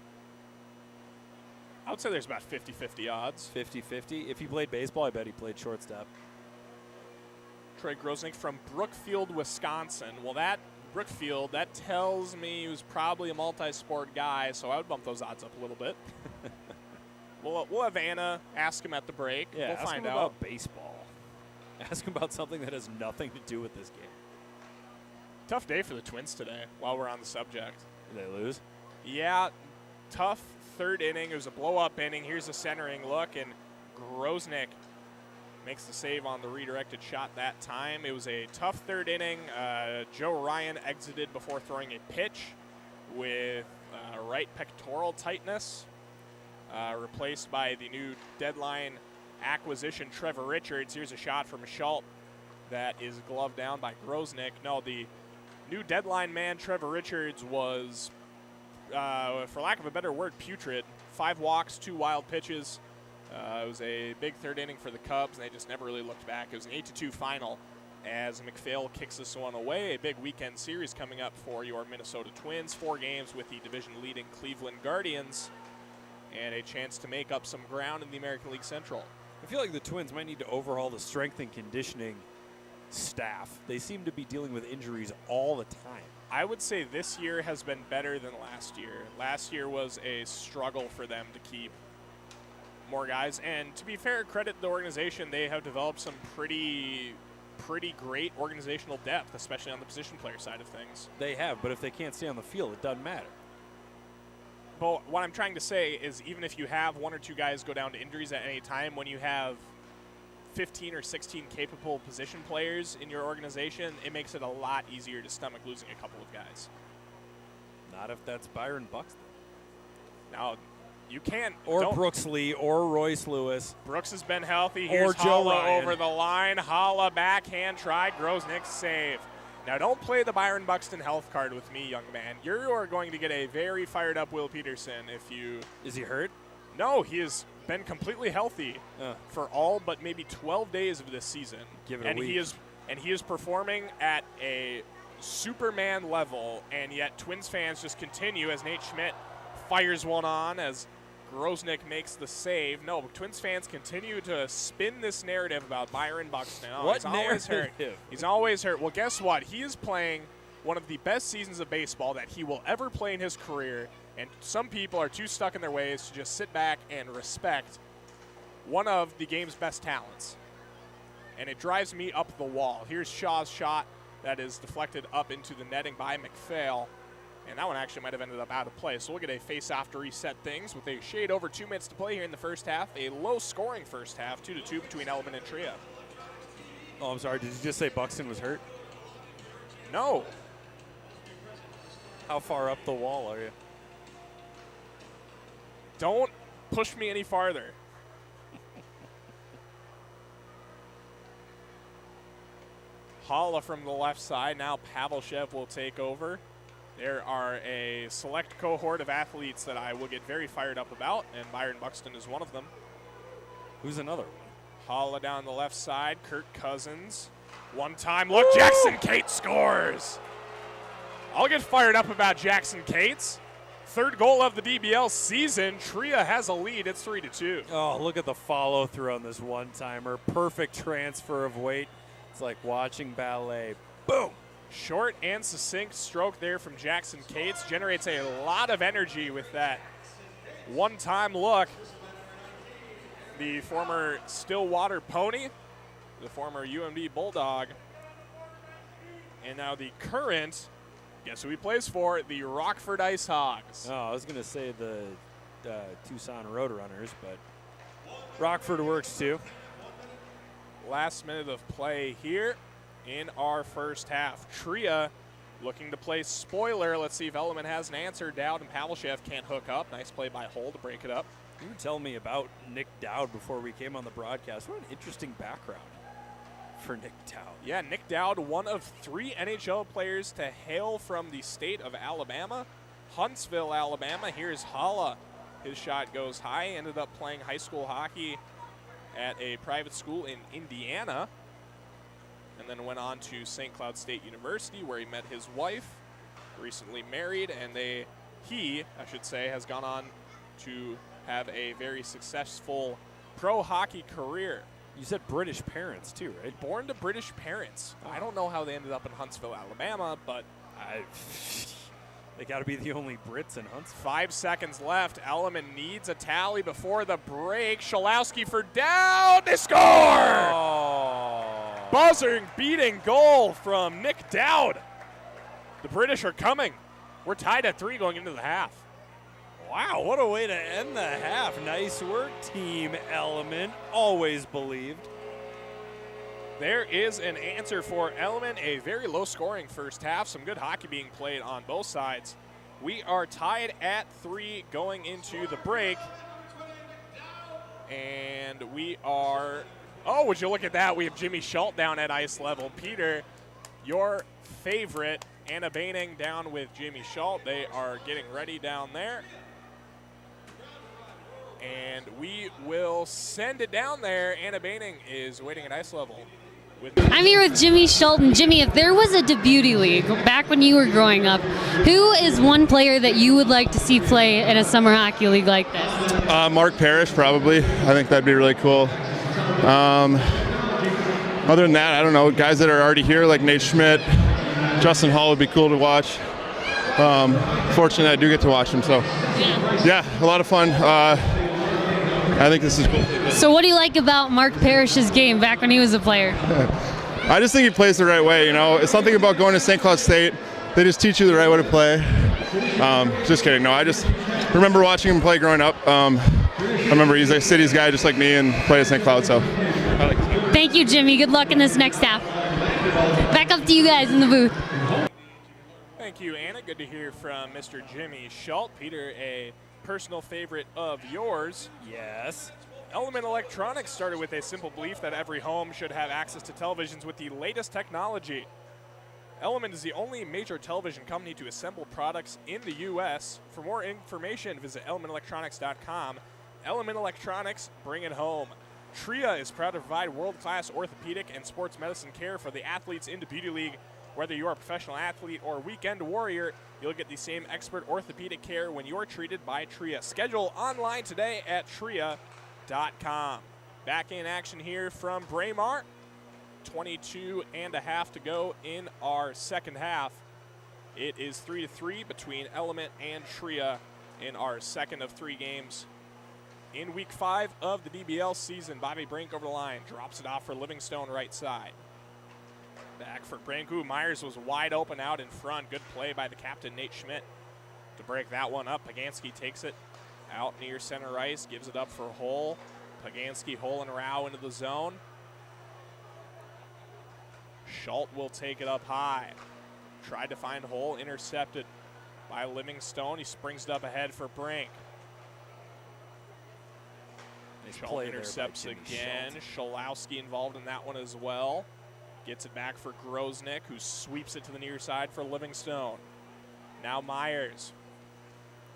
I would say there's about 50-50 odds. 50-50? If he played baseball, I bet he played shortstop. Troy Grosnick from Brookfield, Wisconsin. Well, that Brookfield, that tells me he was probably a multi-sport guy, so I would bump those odds up a little bit. We'll have Anna ask him at the break. Yeah, we'll ask find him out. about baseball. Ask him about something that has nothing to do with this game. Tough day for the Twins today, while we're on the subject. Did they lose? Yeah, tough third inning. It was a blow-up inning. Here's a centering look, and Grosnick makes the save on the redirected shot that time. It was a tough third inning. Joe Ryan exited before throwing a pitch with right pectoral tightness, replaced by the new deadline acquisition, Trevor Richards. Here's a shot from Schultz that is gloved down by Grosnick. No, the new deadline man, Trevor Richards, was, for lack of a better word, putrid. 5 walks, 2 wild pitches, It was a big third inning for the Cubs, and they just never really looked back. It was an 8-2 final as McPhail kicks this one away. A big weekend series coming up for your Minnesota Twins. 4 games with the division-leading Cleveland Guardians, and a chance to make up some ground in the American League Central. I feel like the Twins might need to overhaul the strength and conditioning staff. They seem to be dealing with injuries all the time. I would say this year has been better than last year. Last year was a struggle for them to keep more guys. And to be fair, credit the organization. They have developed some pretty great organizational depth, especially on the position player side of things. They have, but if they can't stay on the field, it doesn't matter. But what I'm trying to say is even if you have 1 or 2 guys go down to injuries at any time, when you have 15 or 16 capable position players in your organization, it makes it a lot easier to stomach losing a couple of guys. Not if that's Byron Buxton. Now, you can't. Or Brooks Lee or Royce Lewis. Brooks has been healthy. Here's Joe Holla Ryan. over the line. Holla backhand tried. Grosnick save. Now, don't play the Byron Buxton health card with me, young man. You are going to get a very fired up Will Peterson if you. Is he hurt? No, he has been completely healthy for all but maybe 12 days of this season. Give it a week. He is performing at a Superman level, and yet Twins fans just continue as Nate Schmidt fires one on as Grosnick makes the save. No, Twins fans continue to spin this narrative about Byron Buxton. Oh, What he's always hurt. narrative? He's always hurt. Well, guess what? He is playing one of the best seasons of baseball that he will ever play in his career, and some people are too stuck in their ways to just sit back and respect one of the game's best talents. And it drives me up the wall. Here's Shaw's shot that is deflected up into the netting by McPhail. And that one actually might have ended up out of play. So we'll get a face-off to reset things with a shade over 2 minutes to play here in the first half. A low-scoring first half, 2-2 between Element and Tria. Oh, I'm sorry. Did you just say Buxton was hurt? No. How far up the wall are you? Don't push me any farther. Holla from the left side. Now Pavlshev will take over. There are a select cohort of athletes that I will get very fired up about, and Byron Buxton is one of them. Who's another one? Holla down the left side. Kirk Cousins. One time look. Woo! Jackson Cates scores. I'll get fired up about Jackson Cates. 3rd goal of the DBL season. Tria has a lead. It's 3-2. Oh, look at the follow-through on this one-timer. Perfect transfer of weight. It's like watching ballet. Boom. Short and succinct stroke there from Jackson Cates. Generates a lot of energy with that one-time look. The former Stillwater Pony, the former UMD Bulldog, and now the current, guess who he plays for, the Rockford Ice Hogs. Oh, I was going to say the Tucson Roadrunners, but Rockford works too. Last minute of play here in our first half. Tria looking to play spoiler. Let's see if Element has an answer. Dowd and Pavlshev can't hook up. Nice play by Hull to break it up. You were telling me about Nick Dowd before we came on the broadcast. What an interesting background for Nick Dowd. Yeah, Nick Dowd, one of 3 NHL players to hail from the state of Alabama, Huntsville, Alabama. Here's Holla. His shot goes high. Ended up playing high school hockey at a private school in Indiana, and then went on to St. Cloud State University, where he met his wife, recently married, and he has gone on to have a very successful pro hockey career. You said British parents too, right? Born to British parents. I don't know how they ended up in Huntsville, Alabama, but they got to be the only Brits in Huntsville. 5 seconds left. Element needs a tally before the break. Schalowski for down. They score! Oh. Buzzing, beating goal from Nick Dowd. The British are coming. We're tied at 3 going into the half. Wow, what a way to end the half. Nice work, Team Element. Always believed. There is an answer for Element. A very low-scoring first half. Some good hockey being played on both sides. We are tied at 3 going into the break. And we are... Oh, would you look at that? We have Jimmy Schultz down at ice level. Peter, your favorite, Anna Baining down with Jimmy Schultz. They are getting ready down there. And we will send it down there. Anna Baining is waiting at ice level. I'm here with Jimmy Schulten. Jimmy, if there was a Debuty League back when you were growing up, who is one player that you would like to see play in a summer hockey league like this? Mark Parrish, probably. I think that'd be really cool. Other than that, I don't know. Guys that are already here, like Nate Schmidt, Justin Hall would be cool to watch. Fortunately, I do get to watch them, so yeah, a lot of fun. I think this is cool. So what do you like about Mark Parrish's game back when he was a player? I just think he plays the right way, you know. It's something about going to St. Cloud State. They just teach you the right way to play. Just kidding. No, I just remember watching him play growing up. I remember he's a city's guy just like me and played at St. Cloud, so I like it. Thank you, Jimmy. Good luck in this next half. Back up to you guys in the booth. Thank you, Anna. Good to hear from Mr. Jimmy Schultz. Peter, a personal favorite of yours. Yes. Element Electronics started with a simple belief that every home should have access to televisions with the latest technology. Element is the only major television company to assemble products in the U.S. For more information, visit elementelectronics.com. Element Electronics, bring it home. Tria is proud to provide world-class orthopedic and sports medicine care for the athletes in the Beauty League. Whether you're a professional athlete or weekend warrior, you'll get the same expert orthopedic care when you're treated by Tria. Schedule online today at tria.com. Back in action here from Braemar. 22 and a half to go in our second half. It is 3-3 between Element and Tria in our second of three games. In week 5 of the DBL season, Bobby Brink over the line, drops it off for Livingstone right side. Back for Brink. Myers was wide open out in front. Good play by the captain, Nate Schmidt, to break that one up. Pagansky takes it out near center ice, gives it up for Hull. Pagansky, Hull, and Rao into the zone. Schultz will take it up high. Tried to find Hull, intercepted by Livingstone. He springs it up ahead for Brink. Schultz intercepts again. Scholowski involved in that one as well. Gets it back for Groznik, who sweeps it to the near side for Livingstone. Now Myers.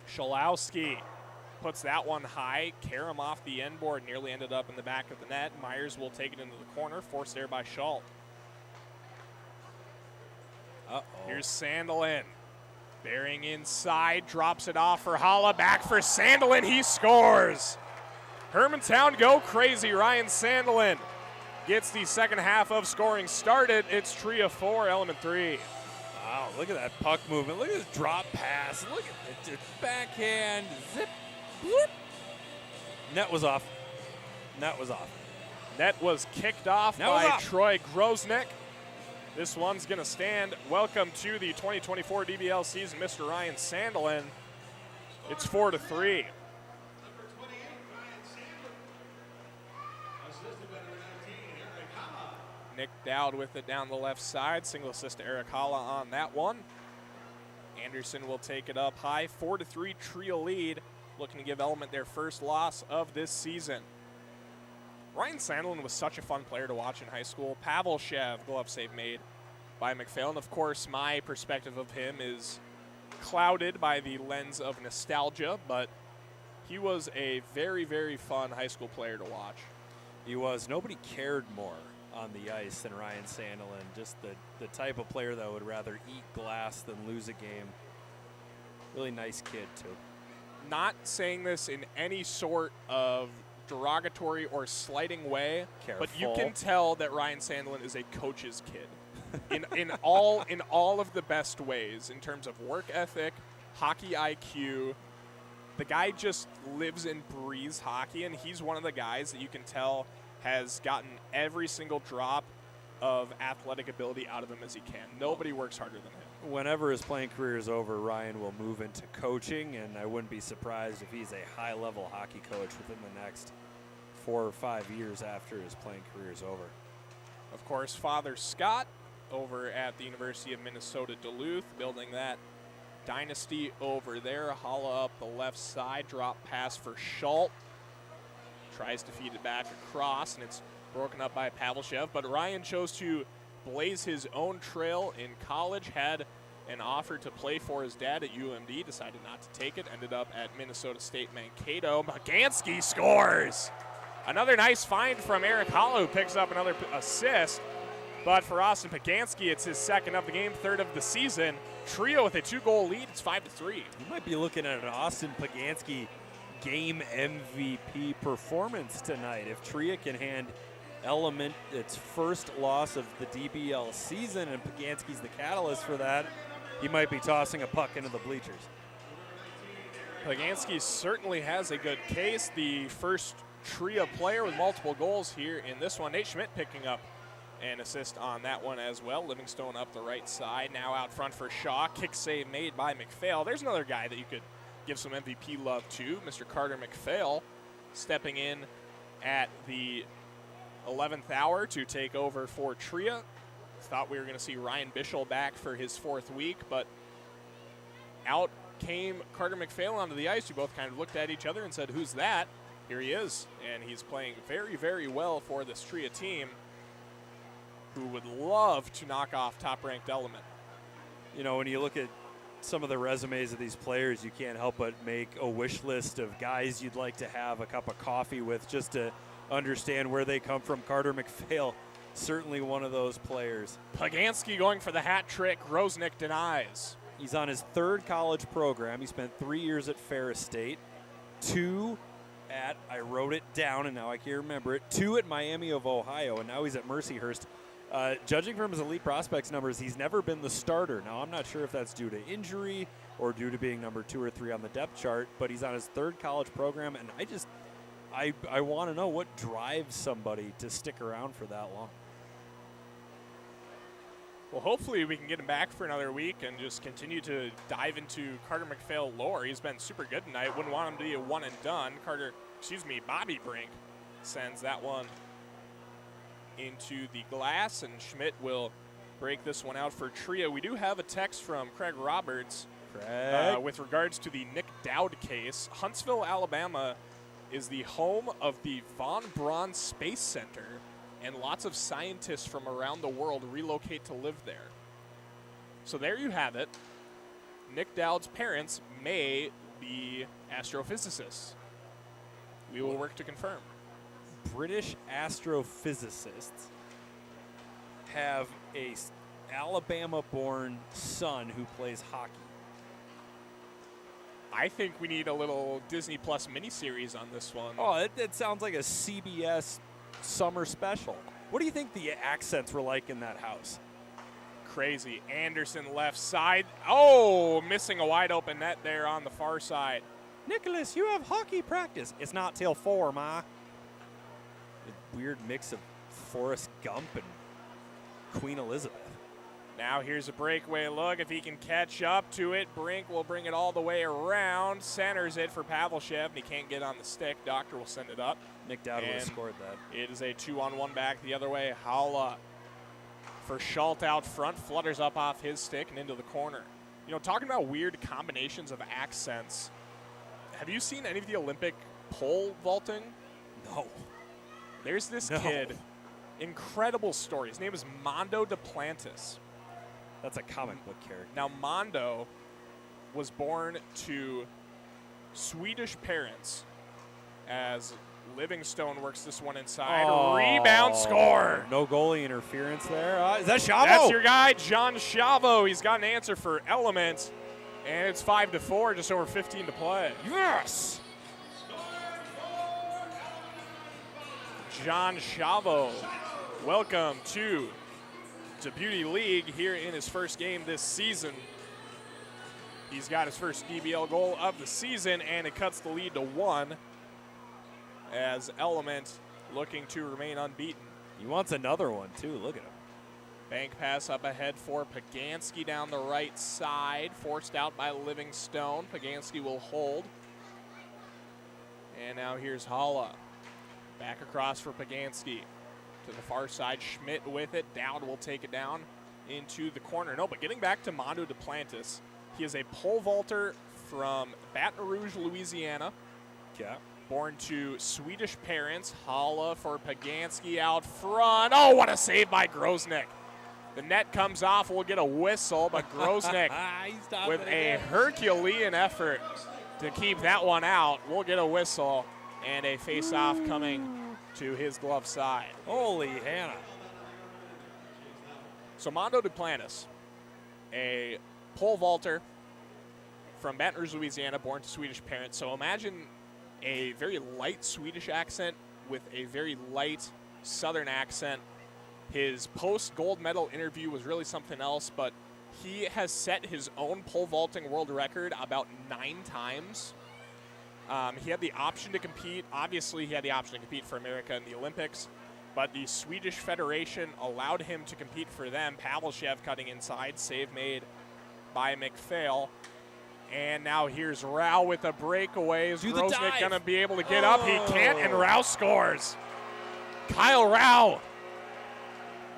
Scholowski puts that one high. Karam off the end board, nearly ended up in the back of the net. Myers will take it into the corner, forced there by Schultz. Here's Sandelin. Bearing inside, drops it off for Holla. Back for Sandelin, he scores! Hermantown go crazy. Ryan Sandelin gets the second half of scoring started. It's Tria 4, Element 3. Wow, look at that puck movement. Look at this drop pass. Look at the backhand. Zip, bloop. Net was off. Net was off. Net was kicked off by Troy Groznik. This one's going to stand. Welcome to the 2024 DBL season, Mr. Ryan Sandelin. It's 4-3. Nick Dowd with it down the left side. Single assist to Eric Holla on that one. Anderson will take it up high. 4-3 Tria lead. Looking to give Element their first loss of this season. Ryan Sandelin was such a fun player to watch in high school. Pavel Shev, glove save made by McPhail. And of course, my perspective of him is clouded by the lens of nostalgia, but he was a very, very fun high school player to watch. He was. Nobody cared more on the ice than Ryan Sandelin. Just the type of player that would rather eat glass than lose a game. Really nice kid, too. Not saying this in any sort of derogatory or slighting way, Careful. but you can tell that Ryan Sandelin is a coach's kid in all of the best ways, in terms of work ethic, hockey IQ. The guy just lives and breathes hockey, and he's one of the guys that you can tell has gotten every single drop of athletic ability out of him as he can. Nobody works harder than him. Whenever his playing career is over, Ryan will move into coaching, and I wouldn't be surprised if he's a high-level hockey coach within the next 4 or 5 years after his playing career is over. Of course, Father Scott over at the University of Minnesota Duluth, building that dynasty over there. Holla up the left side, drop pass for Schultz. Tries to feed it back across, and it's broken up by Pavlshev. But Ryan chose to blaze his own trail in college, had an offer to play for his dad at UMD, decided not to take it, ended up at Minnesota State Mankato. Paganski scores! Another nice find from Eric Hollow, picks up another assist. But for Austin Paganski, it's his second of the game, third of the season. Tria with a 2-goal lead, it's 5-3. You might be looking at an Austin Paganski game MVP performance tonight. If Tria can hand Element its first loss of the DBL season and Paganski's the catalyst for that, he might be tossing a puck into the bleachers. Paganski certainly has a good case. The first Tria player with multiple goals here in this one. Nate Schmidt picking up an assist on that one as well. Livingstone up the right side. Now out front for Shaw. Kick save made by McPhail. There's another guy that you could give some MVP love to. Mr. Carter McPhail stepping in at the 11th hour to take over for Tria. Thought we were going to see Ryan Bischel back for his fourth week, but out came Carter McPhail onto the ice. We both kind of looked at each other and said, who's that? Here he is, and he's playing very, very well for this Tria team, who would love to knock off top-ranked Element. You know, when you look at some of the resumes of these players, you can't help but make a wish list of guys you'd like to have a cup of coffee with just to understand where they come from. Carter McPhail, certainly one of those players. Paganski going for the hat trick. Groznik denies. He's on his third college program. He spent 3 years at Ferris State, 2 at, I wrote it down and now I can't remember it, 2 at Miami of Ohio, and now he's at Mercyhurst. Judging from his elite prospects numbers, he's never been the starter. Now, I'm not sure if that's due to injury or due to being number 2 or 3 on the depth chart, but he's on his third college program, and I want to know what drives somebody to stick around for that long. Well, hopefully we can get him back for another week and just continue to dive into Carter McPhail lore. He's been super good tonight. Wouldn't want him to be a one and done. Bobby Brink sends that one into the glass, and Schmidt will break this one out for Tria. We do have a text from Craig Roberts with regards to the Nick Dowd case. Huntsville, Alabama is the home of the Von Braun Space Center, and lots of scientists from around the world relocate to live there. So there you have it. Nick Dowd's parents may be astrophysicists. We will work to confirm. British astrophysicists have a Alabama-born son who plays hockey. I think we need a little Disney Plus miniseries on this one. Oh, that sounds like a CBS summer special. What do you think the accents were like in that house? Crazy. Anderson left side. Oh, missing a wide open net there on the far side. Nicholas, you have hockey practice. It's not till 4, Ma. A weird mix of Forrest Gump and Queen Elizabeth. Now here's a breakaway look. If he can catch up to it, Brink will bring it all the way around. Centers it for Pavlshev, and he can't get on the stick. Doctor will send it up. Nick Dowd would have scored that. It is a 2-on-1 back the other way. Howla for Schult out front. Flutters up off his stick and into the corner. You know, talking about weird combinations of accents, have you seen any of the Olympic pole vaulting? No. There's this kid. Incredible story. His name is Mondo Duplantis. That's a comic book character. Now, Mondo was born to Swedish parents as Livingstone works this one inside. Oh, rebound, score. No goalie interference there. Is that Chavo? That's your guy, John Chavo. He's got an answer for Element, and it's 5-4, just over 15 to play. Yes! John Chavo, welcome to Beauty League here in his first game this season. He's got his first DBL goal of the season, and it cuts the lead to 1 as Element looking to remain unbeaten. He wants another one, too. Look at him. Bank pass up ahead for Paganski down the right side, forced out by Livingstone. Paganski will hold. And now here's Halla. Back across for Paganski. To the far side, Schmidt with it. Dowd will take it down into the corner. No, but getting back to Mondo Duplantis, he is a pole vaulter from Baton Rouge, Louisiana. Yeah. Born to Swedish parents. Halla for Paganski out front. Oh, what a save by Groznik. The net comes off. We'll get a whistle, but Groznik with a Herculean effort to keep that one out. We'll get a whistle and a face-off coming to his glove side. Holy Hannah. So Mondo Duplantis, a pole vaulter from Baton Rouge, Louisiana, born to Swedish parents. So imagine a very light Swedish accent with a very light Southern accent. His post-gold medal interview was really something else, but he has set his own pole vaulting world record about 9 times. He had the option to compete. Obviously, he had the option to compete for America in the Olympics, but the Swedish Federation allowed him to compete for them. Pavlshev cutting inside, save made by McPhail. And now here's Rao with a breakaway. Is Groznik going to be able to get up? He can't, and Rao scores. Kyle Rao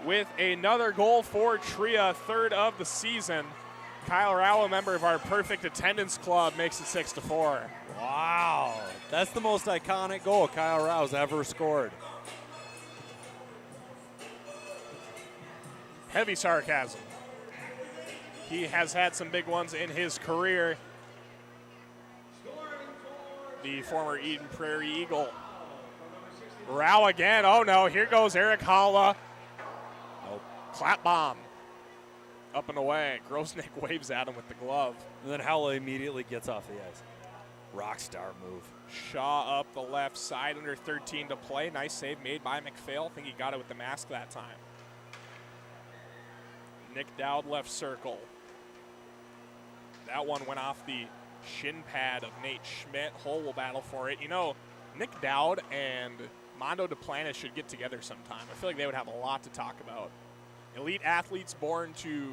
with another goal for Tria, 3rd of the season. Kyle Rao, a member of our Perfect Attendance Club, makes it 6-4. Wow. That's the most iconic goal Kyle Rao's ever scored. Heavy sarcasm. He has had some big ones in his career. The former Eden Prairie Eagle. Rao again. Oh no, here goes Eric Holla. Nope. Clap bomb. Up and away. Groznik waves at him with the glove. And then Howell immediately gets off the ice. Rock star move. Shaw up the left side, under 13 to play. Nice save made by McPhail. I think he got it with the mask that time. Nick Dowd left circle. That one went off the shin pad of Nate Schmidt. Hull will battle for it. You know, Nick Dowd and Mondo Duplantis should get together sometime. I feel like they would have a lot to talk about. Elite athletes born to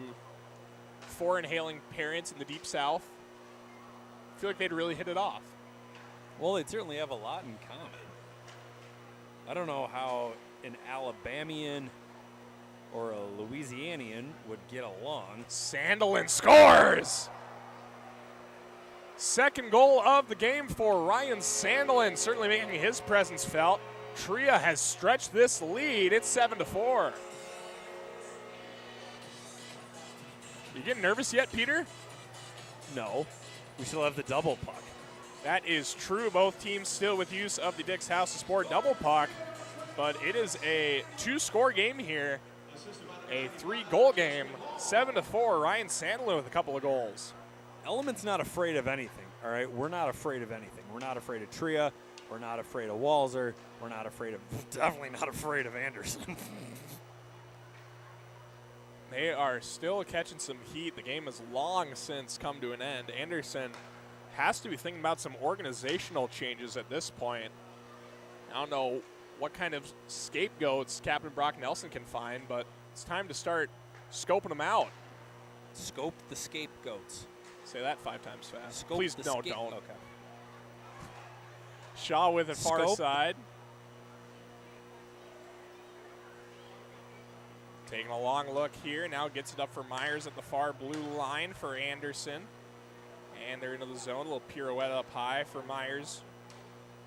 foreign-hailing parents in the Deep South. I feel like they'd really hit it off. Well, they certainly have a lot in common. I don't know how an Alabamian or a Louisianian would get along. Sandelin scores! Second goal of the game for Ryan Sandelin, certainly making his presence felt. Tria has stretched this lead. It's 7-4. You getting nervous yet, Peter? No. We still have the double puck. That is true. Both teams still with use of the Dick's House of Sport double puck, but it is a 2-score game here. A 3-goal game. 7-4. Ryan Sandelin with a couple of goals. Element's not afraid of anything, all right? We're not afraid of anything. We're not afraid of Tria. We're not afraid of Walser. We're not afraid of, definitely not afraid of Anderson. They are still catching some heat. The game has long since come to an end. Anderson has to be thinking about some organizational changes at this point. I don't know what kind of scapegoats Captain Brock Nelson can find, but it's time to start scoping them out. Scope the scapegoats. Say that 5 times fast. Scope Please, the no, don't. Okay. Shaw with it far Scope. side. Taking a long look here. Now gets it up for Myers at the far blue line for Anderson. And they're into the zone. A little pirouette up high for Myers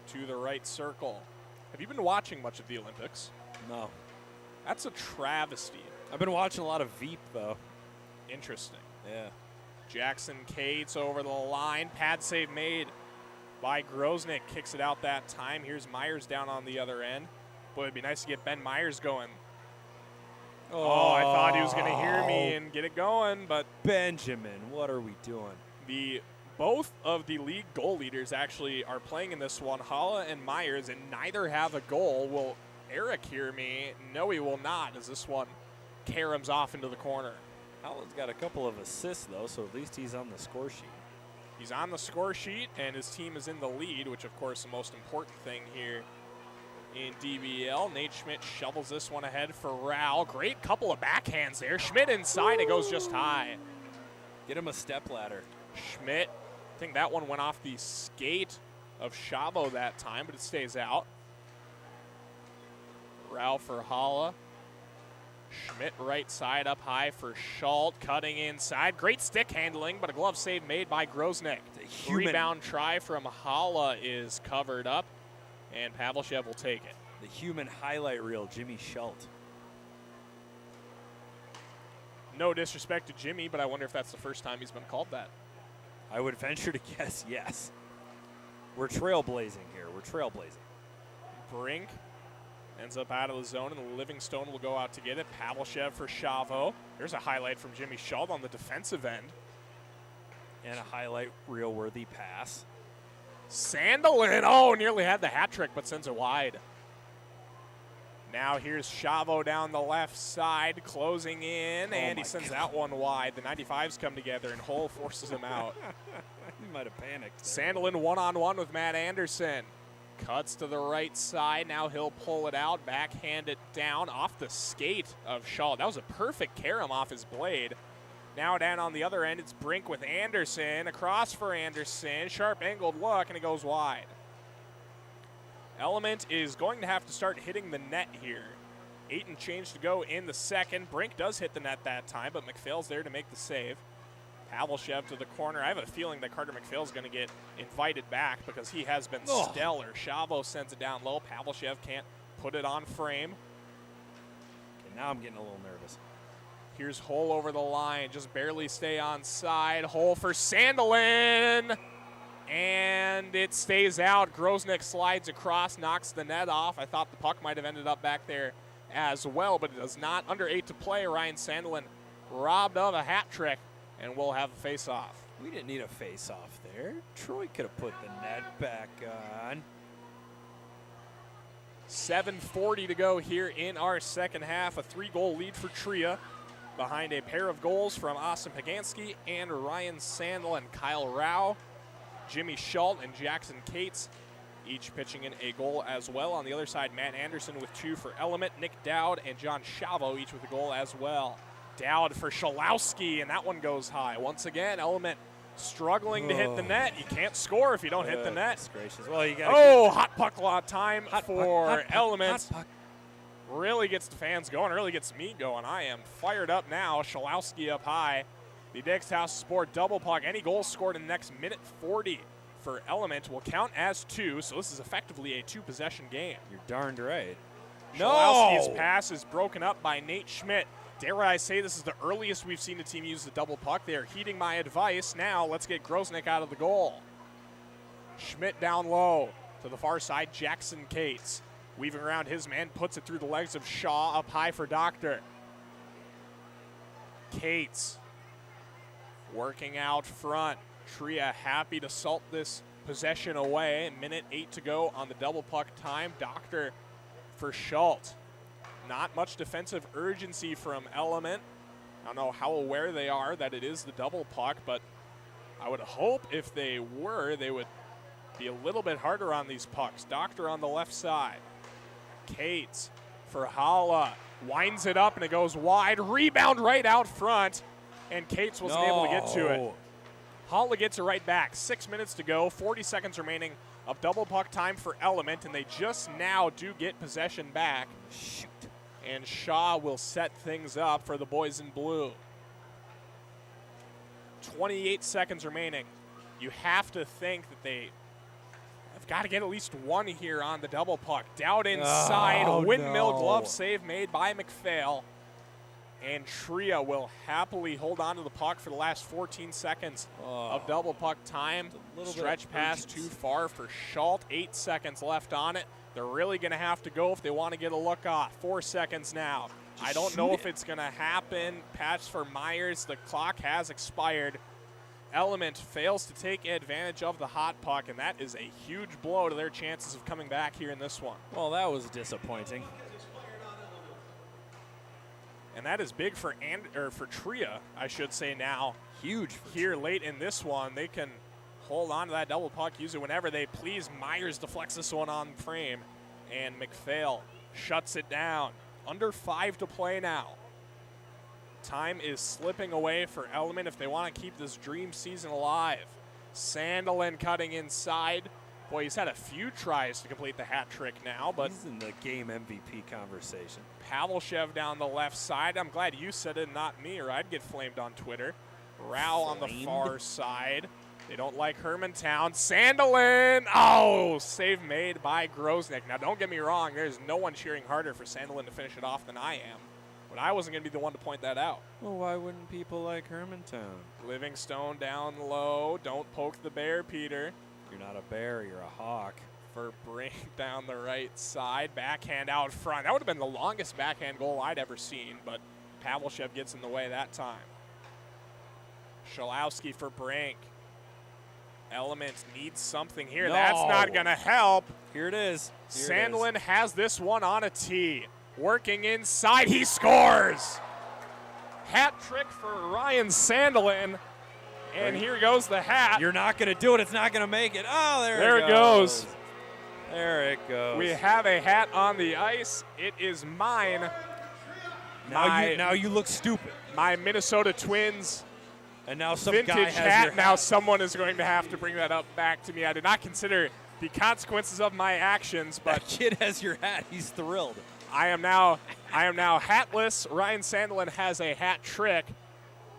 to the right circle. Have you been watching much of the Olympics? No. That's a travesty. I've been watching a lot of Veep, though. Interesting. Yeah. Jackson Cates over the line. Pad save made by Groznik. Kicks it out that time. Here's Myers down on the other end. Boy, it'd be nice to get Ben Myers going. Oh, I thought he was going to hear me and get it going, but Benjamin, what are we doing? Both of the league goal leaders actually are playing in this one, Holla and Myers, and neither have a goal. Will Eric hear me? No, he will not, as this one caroms off into the corner. Howland's got a couple of assists, though, so at least he's on the score sheet. He's on the score sheet, and his team is in the lead, which, of course, the most important thing here in DBL. Nate Schmidt shovels this one ahead for Rao. Great couple of backhands there. Schmidt inside. It goes just high. Get him a step ladder. Schmidt, I think that one went off the skate of Shabo that time, but it stays out. Rao for Holla. Schmidt right side up high for Schult, cutting inside. Great stick handling, but a glove save made by Groznik. Rebound try from Holla is covered up, and Pavlshev will take it. The human highlight reel, Jimmy Schult. No disrespect to Jimmy, but I wonder if that's the first time he's been called that. I would venture to guess yes. We're trailblazing here. We're trailblazing. Brink ends up out of the zone, and Livingstone will go out to get it. Pavlshev for Chavo. There's a highlight from Jimmy Schultz on the defensive end. And a highlight reel-worthy pass. Sandelin, oh, nearly had the hat trick, but sends it wide. Now here's Chavo down the left side, closing in, and he sends that one wide. The 95s come together, and Hull forces him out. He might have panicked. Sandelin one-on-one with Matt Anderson. Cuts to the right side. Now he'll pull it out, backhand it down off the skate of Schultz. That was a perfect carom off his blade. Now down on the other end, it's Brink with Anderson. Across for Anderson. Sharp angled look, and it goes wide. Element is going to have to start hitting the net here. 8 and change to go in the second. Brink does hit the net that time, but McPhail's there to make the save. Pavlshev to the corner. I have a feeling that Carter McPhail's going to get invited back because he has been stellar. Chavo sends it down low. Pavlshev can't put it on frame. Okay, now I'm getting a little nervous. Here's Hull over the line. Just barely stay on side. Hull for Sandelin. And it stays out. Grosnick slides across, knocks the net off. I thought the puck might have ended up back there as well, but it does not. Under 8 to play. Ryan Sandelin robbed of a hat trick, and we'll have a face-off. We didn't need a face-off there. Troy could have put the net back on. 7:40 to go here in our second half. A 3-goal lead for Tria behind a pair of goals from Austin Pagansky and Ryan Sandelin. Kyle Rao, Jimmy Schultz, and Jackson Cates each pitching in a goal as well. On the other side, Matt Anderson with 2 for Element. Nick Dowd and John Chavo each with a goal as well. Dowd for Shalowski, and that one goes high. Once again, Element struggling to hit the net. You can't score if you don't hit the net. Gracious. Well, you gotta hot puck lot time for Element. Hot puck. Really gets the fans going, really gets me going. I am fired up now. Shalowski up high. The Dick's House Sport double puck. Any goals scored in the next minute 40 for Element will count as 2, so this is effectively a 2-possession game. You're darned right. Shalowski's pass is broken up by Nate Schmidt. Dare I say this is the earliest we've seen a team use the double puck. They are heeding my advice. Now let's get Grosnick out of the goal. Schmidt down low to the far side. Jackson Cates weaving around his man, puts it through the legs of Shaw, up high for Doctor. Cates working out front. Tria happy to salt this possession away. Minute 8 to go on the double puck time. Doctor for Schultz. Not much defensive urgency from Element. I don't know how aware they are that it is the double puck, but I would hope if they were, they would be a little bit harder on these pucks. Doctor on the left side. Cates for Hala. Winds it up and it goes wide. Rebound right out front, and Cates wasn't able to get to it. Hala gets it right back. 6 minutes to go, 40 seconds remaining of double puck time for Element, and they just now do get possession back. Shoot. And Shaw will set things up for the boys in blue. 28 seconds remaining. You have to think that they have got to get at least one here on the double puck. Dowd inside, windmill glove save made by McPhail. And Tria will happily hold on to the puck for the last 14 seconds of double puck time. Stretch pass too far for Schultz. 8 seconds left on it. They're really going to have to go if they want to get a look off. 4 seconds now. I don't know if it's going to happen. Patch for Myers. The clock has expired. Element fails to take advantage of the hot puck, and that is a huge blow to their chances of coming back here in this one. Well, that was disappointing. And that is big for Tria, I should say now. Huge here late in this one. They can hold on to that double puck, use it whenever they please. Myers deflects this one on frame, and McPhail shuts it down. Under 5 to play now. Time is slipping away for Element if they want to keep this dream season alive. Sandelin cutting inside. Boy, he's had a few tries to complete the hat trick now, but he's in the game MVP conversation. Pavlshev down the left side. I'm glad you said it, not me, or I'd get flamed on Twitter. Rao on the far side. They don't like Hermantown. Sandelin! Oh, save made by Grosnick. Now, don't get me wrong. There's no one cheering harder for Sandelin to finish it off than I am. But I wasn't going to be the one to point that out. Well, why wouldn't people like Hermantown? Livingstone down low. Don't poke the bear, Peter. You're not a bear, you're a hawk. For Brink down the right side. Backhand out front. That would have been the longest backhand goal I'd ever seen, but Pavlshev gets in the way that time. Schalowski for Brink. Element needs something here. No. That's not going to help. Here it is. Sandlin has this one on a tee. Working inside, he scores! Hat trick for Ryan Sandlin. And here goes the hat. You're not going to do it. It's not going to make it. Oh, there it goes. There it goes. We have a hat on the ice. It is mine. Now you look stupid. My Minnesota Twins And now some vintage guy has hat. your Now someone is going to have to bring that up back to me. I did not consider the consequences of my actions, but that kid has your hat. He's thrilled. I am now hatless. Ryan Sandlin has a hat trick.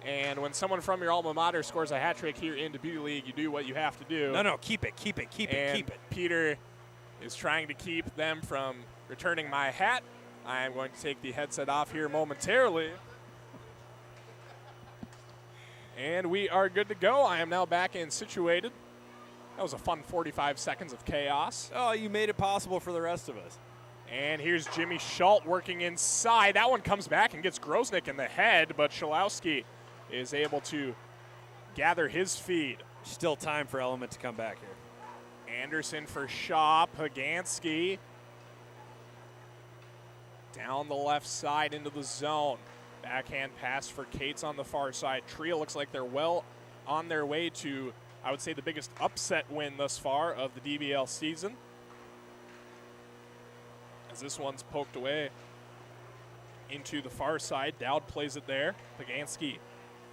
And when someone from your alma mater scores a hat trick here in the Beauty League, you do what you have to do. No, keep it. And Peter is trying to keep them from returning my hat. I am going to take the headset off here momentarily. And we are good to go. I am now back in situated. That was a fun 45 seconds of chaos. Oh, you made it possible for the rest of us. And here's Jimmy Schultz working inside. That one comes back and gets Grosnick in the head, but Schalowski is able to gather his feet. Still time for Element to come back here. Anderson for Shaw. Pagansky down the left side into the zone. Backhand pass for Cates on the far side. Tria looks like they're well on their way to, I would say, the biggest upset win thus far of the DBL season. As this one's poked away into the far side. Dowd plays it there. Pagansky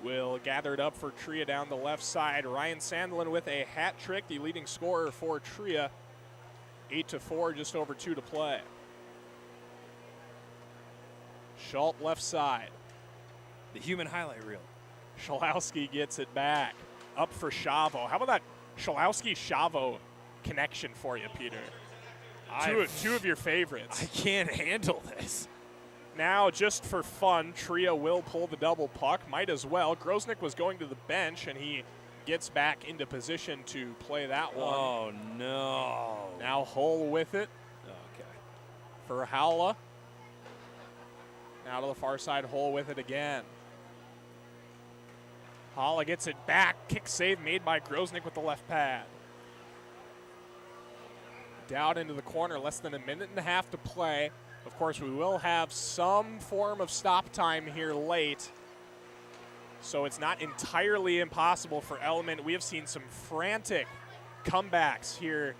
will gather it up for Tria down the left side. Ryan Sandlin with a hat trick, the leading scorer for Tria. 8-4, just over 2 to play. Schultz left side. The human highlight reel. Schalowski gets it back. Up for Chavo. How about that Schalowski-Chavo connection for you, Peter? Two of your favorites. I can't handle this. Now, just for fun, Tria will pull the double puck. Might as well. Grosnick was going to the bench, and he gets back into position to play that one. Oh, no. Now Hull with it. Okay. For Howla. Now to the far side, Hull with it again. Halla gets it back. Kick save made by Grosnick with the left pad. Dowd into the corner, less than a minute and a half to play. Of course, we will have some form of stop time here late, so it's not entirely impossible for Element. We have seen some frantic comebacks here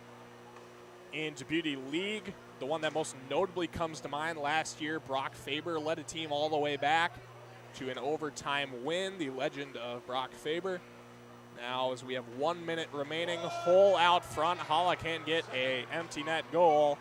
in Beauty League. The one that most notably comes to mind last year, Brock Faber led a team all the way back to an overtime win, the legend of Brock Faber. Now, as we have 1 minute remaining, Hull out front. Halla can't get an empty net goal.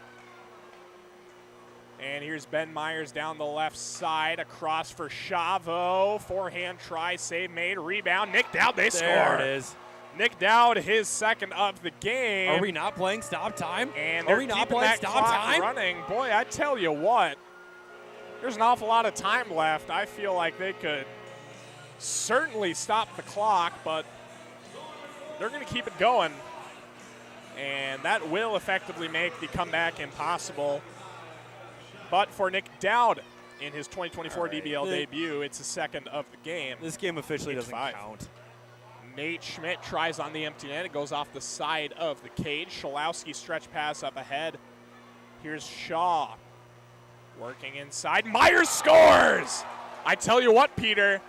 And here's Ben Myers down the left side, across for Chavo. Forehand try, save made, rebound. Nick Dowd, they score. There it is. Nick Dowd, his second of the game. Are we not playing stop time? And are we not playing that stop clock time? running. Boy, I tell you what, there's an awful lot of time left. I feel like they could certainly stop the clock, but they're going to keep it going. And that will effectively make the comeback impossible. But for Nick Dowd in his 2024 DBL debut, it's the second of the game. This game officially doesn't 8-5. count. Nate Schmidt tries on the empty net. It goes off the side of the cage. Schalowski stretch pass up ahead. Here's Shaw working inside. Myers scores! I tell you what, Peter,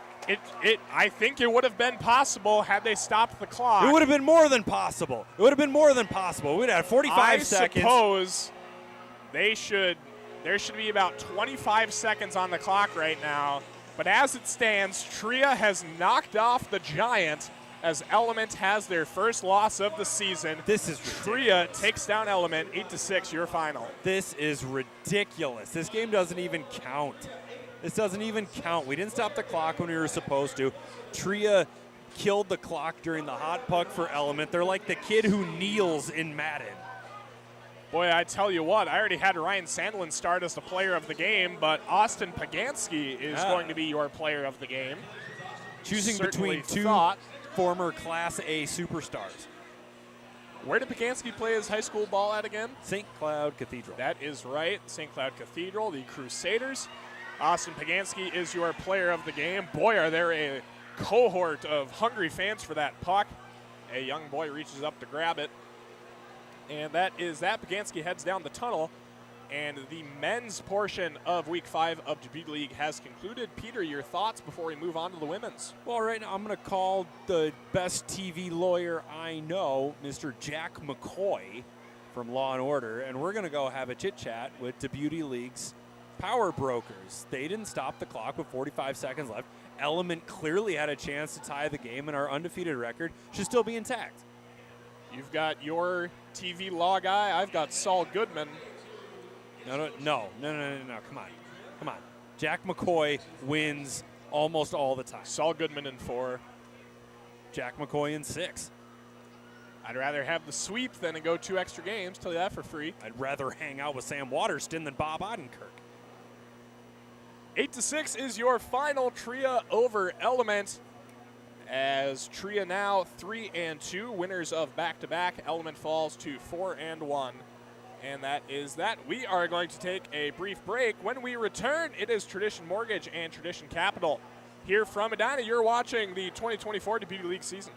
I think it would have been possible had they stopped the clock. It would have been more than possible. It would have been more than possible. We'd have 45 seconds. I suppose there should be about 25 seconds on the clock right now. But as it stands, Tria has knocked off the Giant as Element has their first loss of the season. This is ridiculous. Tria takes down Element 8-6, your final. This is ridiculous. This game doesn't even count. This doesn't even count. We didn't stop the clock when we were supposed to. Tria killed the clock during the hot puck for Element. They're like the kid who kneels in Madden. Boy, I tell you what, I already had Ryan Sandlin start as the player of the game, but Austin Pagansky is going to be your player of the game. Choosing Certainly between two thought. former Class A superstars. Where did Pagansky play his high school ball at again? St. Cloud Cathedral. That is right, St. Cloud Cathedral, the Crusaders. Austin Pagansky is your player of the game. Boy, are there a cohort of hungry fans for that puck. A young boy reaches up to grab it. And that is that. Pagansky heads down the tunnel. And the men's portion of Week 5 of Dubuque League has concluded. Peter, your thoughts before we move on to the women's? Well, right now I'm going to call the best TV lawyer I know, Mr. Jack McCoy from Law & Order, and we're going to go have a chit-chat with Dubuque League's power brokers. They didn't stop the clock with 45 seconds left. Element clearly had a chance to tie the game, and our undefeated record should still be intact. You've got your TV law guy. I've got Saul Goodman. No, come on. Jack McCoy wins almost all the time. Saul Goodman in 4. Jack McCoy in 6. I'd rather have the sweep than to go 2 extra games. Tell you that for free. I'd rather hang out with Sam Waterston than Bob Odenkirk. 8-6 is your final Tria over Element. As Tria now 3-2, winners of back-to-back. Element falls to 4-1. And that is that. We are going to take a brief break. When we return, it is Tradition Mortgage and Tradition Capital. Here from Medina, you're watching the 2024 Dubuque League season.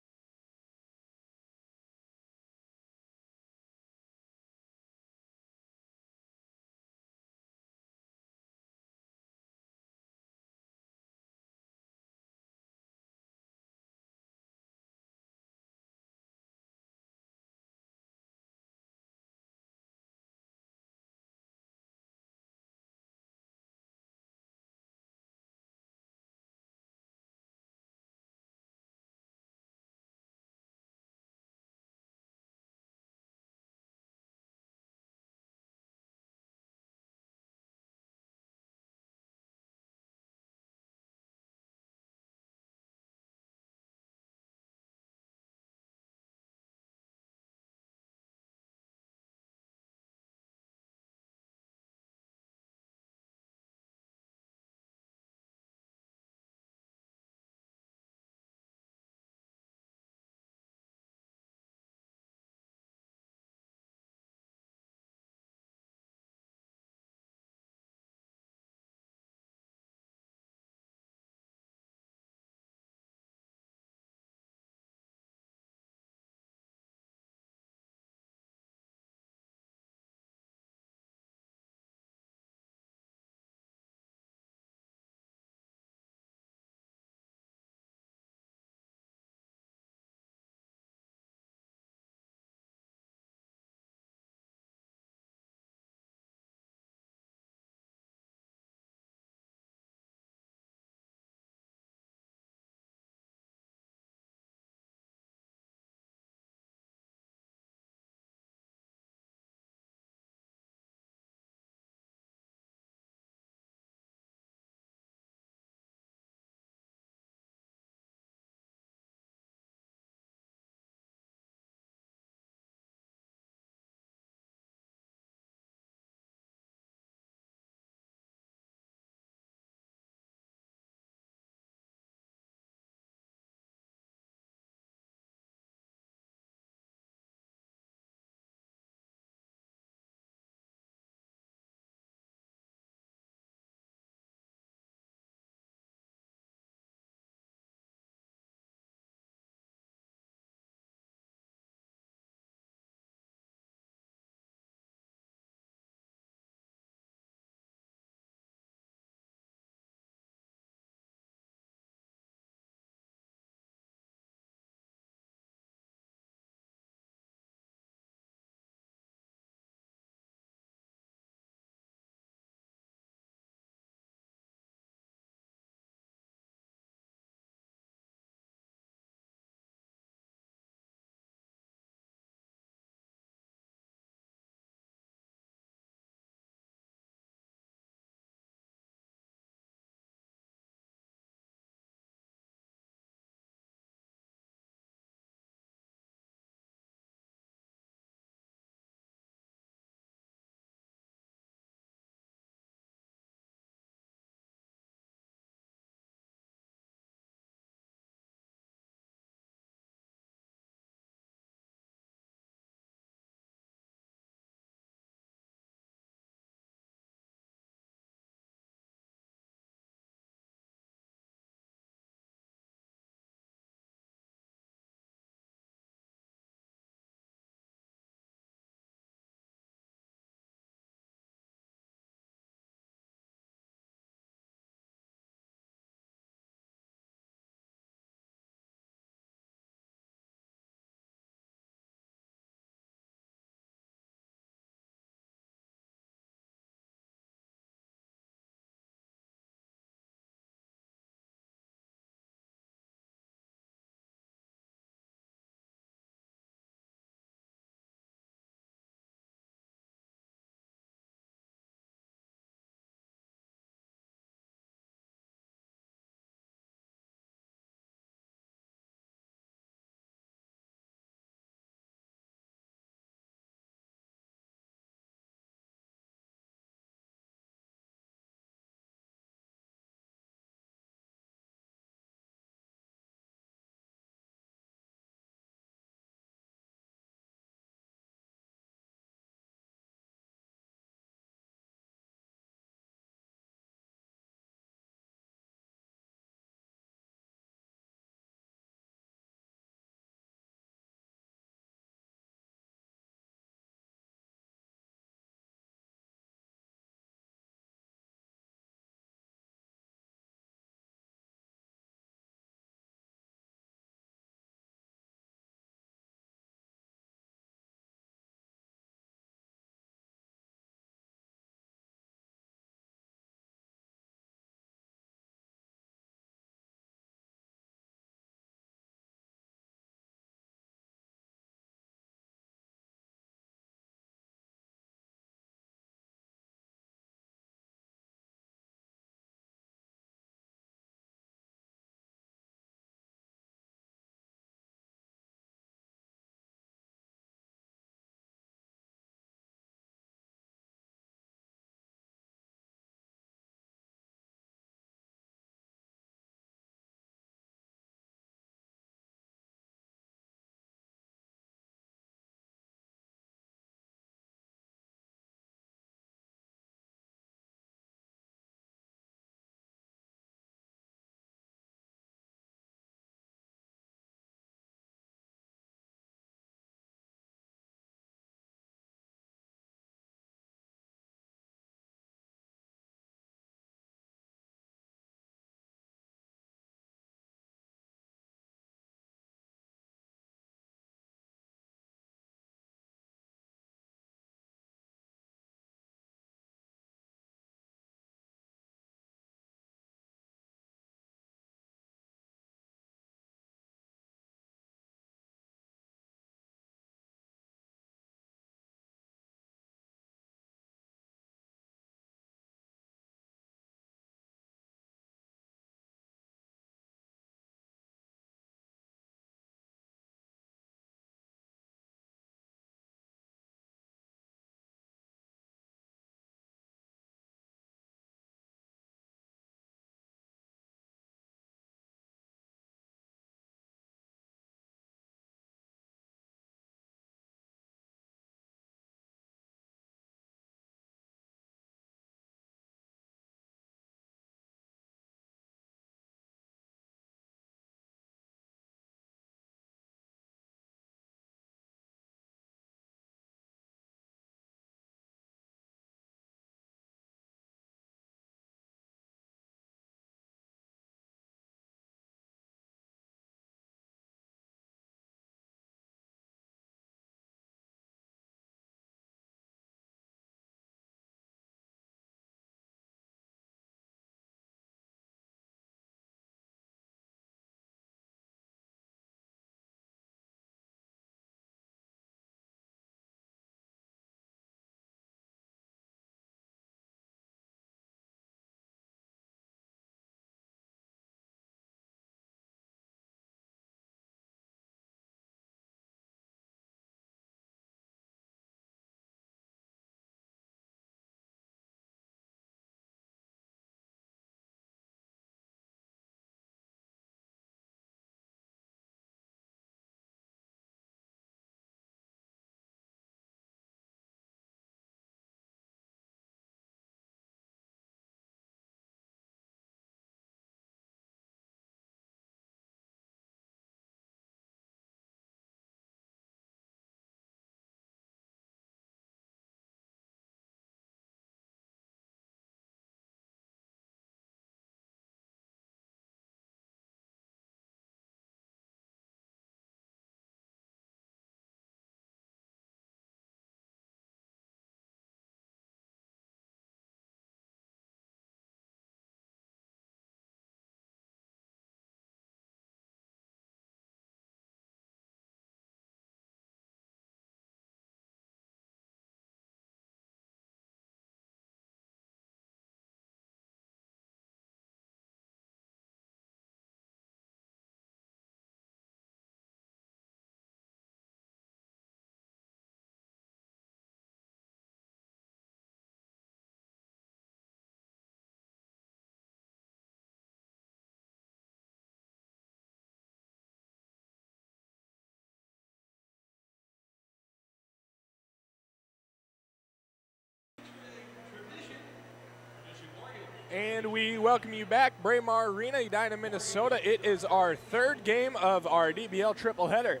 And we welcome you back, Braemar Arena, Edina, Minnesota. It is our third game of our DBL tripleheader,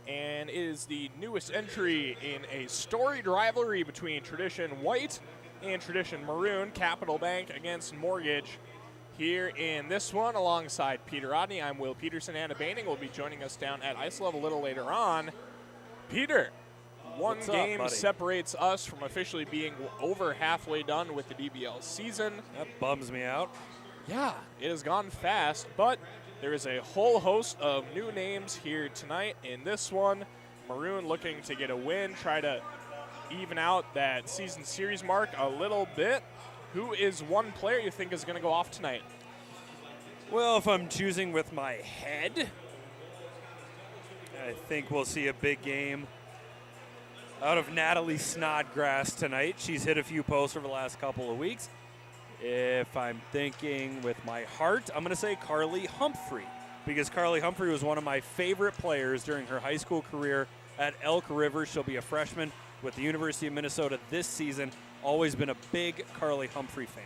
and it is the newest entry in a storied rivalry between Tradition White and Tradition Maroon, Capital Bank against Mortgage. Here in this one, alongside Peter Rodney, I'm Will Peterson. Anna Baining will be joining us down at Ice Level a little later on. Peter, one game separates us from officially being over halfway done with the DBL season. That bums me out. Yeah, it has gone fast, but there is a whole host of new names here tonight in this one. Maroon looking to get a win, try to even out that season series mark a little bit. Who is one player you think is going to go off tonight? Well, if I'm choosing with my head, I think we'll see a big game out of Natalie Snodgrass tonight. She's hit a few posts over the last couple of weeks. If I'm thinking with my heart, I'm going to say Carly Humphrey, because Carly Humphrey was one of my favorite players during her high school career at Elk River. She'll be a freshman with the University of Minnesota this season. Always been a big Carly Humphrey fan.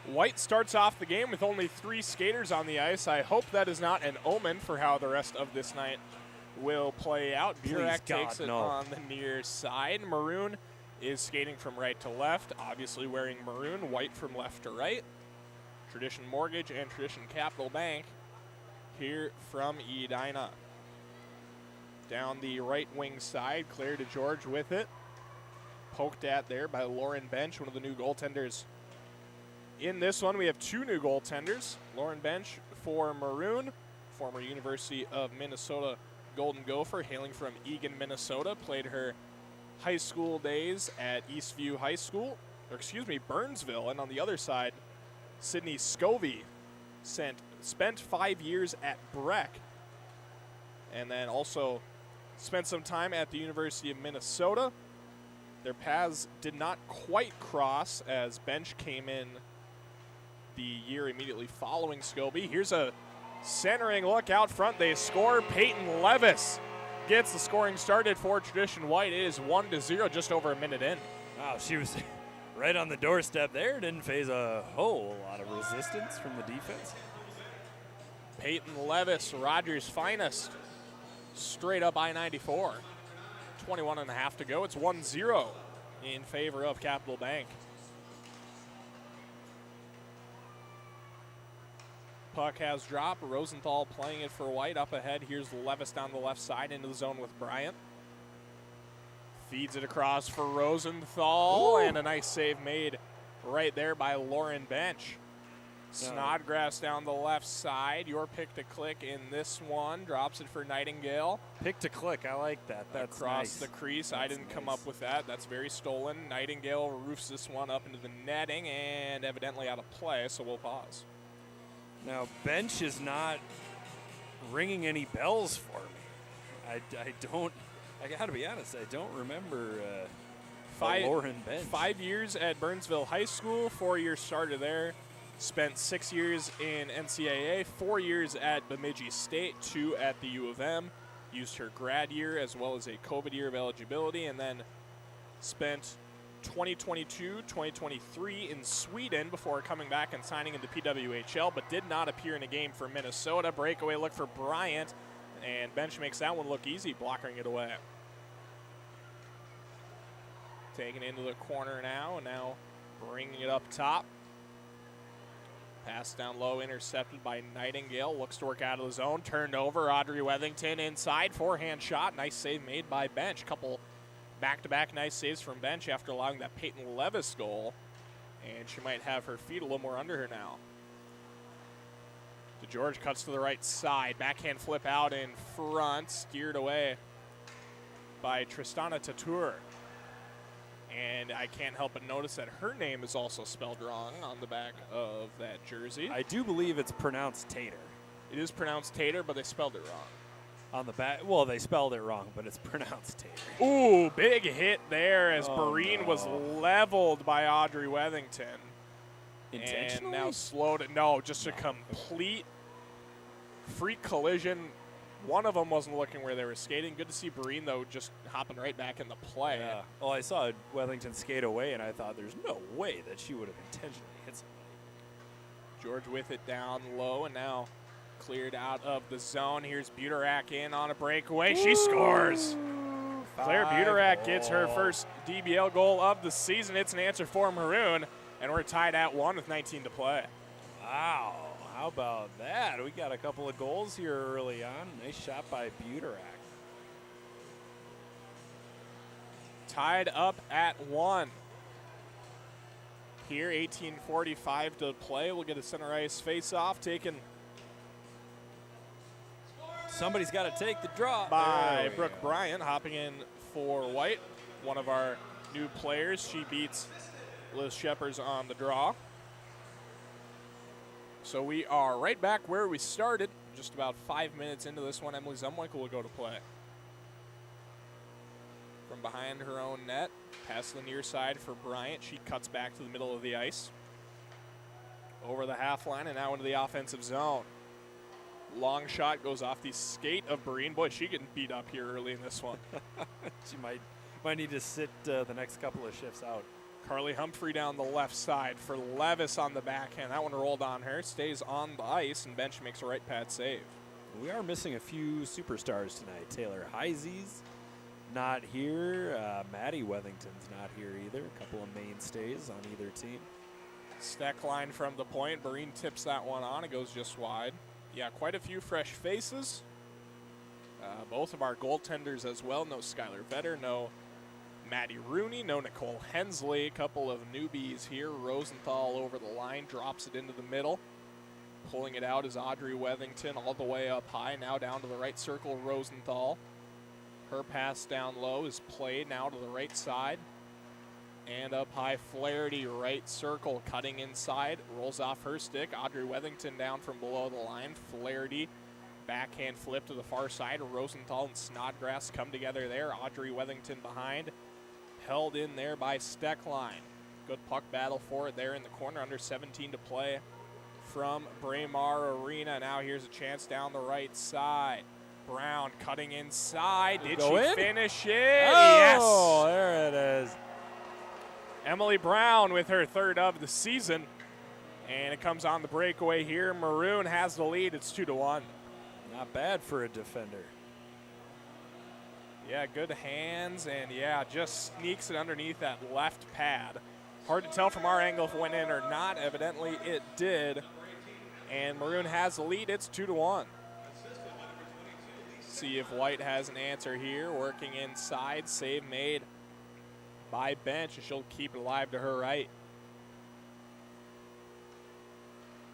White starts off the game with only 3 skaters on the ice. I hope that is not an omen for how the rest of this night will play out. Burak takes it on the near side. Maroon is skating from right to left, obviously wearing maroon. White from left to right. Tradition Mortgage and Tradition Capital Bank here from Edina. Down the right wing side, Claire DeGeorge with it. Poked at there by Lauren Bench, one of the new goaltenders. In this one, we have 2 new goaltenders. Lauren Bench for Maroon, former University of Minnesota Golden Gopher, hailing from Eagan, Minnesota. Played her high school days at Eastview High School, Burnsville. And on the other side, Sydney Scovey spent 5 years at Breck. And then also spent some time at the University of Minnesota. Their paths did not quite cross as Bench came in the year immediately following Scobie. Here's a centering look out front. They score. Peyton Levis gets the scoring started for Tradition White. It is 1-0, just over a minute in. Wow, she was right on the doorstep there. Didn't face a whole lot of resistance from the defense. Peyton Levis, Rogers' finest, straight up I-94. 21 and a half to go. It's 1-0 in favor of Capital Bank. Puck has dropped. Rosenthal playing it for White. Up ahead, here's Levis down the left side into the zone with Bryant. Feeds it across for Rosenthal. Ooh. And a nice save made right there by Lauren Bench. Snodgrass down the left side. Your pick to click in this one. Drops it for Nightingale. Pick to click. I like that. That's across nice. the crease. I didn't come up with that. That's very stolen. Nightingale roofs this one up into the netting and evidently out of play, so we'll pause. Now, Bench is not ringing any bells for me. I got to be honest, I don't remember Lauren Bench. 5 years at Burnsville High School, 4-year starter there. Spent 6 years in NCAA, 4 years at Bemidji State, 2 at the U of M. Used her grad year as well as a COVID year of eligibility, and then spent 2022, 2023 in Sweden before coming back and signing into PWHL, but did not appear in a game for Minnesota. Breakaway look for Bryant, and Bench makes that one look easy, blocking it away. Taking it into the corner now, and now bringing it up top. Pass down low, intercepted by Nightingale. Looks to work out of the zone. Turned over. Audrey Wethington inside. Forehand shot. Nice save made by Bench. Couple back-to-back nice saves from Bench after allowing that Peyton Levis goal. And she might have her feet a little more under her now. DeGeorge cuts to the right side. Backhand flip out in front. Steered away by Tristana Tatour. And I can't help but notice that her name is also spelled wrong on the back of that jersey. I do believe it's pronounced Tater. It is pronounced Tater, but they spelled it wrong. On the back, well, they spelled it wrong, but it's pronounced Tater. Ooh, big hit there as Breen was leveled by Audrey Wethington. Intentionally? And now slowed it. No, just a complete freak collision. One of them wasn't looking where they were skating. Good to see Breen, though, just hopping right back in the play. Yeah. Well, I saw Wellington skate away, and I thought there's no way that she would have intentionally hit somebody. George with it down low and now cleared out of the zone. Here's Buterak in on a breakaway. She scores. Claire Buterak gets her first DBL goal of the season. It's an answer for Maroon, and we're tied at 1 with 19 to play. Wow, how about that? We got a couple of goals here early on. Nice shot by Buterak. Tied up at 1. Here, 18:45 to play. We'll get a center ice face-off taken Somebody's got to take the draw. by Brooke Bryant, hopping in for White, one of our new players. She beats Liz Sheppers on the draw. So we are right back where we started. Just about 5 minutes into this one, Emily Zumwinkle will go to play. From behind her own net, pass the near side for Bryant. She cuts back to the middle of the ice. Over the half line and now into the offensive zone. Long shot goes off the skate of Breen. Boy, she getting beat up here early in this one. She might need to sit the next couple of shifts out. Carly Humphrey down the left side for Levis on the backhand. That one rolled on her, stays on the ice, and Bench makes a right pad save. We are missing a few superstars tonight. Taylor Heise's not here. Maddie Wethington's not here either. A couple of mainstays on either team. Steckline from the point. Breen tips that one on. It goes just wide. Yeah, quite a few fresh faces. Both of our goaltenders as well. No Skylar Vetter, no Maddie Rooney, no Nicole Hensley. A couple of newbies here. Rosenthal over the line, drops it into the middle. Pulling it out is Audrey Wethington all the way up high. Now down to the right circle, Rosenthal. Her pass down low is played now to the right side. And up high, Flaherty, right circle, cutting inside, rolls off her stick. Audrey Wethington down from below the line. Flaherty, backhand flip to the far side. Rosenthal and Snodgrass come together there. Audrey Wethington behind, held in there by Steckline. Good puck battle for it there in the corner, under 17 to play from Braemar Arena. Now here's a chance down the right side. Brown cutting inside. Did she finish it? Oh, there it is. Emily Brown with her third of the season. And it comes on the breakaway here. Maroon has the lead. It's 2-1. Not bad for a defender. Yeah, good hands. And, yeah, just sneaks it underneath that left pad. Hard to tell from our angle if it went in or not. Evidently it did. And Maroon has the lead. It's 2-1. See if White has an answer here. Working inside. Save made by Bench, and she'll keep it alive to her right.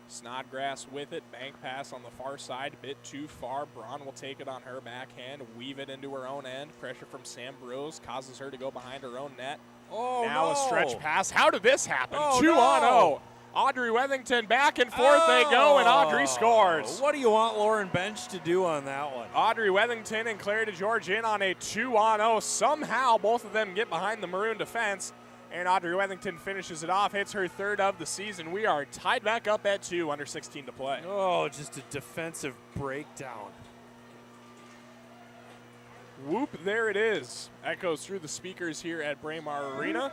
Snodgrass with it. Bank pass on the far side. A bit too far. Braun will take it on her backhand. Weave it into her own end. Pressure from Sam Brose causes her to go behind her own net. Oh, now no. a stretch pass. How did this happen? Oh, 2-0. Audrey Wethington back and forth they go, and Audrey scores. What do you want Lauren Bench to do on that one? Audrey Wethington and Claire DeGeorge in on a 2-0. Somehow both of them get behind the Maroon defense, and Audrey Wethington finishes it off, hits her third of the season. We are tied back up at 2, under 16 to play. Oh, just a defensive breakdown. Whoop, there it is. Echoes through the speakers here at Braemar Arena.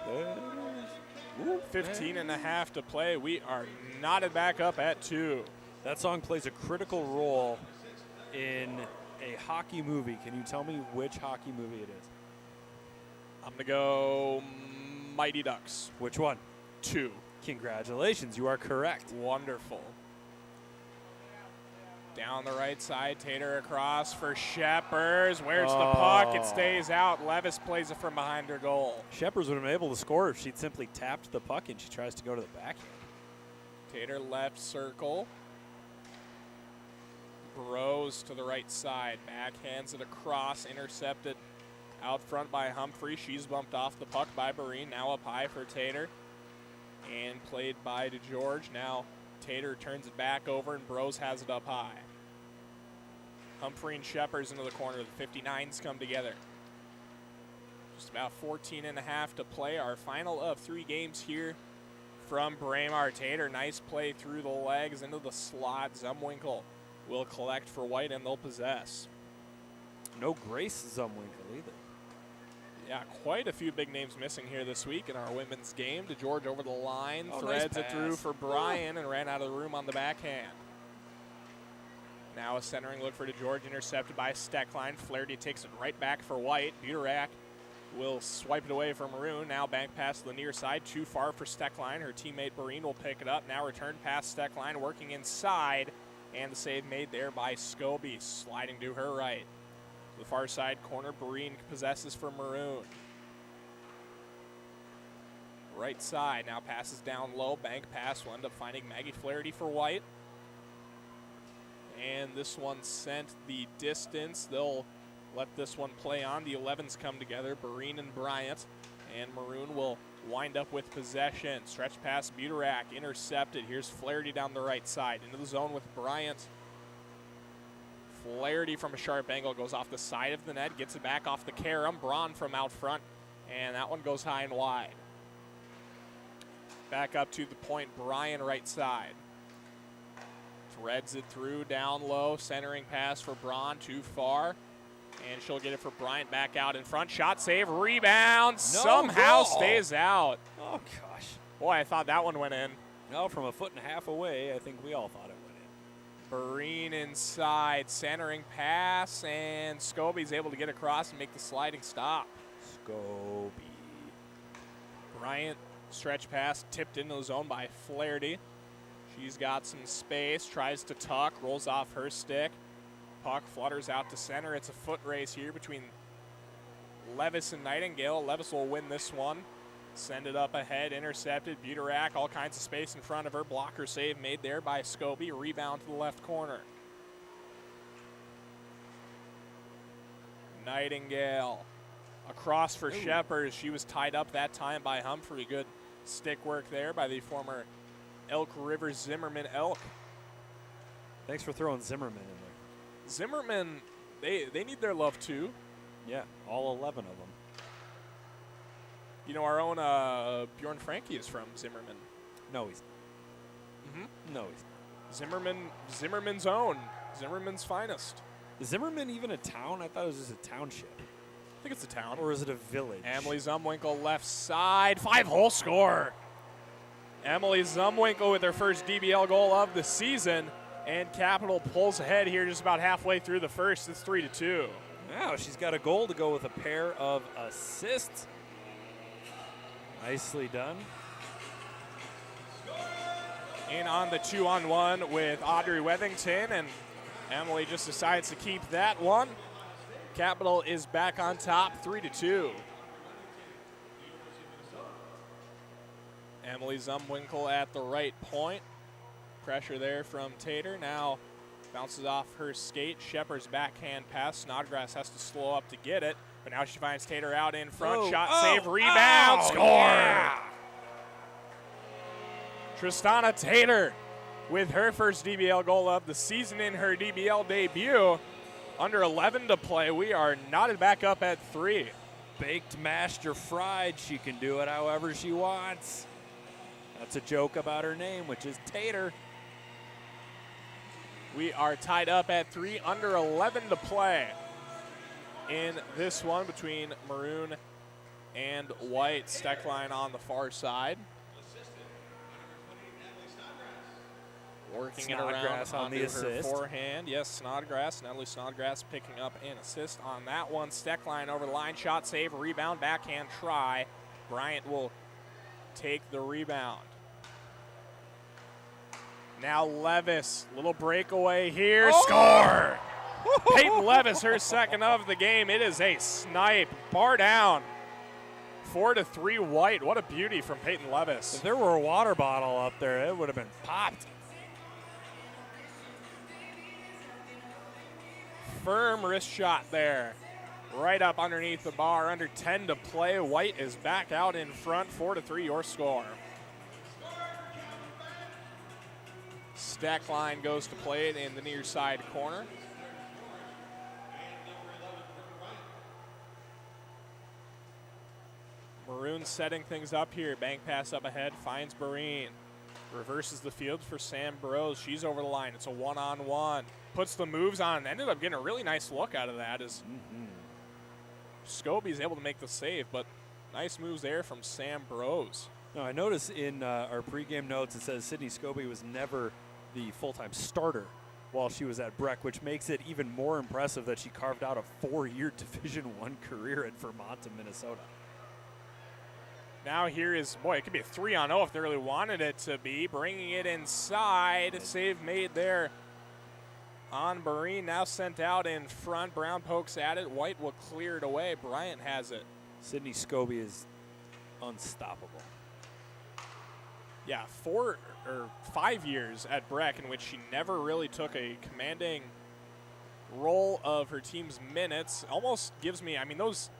15 and a half to play. We are knotted back up at 2. That song plays a critical role in a hockey movie. Can you tell me which hockey movie it is? I'm going to go Mighty Ducks. Which one? 2. Congratulations, you are correct. Wonderful. Down the right side, Tater across for Sheppers. Where's the puck? It stays out. Levis plays it from behind her goal. Sheppers would have been able to score if she'd simply tapped the puck and she tries to go to the backhand. Tater left circle. Brose to the right side. Backhands it across. Intercepted out front by Humphrey. She's bumped off the puck by Barine. Now up high for Tater. And played by DeGeorge. Now Tater turns it back over, and Brose has it up high. Humphrey and Sheppers into the corner. The 59s come together. Just about 14 and a half to play. Our final of 3 games here from Braemar. Tater, nice play through the legs into the slot. Zumwinkle will collect for White, and they'll possess. No Grace Zumwinkle either. Yeah, quite a few big names missing here this week in our women's game. DeGeorge over the line, Oh, threads nice it through pass. for Bryan and ran out of the room on the backhand. Now a centering look for DeGeorge, intercepted by Steckline. Flaherty takes it right back for White. Buterak will swipe it away for Maroon. Now bank pass to the near side, too far for Steckline. Her teammate Maroon will pick it up. Now return pass Steckline, working inside, and the save made there by Scobie, sliding to her right. The far side corner, Breen possesses for Maroon. Right side, now passes down low, bank pass will end up finding Maggie Flaherty for White. And this one sent the distance. They'll let this one play on. The 11s come together, Breen and Bryant. And Maroon will wind up with possession. Stretch pass, Buterak, intercepted. Here's Flaherty down the right side. Into the zone with Bryant. Flaherty from a sharp angle goes off the side of the net, gets it back off the carom. Braun from out front, and that one goes high and wide. Back up to the point, Bryan right side. Threads it through, down low, centering pass for Braun, too far. And she'll get it for Bryant back out in front. Shot save, rebound, somehow stays out. Oh, gosh. Boy, I thought that one went in. No, from a foot and a half away, I think we all thought it went in. Breen inside, centering pass, and Scobie's able to get across and make the sliding stop. Scobie. Bryant, stretch pass, tipped into the zone by Flaherty. She's got some space, tries to tuck, rolls off her stick. Puck flutters out to center. It's a foot race here between Levis and Nightingale. Levis will win this one. Send it up ahead, intercepted. Buterak, all kinds of space in front of her. Blocker save made there by Scobie. Rebound to the left corner. Nightingale across for Shepherd. She was tied up that time by Humphrey. Good stick work there by the former Elk River Zimmerman Elk. Thanks for throwing Zimmerman in there. Zimmerman, they need their love too. Yeah, all 11 of them. You know, our own Bjorn Frankie is from Zimmerman. No, he's No, he's Zimmerman's own, Zimmerman's finest. Is Zimmerman even a town? I thought it was just a township. I think it's a town. Or is it a village? Emily Zumwinkle left side, 5-hole score. Emily Zumwinkle with her first DBL goal of the season, and Capital pulls ahead here just about halfway through the first. It's 3-2. Wow, she's got a goal to go with a pair of assists. Nicely done. In on the 2-on-1 with Audrey Wethington, and Emily just decides to keep that one. Capital is back on top, 3-2. Emily Zumwinkle at the right point. Pressure there from Tater. Now bounces off her skate. Shepard's backhand pass. Snodgrass has to slow up to get it, but now she finds Tater out in front. Shot, save, rebound, score! Yeah. Tristana Tater with her first DBL goal of the season in her DBL debut. Under 11 to play. We are knotted back up at 3. Baked, mashed, or fried. She can do it however she wants. That's a joke about her name, which is Tater. We are tied up at 3, under 11 to play in this one between Maroon and White. Steckline on the far side. Working Snodgrass it around on the onto assist. her forehand. Yes, Snodgrass. Natalie Snodgrass picking up an assist on that one. Steckline over the line. Shot, save, rebound, backhand try. Bryant will take the rebound. Now Levis, little breakaway here. Score! Peyton Levis, her second of the game. It is a snipe. Bar down. 4-3 White. What a beauty from Peyton Levis. If there were a water bottle up there, it would have been popped. Firm wrist shot there. Right up underneath the bar. Under 10 to play. White is back out in front. 4-3 your score. Steckline goes to play it in the near side corner. Maroon setting things up here. Bank pass up ahead, finds Breen. Reverses the field for Sam Burrows. She's over the line. It's a one-on-one. Puts the moves on. Ended up getting a really nice look out of that as Scobie's able to make the save, but nice moves there from Sam Bros. No, I noticed in our pregame notes it says Sydney Scobie was never the full-time starter while she was at Breck, which makes it even more impressive that she carved out a 4-year Division I career at Vermont and Minnesota. Now here is, boy, it could be a 3-on-0 if they really wanted it to be. Bringing it inside. Save made there on Maroon. Now sent out in front. Brown pokes at it. White will clear it away. Bryant has it. Sydney Scobie is unstoppable. Yeah, 4 or 5 years at Breck in which she never really took a commanding role of her team's minutes. Almost gives me, I mean, those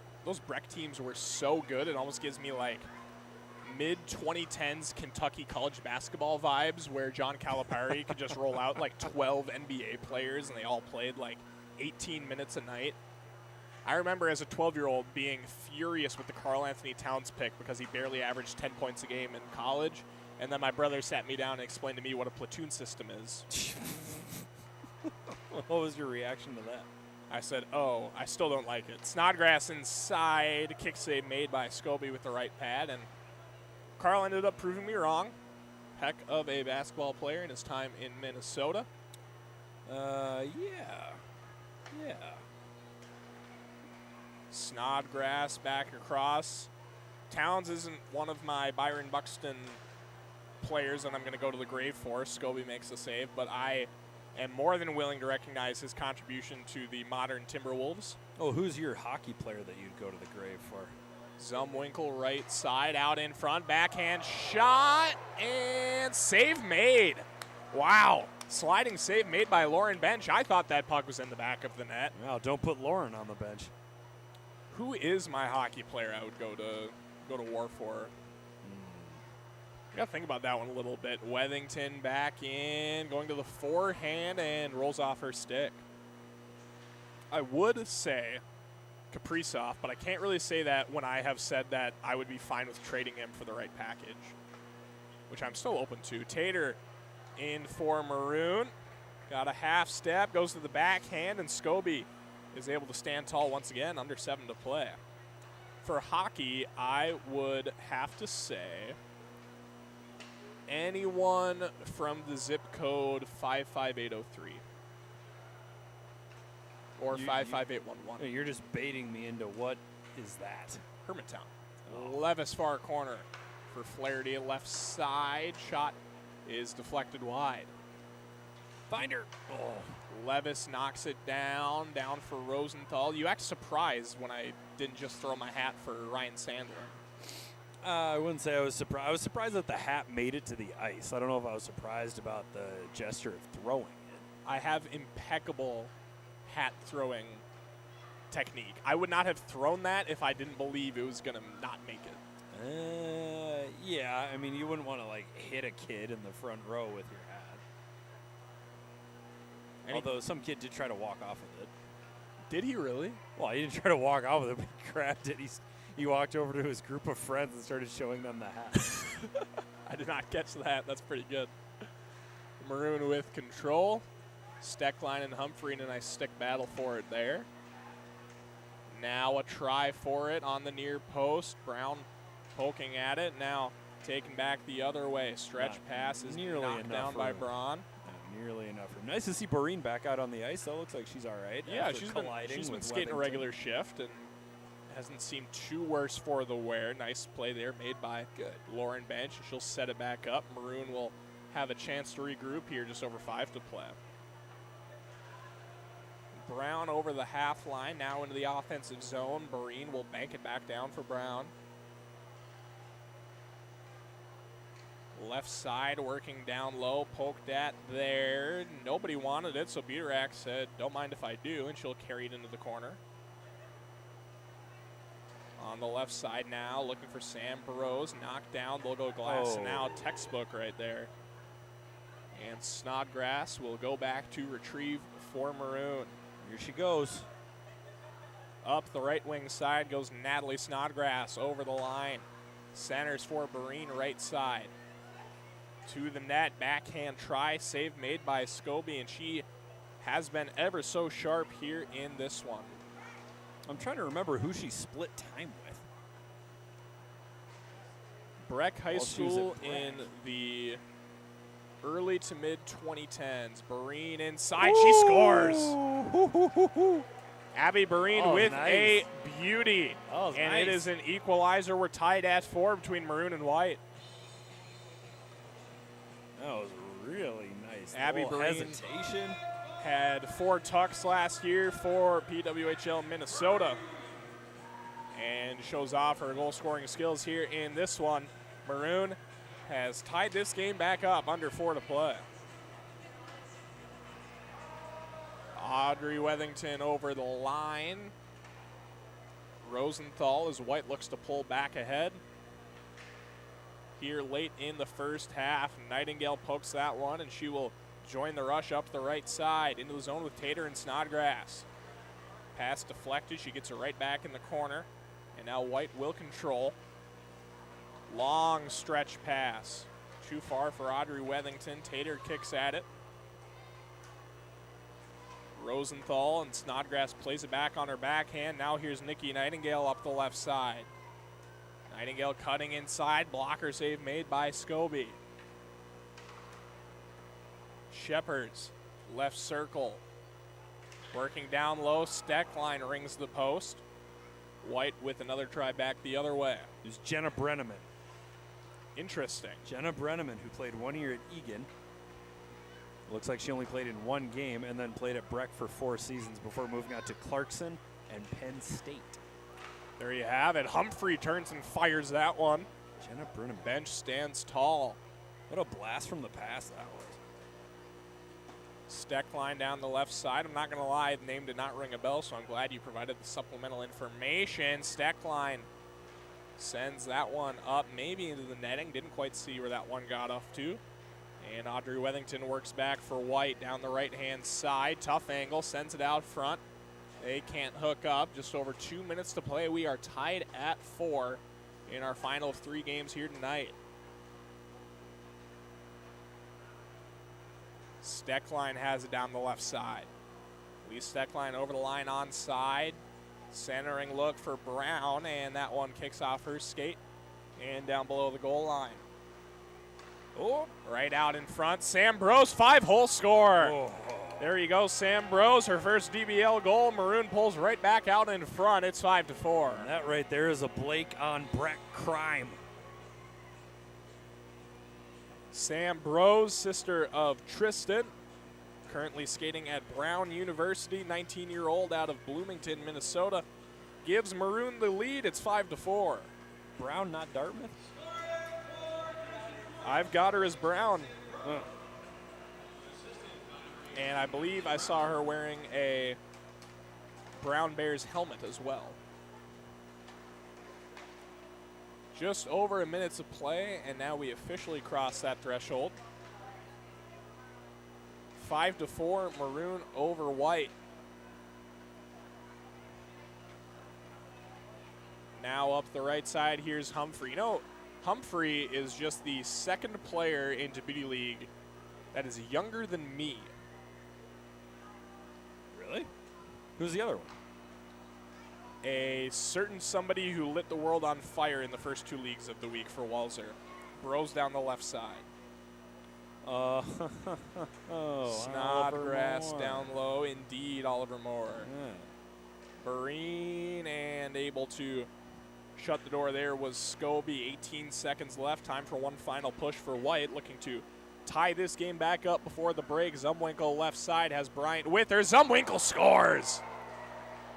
Breck teams were so good, it almost gives me like mid-2010s Kentucky college basketball vibes where John Calipari could just roll out like 12 NBA players and they all played like 18 minutes a night. I remember as a 12-year-old being furious with the Karl Anthony Towns pick because he barely averaged 10 points a game in college, and then my brother sat me down and explained to me what a platoon system is. What was your reaction to that? I said, oh, I still don't like it. Snodgrass inside, kick save made by Scobie with the right pad, and Carl ended up proving me wrong. Heck of a basketball player in his time in Minnesota. Yeah. Snodgrass back across. Towns isn't one of my Byron Buxton players that I'm going to go to the grave for. Scobie makes the save, but I am more than willing to recognize his contribution to the modern Timberwolves. Oh, who's your hockey player that you'd go to the grave for? Zumwinkle right side, out in front, backhand shot, and save made. Wow, sliding save made by Lauren Bench. I thought that puck was in the back of the net. Well, don't put Lauren on the bench. Who is my hockey player I would go to war for? I gotta think about that one a little bit. Wethington back in, going to the forehand and rolls off her stick. I would say Kaprizov, but I can't really say that when I have said that I would be fine with trading him for the right package, which I'm still open to. Tater in for Maroon. Got a half step, goes to the backhand, and Scobie is able to stand tall once again, under 7 to play. For hockey, I would have to say anyone from the zip code 55803 or 55811. You're just baiting me into what is that? Hermantown. Oh. Levis far corner for Flaherty. Left side shot is deflected wide. Finder. Oh. Levis knocks it down for Rosenthal. You act surprised when I didn't just throw my hat for Ryan Sandler. I wouldn't say I was surprised. I was surprised that the hat made it to the ice. I don't know if I was surprised about the gesture of throwing it. I have impeccable hat throwing technique. I would not have thrown that if I didn't believe it was going to not make it. Yeah, I mean, you wouldn't want to, like, hit a kid in the front row with your hat. Although some kid did try to walk off with it. Did he really? Well, he didn't try to walk off with it, but he grabbed it. He walked over to his group of friends and started showing them the hat. I did not catch that. That's pretty good. Maroon with control. Steckline and Humphrey in a nice stick battle for it there. Now a try for it on the near post. Brown poking at it. Now taken back the other way. Stretch pass is knocked down by Braun. Not nearly enough room. Nice to see Boreen back out on the ice, though. Looks like she's all right. Yeah, she's been skating a regular shift and hasn't seemed too worse for the wear. Nice play there made by Lauren Bench. She'll set it back up. Maroon will have a chance to regroup here, just over 5 to play. Brown over the half line, now into the offensive zone. Boreen will bank it back down for Brown. Left side working down low, poked at there. Nobody wanted it, so Biederak said, don't mind if I do, and she'll carry it into the corner. On the left side now, looking for Sam Burrows. Knocked down, logo glass, and now textbook right there. And Snodgrass will go back to retrieve for Maroon. Here she goes. Up the right wing side goes Natalie Snodgrass over the line. Centers for Boreen right side. To the net, backhand try, save made by Scobie, and she has been ever so sharp here in this one. I'm trying to remember who she split time with. Breck High While she was School at Breck. in the early to mid 2010s. Bareen inside, she scores. Abby Bareen Oh, with nice. a beauty. Oh, And nice. it is an equalizer. We're tied at 4 between Maroon and White. That was really nice. Abby Little Breen. hesitation. Had 4 tucks last year for PWHL Minnesota. And shows off her goal scoring skills here in this one. Maroon has tied this game back up, under 4 to play. Audrey Wethington over the line. Rosenthal as White looks to pull back ahead. Here late in the first half, Nightingale pokes that one, and she will join the rush up the right side into the zone with Tater and Snodgrass. Pass deflected, she gets it right back in the corner, and now White will control. Long stretch pass, too far for Audrey Wethington. Tater kicks at it. Rosenthal and Snodgrass plays it back on her backhand. Now here's Nikki Nightingale up the left side. Nightingale cutting inside, blocker save made by Scobie. Shepherds, left circle. Working down low, Steckline rings the post. White with another try back the other way. It was Jenna Brenneman. Interesting. Jenna Brenneman, who played 1 year at Egan. Looks like she only played in 1 game and then played at Breck for 4 seasons before moving out to Clarkson and Penn State. There you have it. Humphrey turns and fires that one. Jenna Brenneman. Bench stands tall. What a blast from the past that was. Steckline down the left side. I'm not going to lie, the name did not ring a bell, so I'm glad you provided the supplemental information. Steckline sends that one up, maybe into the netting. Didn't quite see where that one got off to. And Audrey Wethington works back for White down the right-hand side. Tough angle, sends it out front. They can't hook up. Just over 2 minutes to play. We are tied at 4 in our final of 3 games here tonight. Steckline has it down the left side. Lee Steckline over the line onside. Centering look for Brown, and that one kicks off her skate and down below the goal line. Oh, right out in front. Sam Bros, 5-hole score. Oh. There you go, Sam Bros, her first DBL goal. Maroon pulls right back out in front. It's 5-4. And that right there is a Blake on Breck crime. Sam Bros, sister of Tristan, currently skating at Brown University, 19-year-old out of Bloomington, Minnesota, gives Maroon the lead. It's 5-4. Brown, not Dartmouth? I've got her as Brown. Huh. And I believe I saw her wearing a Brown Bears helmet as well. Just over a minute to play, and now we officially cross that threshold. 5-4, Maroon over White. Now up the right side, here's Humphrey. You know, Humphrey is just the second player in Djibouti League that is younger than me. Really? Who's the other one? A certain somebody who lit the world on fire in the first 2 leagues of the week for Walser. Bros down the left side. Oh, Snodgrass down low. Indeed, Oliver Moore. Yeah. Bareen and able to shut the door there was Scobie. 18 seconds left. Time for one final push for White, looking to tie this game back up before the break. Zumwinkle left side has Bryant with her. Zumwinkle scores!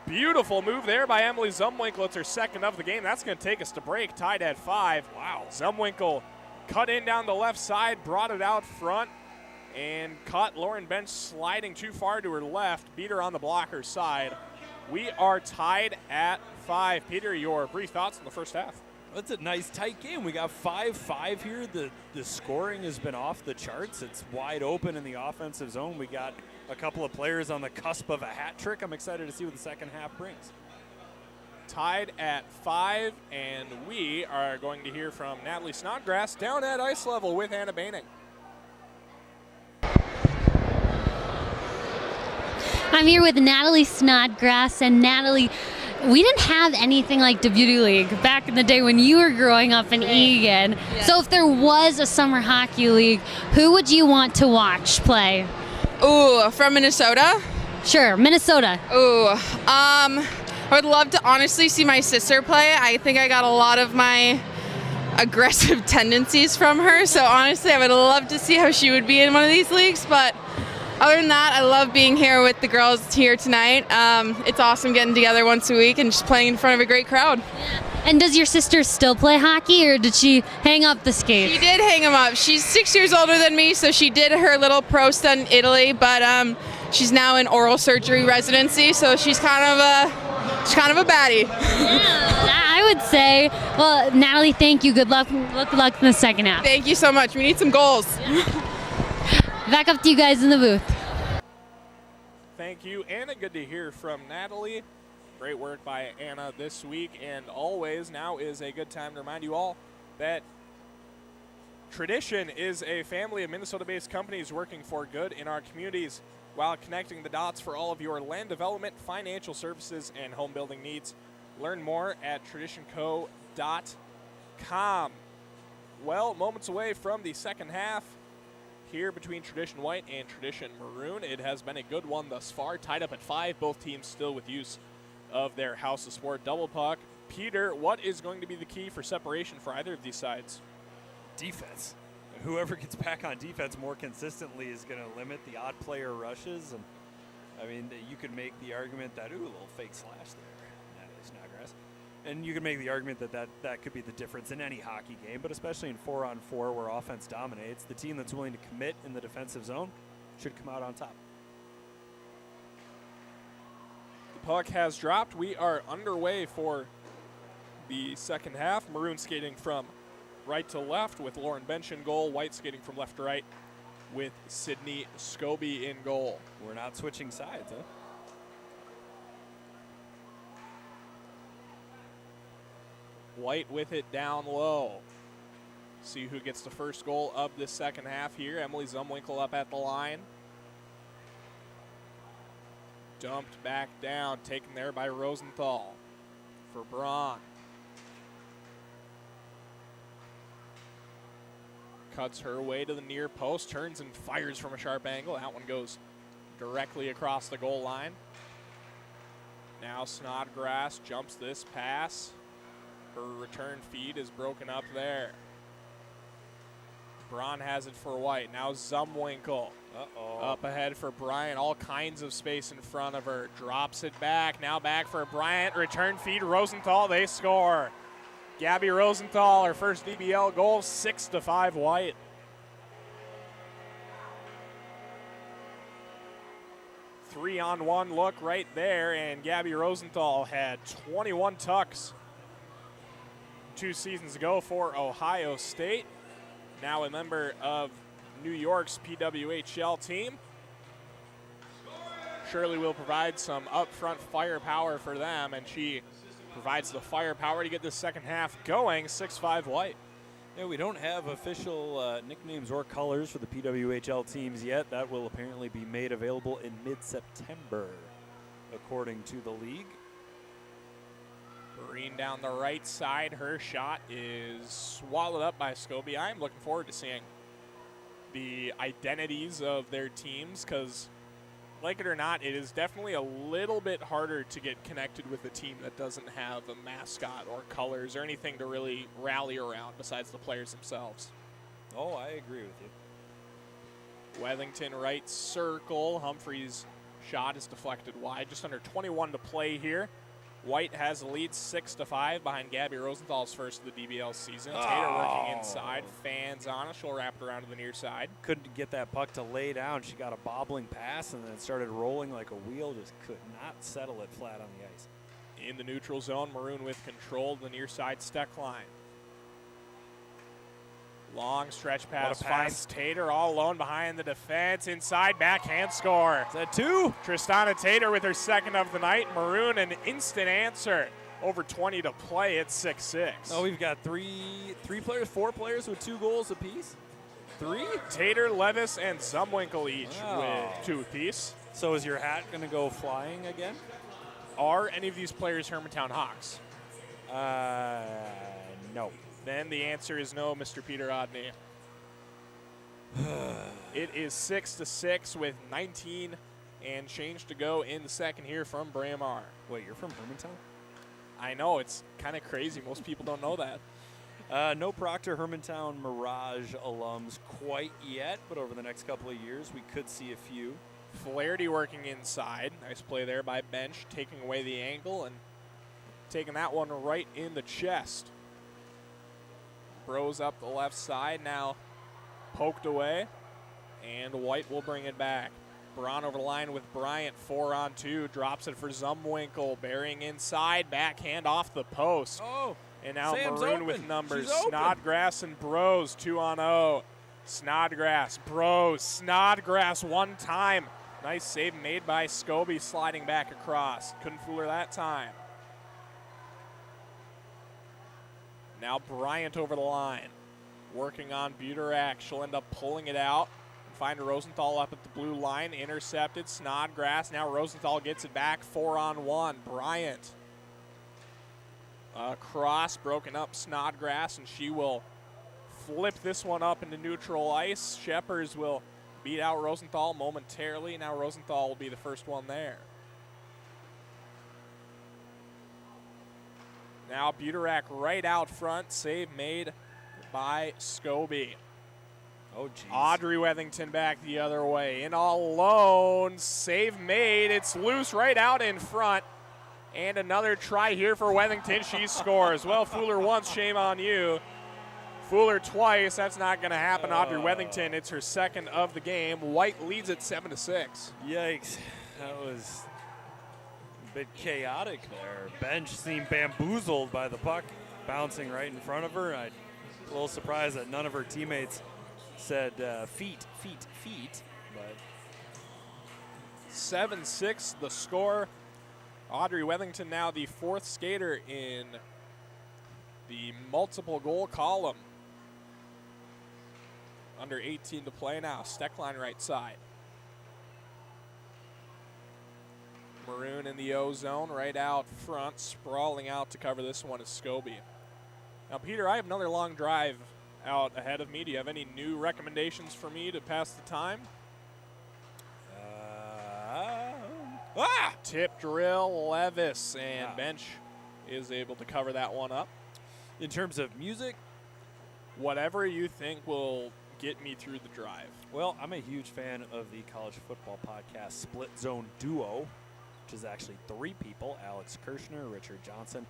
Beautiful move there by Emily Zumwinkle. It's her second of the game. That's going to take us to break, tied at 5. Wow. Zumwinkle cut in down the left side, brought it out front, and caught Lauren Bench sliding too far to her left, beat her on the blocker side. We are tied at 5. Peter, your brief thoughts on the first half? That's a nice tight game. We got 5-5 here. The scoring has been off the charts. It's wide open in the offensive zone. We got a couple of players on the cusp of a hat trick. I'm excited to see what the second half brings. Tied at 5, and we are going to hear from Natalie Snodgrass down at ice level with Anna Baining. I'm here with Natalie Snodgrass, and Natalie, we didn't have anything like the Beauty League back in the day when you were growing up in Egan. Yeah. So if there was a summer hockey league, who would you want to watch play? Ooh, from Minnesota? Sure, Minnesota. Ooh, I would love to honestly see my sister play. I think I got a lot of my aggressive tendencies from her. So honestly, I would love to see how she would be in one of these leagues. But other than that, I love being here with the girls here tonight. It's awesome getting together once a week and just playing in front of a great crowd. And does your sister still play hockey, or did she hang up the skates? She did hang them up. She's 6 years older than me, so she did her little pro stunt in Italy, but she's now in oral surgery residency, so she's kind of a baddie. Yeah, I would say. Well, Natalie, thank you. Good luck. Good luck in the second half. Thank you so much. We need some goals. Back up to you guys in the booth. Thank you, Anna. Good to hear from Natalie. Great work by Anna this week, and always now is a good time to remind you all that Tradition is a family of Minnesota-based companies working for good in our communities while connecting the dots for all of your land development, financial services, and home building needs. Learn more at traditionco.com. Well, moments away from the second half here between Tradition White and Tradition Maroon. It has been a good one thus far, tied up at 5. Both teams still with use of their House of Sport double puck. Peter, what is going to be the key for separation for either of these sides? Defense. Whoever gets back on defense more consistently is going to limit the odd player rushes. And I mean, you could make the argument that, ooh, a little fake slash there, Natalie Snodgrass. And you could make the argument that could be the difference in any hockey game, but especially in 4-on-4 where offense dominates, the team that's willing to commit in the defensive zone should come out on top. The puck has dropped. We are underway for the second half. Maroon skating from right to left with Lauren Bench in goal. White skating from left to right with Sydney Scobie in goal. We're not switching sides, huh? White with it down low. See who gets the first goal of the second half here. Emily Zumwinkle up at the line. Dumped back down, taken there by Rosenthal for Braun. Cuts her way to the near post, turns and fires from a sharp angle. That one goes directly across the goal line. Now Snodgrass jumps this pass. Her return feed is broken up there. Braun has it for White. Now Zumwinkle. Up ahead for Bryant. All kinds of space in front of her. Drops it back. Now back for Bryant. Return feed. Rosenthal. They score. Gabby Rosenthal, her first DBL goal. 6-5 White. Three-on-one look right there, and Gabby Rosenthal had 21 tucks 2 seasons ago for Ohio State. Now a member of New York's PWHL team. Shirley will provide some upfront firepower for them, and she provides the firepower to get this second half going. 6-5 White. Yeah, we don't have official nicknames or colors for the PWHL teams yet. That will apparently be made available in mid-September, according to the league. Green down the right side. Her shot is swallowed up by Scobie. I'm looking forward to seeing the identities of their teams because, like it or not, it is definitely a little bit harder to get connected with a team that doesn't have a mascot or colors or anything to really rally around besides the players themselves. Oh, I agree with you. Wethington right circle. Humphrey's shot is deflected wide. Just under 21 to play here. White has the lead 6-5 behind Gabby Rosenthal's first of the DBL season. Tater working inside, fans on it. She'll wrap it around to the near side. Couldn't get that puck to lay down. She got a bobbling pass and then started rolling like a wheel. Just could not settle it flat on the ice. In the neutral zone, Maroon with control to the near side Steck line. Long stretch pass finds Tater all alone behind the defense. Inside, backhand score. Is that 2? Tristana Tater with her second of the night. Maroon an instant answer. Over 20 to play at 6-6. Oh, we've got 4 players with 2 goals apiece. 3? Tater, Levis, and Zumwinkle each with 2 apiece. So is your hat going to go flying again? Are any of these players Hermantown Hawks? No. Then the answer is no, Mr. Peter Odney. It is 6-6 with 19 and change to go in the second here from Braemar. Wait, you're from Hermantown? I know, it's kind of crazy. Most people don't know that. No Proctor Hermantown Mirage alums quite yet, but over the next couple of years, we could see a few. Flaherty working inside. Nice play there by Bench, taking away the angle and taking that one right in the chest. Bros up the left side, now poked away, and White will bring it back. Braun over the line with Bryant, 4-on-2, drops it for Zumwinkle, burying inside, backhand off the post. Oh, and now Sam's Maroon open. with numbers. She's open. Snodgrass and Bros, 2-on-0. Snodgrass, Bros, Snodgrass one time. Nice save made by Scobie, sliding back across. Couldn't fool her that time. Now Bryant over the line, working on Buterak. She'll end up pulling it out and find Rosenthal up at the blue line. Intercepted, Snodgrass. Now Rosenthal gets it back, 4-on-1. Bryant. Cross, broken up Snodgrass, and she will flip this one up into neutral ice. Sheppers will beat out Rosenthal momentarily. Now Rosenthal will be the first one there. Now Buterak right out front. Save made by Scobie. Oh, geez. Audrey Wethington back the other way. In all alone. Save made. It's loose right out in front. And another try here for Wethington. She scores. Well, fool her once, shame on you. Fool her twice. That's not going to happen. Audrey Wethington, it's her second of the game. White leads it 7-6. Yikes. That was a bit chaotic there. Bench seemed bamboozled by the puck bouncing right in front of her. I'm a little surprised that none of her teammates said feet. But 7-6 the score. Audrey Wethington now the fourth skater in the multiple goal column. Under 18 to play now. Steckline right side. Maroon in the O zone right out front. Sprawling out to cover this one is Scobie. Now, Peter, I have another long drive out ahead of me. Do you have any new recommendations for me to pass the time? Tip drill, Levis, and Bench is able to cover that one up. in terms of music, Whatever you think will get me through the drive. well, I'm a huge fan of the college football podcast Split Zone Duo, which is actually 3 people, Alex Kirshner, Richard Johnson,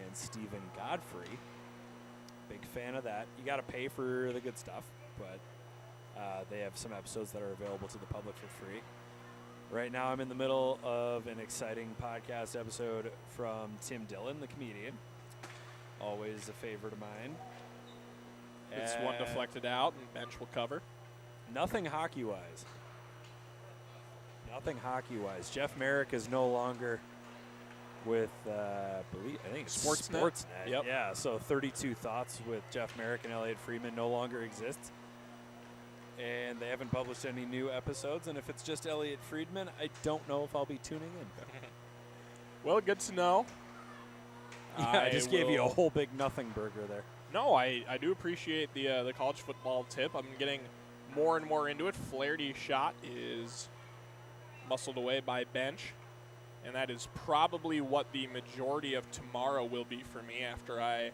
and Stephen Godfrey. Big fan of that. You got to pay for the good stuff, but they have some episodes that are available to the public for free. Right now I'm in the middle of an exciting podcast episode from Tim Dillon, the comedian. Always a favorite of mine. It's one deflected out, and Bench will cover. Nothing hockey-wise. Nothing hockey-wise. Jeff Merrick is no longer with, I think it's Sportsnet. Yep. Yeah, so 32 Thoughts with Jeff Merrick and Elliot Friedman no longer exists. And they haven't published any new episodes. And if it's just Elliot Friedman, I don't know if I'll be tuning in. Well, good to know. Yeah, I just gave you a whole big nothing burger there. No, I do appreciate the college football tip. I'm getting more and more into it. Flaherty's shot is muscled away by Bench, and that is probably what the majority of tomorrow will be for me after I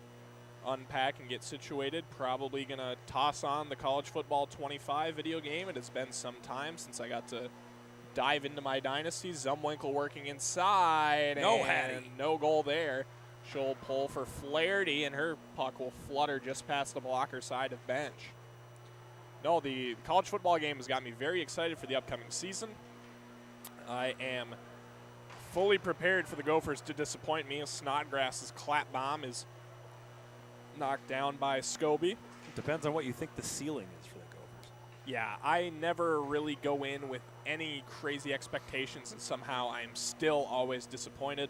unpack and get situated. Probably going to toss on the College Football 25 video game. It has been some time since I got to dive into my dynasty. Zumwinkle working inside. No, and Hattie. no goal there. She'll pull for Flaherty, and her puck will flutter just past the blocker side of Bench. No, the college football game has got me very excited for the upcoming season. I am fully prepared for the Gophers to disappoint me. Snodgrass's clap bomb is knocked down by Scobie. It depends on what you think the ceiling is for the Gophers. Yeah, I never really go in with any crazy expectations, and somehow I'm still always disappointed.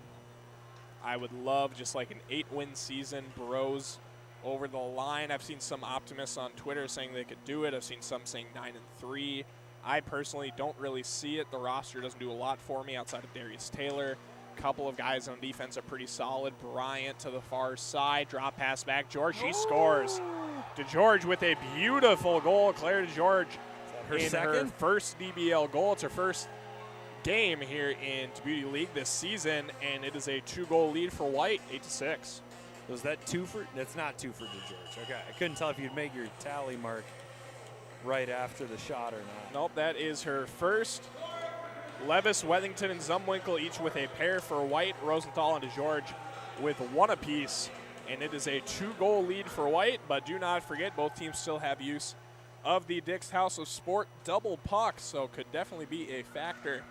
I would love just like an 8-win season, Bros over the line. I've seen some optimists on Twitter saying they could do it. I've seen some saying 9-3. I personally don't really see it. The roster doesn't do a lot for me outside of Darius Taylor. couple of guys on defense are pretty solid. Bryant to the far side, drop pass back. George, she scores. DeGeorge with a beautiful goal. Claire DeGeorge Her in second? her first DBL goal. It's her first game here in Beauty League this season, and it is a 2-goal lead for White, 8-6. Was that 2 for? That's not 2 for DeGeorge. Okay, I couldn't tell if you'd make your tally mark right after the shot or not. Nope, that is her first. Levis, Wethington, and Zumwinkle each with a pair for White. Rosenthal and DeGeorge with 1 apiece. And it is a 2-goal lead for White, but do not forget both teams still have use of the Dick's House of Sport double puck, so could definitely be a factor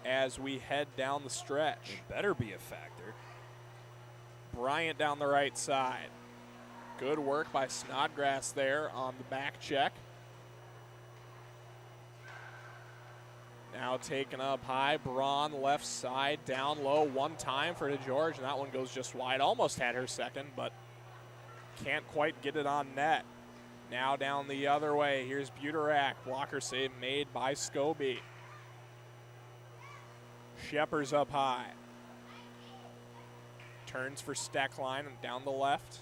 as we head down the stretch. It better be a factor. Bryant down the right side. Good work by Snodgrass there on the back check. Now taken up high. Braun left side, down low, one time for DeGeorge, and that one goes just wide. Almost had her second, but can't quite get it on net. Now down the other way. Here's Buterak. Blocker save made by Scobie. Shepard's up high. Turns for Steckline down the left.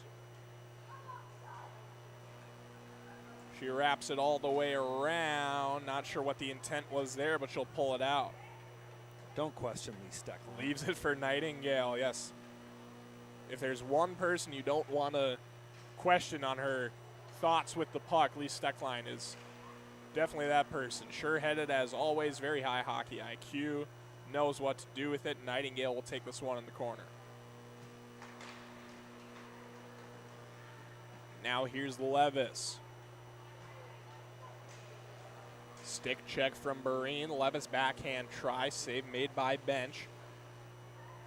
She wraps it all the way around. Not sure what the intent was there, but she'll pull it out. Don't question Lee Steckline. Leaves it for Nightingale, yes. If there's one person you don't want to question on her thoughts with the puck, Lee Steckline is definitely that person. Sure-headed as always, very high hockey IQ, knows what to do with it. Nightingale will take this one in the corner. Now here's Levis. Stick check from Barine. Levis backhand try. Save made by Bench.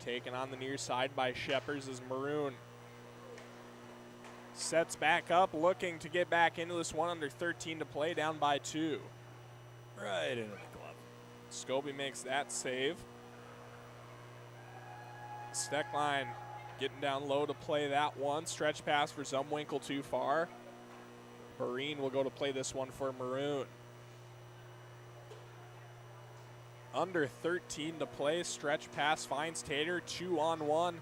Taken on the near side by Shepherds is Maroon. Sets back up, looking to get back into this one under 13 to play, down by 2. Right into the glove. Scobie makes that save. Steckline getting down low to play that one. Stretch pass for Zumwinkle too far. Barine will go to play this one for Maroon. Under 13 to play. Stretch pass finds Tater. 2-on-1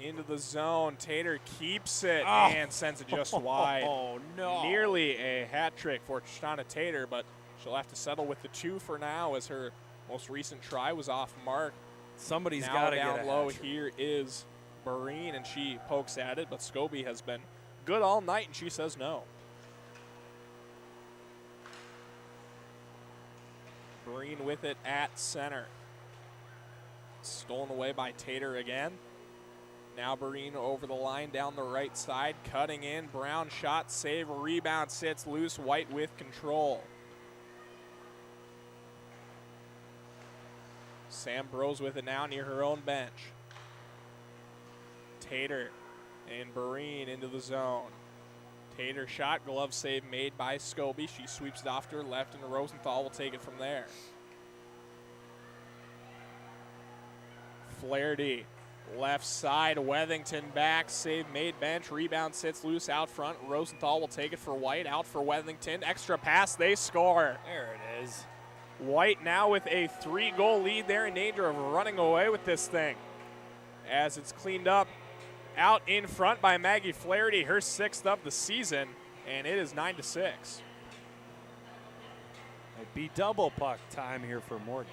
into the zone. Tater keeps it and sends it just wide. Oh, no. Nearly a hat trick for Trishana Tater, but she'll have to settle with the 2 for now as her most recent try was off mark. Somebody's Now got to down get a low hat trick. here is Barine, and she pokes at it, but Scobie has been good all night, and she says no. Barine with it at center. Stolen away by Tater again. Now Barine over the line down the right side, cutting in. Brown shot, save, rebound, sits loose. White with control. Sam Bros with it now near her own bench. Tater and Barine into the zone. Tater shot, glove save made by Scobie. She sweeps it off to her left, and Rosenthal will take it from there. Flaherty, left side, Wethington back, save made, Bench, rebound sits loose out front. Rosenthal will take it for White, out for Wethington. Extra pass, they score. There it is. White now with a 3-goal lead. They're in danger of running away with this thing as it's cleaned up out in front by Maggie Flaherty, her 6th of the season, and it is 9-6. Might be double puck time here for Mortgage.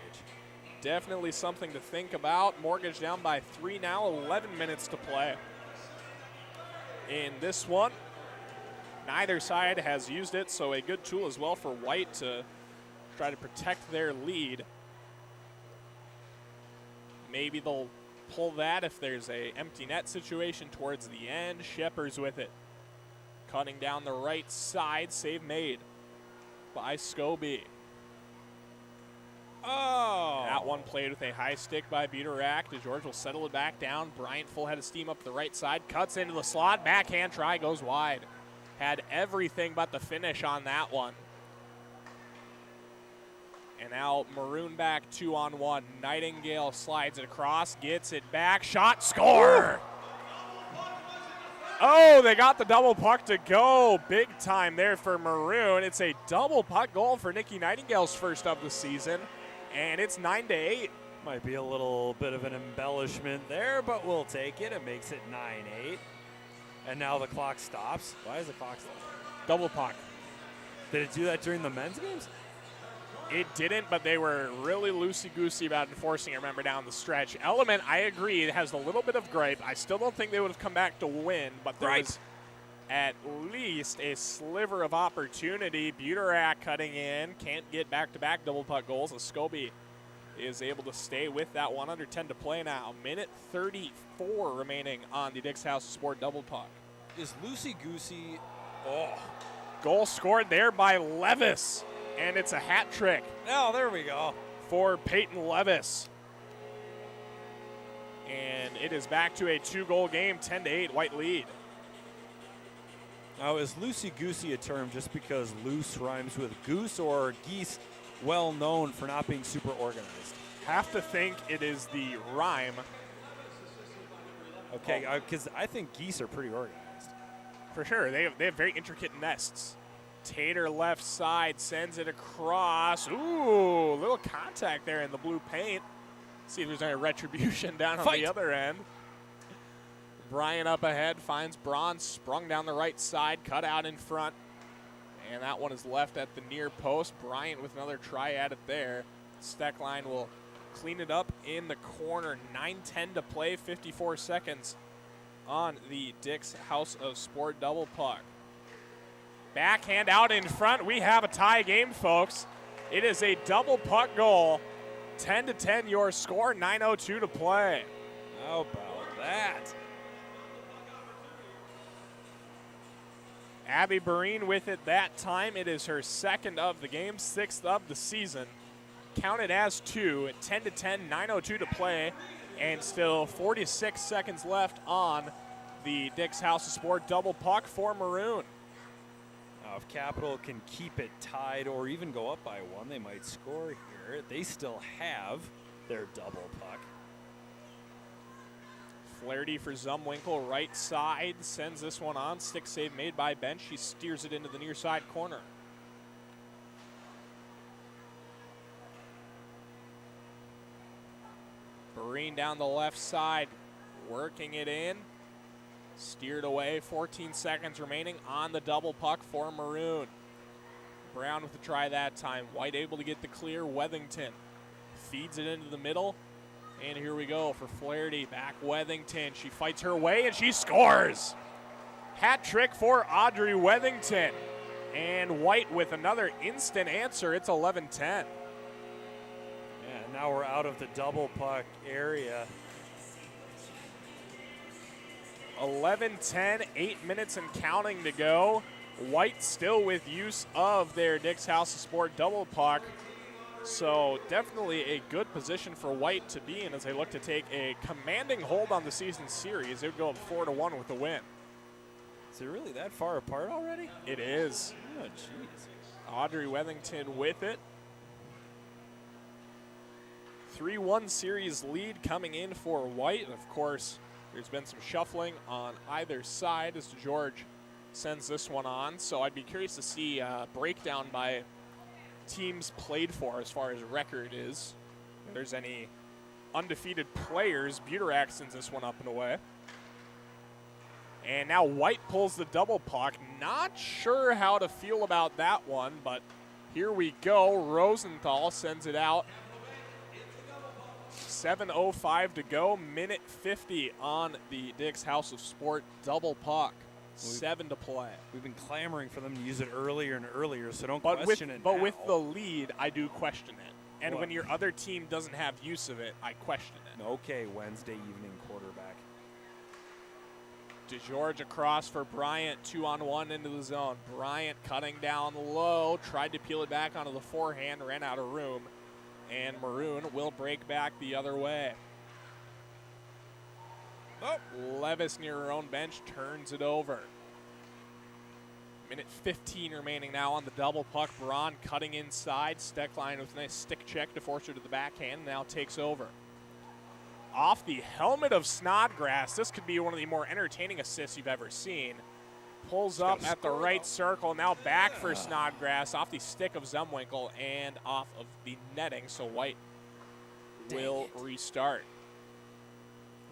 Definitely something to think about. Mortgage down by 3 now, 11 minutes to play. In this one, neither side has used it, so a good tool as well for White to try to protect their lead. Maybe they'll pull that if there's a empty net situation towards the end. Shepard's with it. Cutting down the right side, save made by Scobie. Oh! That one played with a high stick by Buterak. DeGeorge will settle it back down. Bryant full head of steam up the right side. Cuts into the slot. Backhand try goes wide. Had everything but the finish on that one. And now Maroon back 2-on-1. Nightingale slides it across. Gets it back. Shot. Score! Oh, they got the double puck to go. Big time there for Maroon. It's a double puck goal for Nikki Nightingale's first of the season. And it's 9-8. Might be a little bit of an embellishment there, but we'll take it. It makes it 9-8. And now the clock stops. Why is the clock stop? Double puck. Did it do that during the men's games? It didn't, but they were really loosey-goosey about enforcing it, remember, down the stretch. Element, I agree, it has a little bit of gripe. I still don't think they would have come back to win, but there was at least a sliver of opportunity. Buterak cutting in, can't get back-to-back double puck goals. Scobie is able to stay with that one. Under 10 to play now. Minute 34 remaining on the Dick's House of Sport double puck. Is loosey-goosey... Oh. Goal scored there by Levis, and it's a hat trick. Oh, there we go. For Peyton Levis. And it is back to a 2-goal game, 10-8, White lead. Now, is loosey-goosey a term just because loose rhymes with goose, or geese well known for not being super organized? Have to think it is the rhyme. Okay, because I think geese are pretty organized. For sure, they have very intricate nests. Tater left side sends it across. Ooh, little contact there in the blue paint. See if there's any retribution down on the other end. Brian up ahead finds Braun, sprung down the right side, cut out in front. And that one is left at the near post. Bryant with another try at it there. Steckline will clean it up in the corner. 9:10 to play, 54 seconds on the Dick's House of Sport double puck. Backhand out in front. We have a tie game, folks. It is a double puck goal. 10-10 your score, 9:02 to play. How about that? Abby Barine with it that time. It is her second of the game, sixth of the season. Counted as 2, 10-10, 9:02 to play, and still 46 seconds left on the Dick's House of Sport double puck for Maroon. Now, if Capital can keep it tied or even go up by 1, they might score here. They still have their double puck. Flaherty for Zumwinkle, right side, sends this one on. Stick save made by Bench. She steers it into the near side corner. Barine down the left side, working it in. Steered away, 14 seconds remaining on the double puck for Maroon. Brown with the try that time. White able to get the clear. Wethington feeds it into the middle. And here we go for Flaherty. Back Wethington. She fights her way and she scores. Hat trick for Audrey Wethington. And White with another instant answer. It's 11-10. Yeah, now we're out of the double puck area. 11-10, 8 minutes and counting to go. White still with use of their Dick's House of Sport double puck. So definitely a good position for White to be in as they look to take a commanding hold on the season series. They would go up 4-1 with the win. Is it really that far apart already? It is. Oh, jeez. Audrey Wethington with it. 3-1 series lead coming in for White. Of course, there's been some shuffling on either side as George sends this one on. So I'd be curious to see a breakdown by teams played for as far as record is. If there's any undefeated players, Buterak sends this one up and away. And now White pulls the double puck. Not sure how to feel about that one, but here we go. Rosenthal sends it out. 7:05 to go, minute 50 on the Dick's House of Sport double puck. 7 to play. We've been clamoring for them to use it earlier and earlier, so don't question it. But now. with the lead, I do question it. And What? when your other team doesn't have use of it, I question it. Okay, Wednesday evening quarterback. DeGeorge across for Bryant, 2-on-1 into the zone. Bryant cutting down low, tried to peel it back onto the forehand, ran out of room. And Maroon will break back the other way. Oh, Levis near her own bench turns it over. Minute 15 remaining now on the double puck. Braun cutting inside. Steckline with a nice stick check to force her to the backhand. Now takes over. Off the helmet of Snodgrass. This could be one of the more entertaining assists you've ever seen. Pulls up at the right circle. Now back for Snodgrass off the stick of Zumwinkle and off of the netting. So White will restart.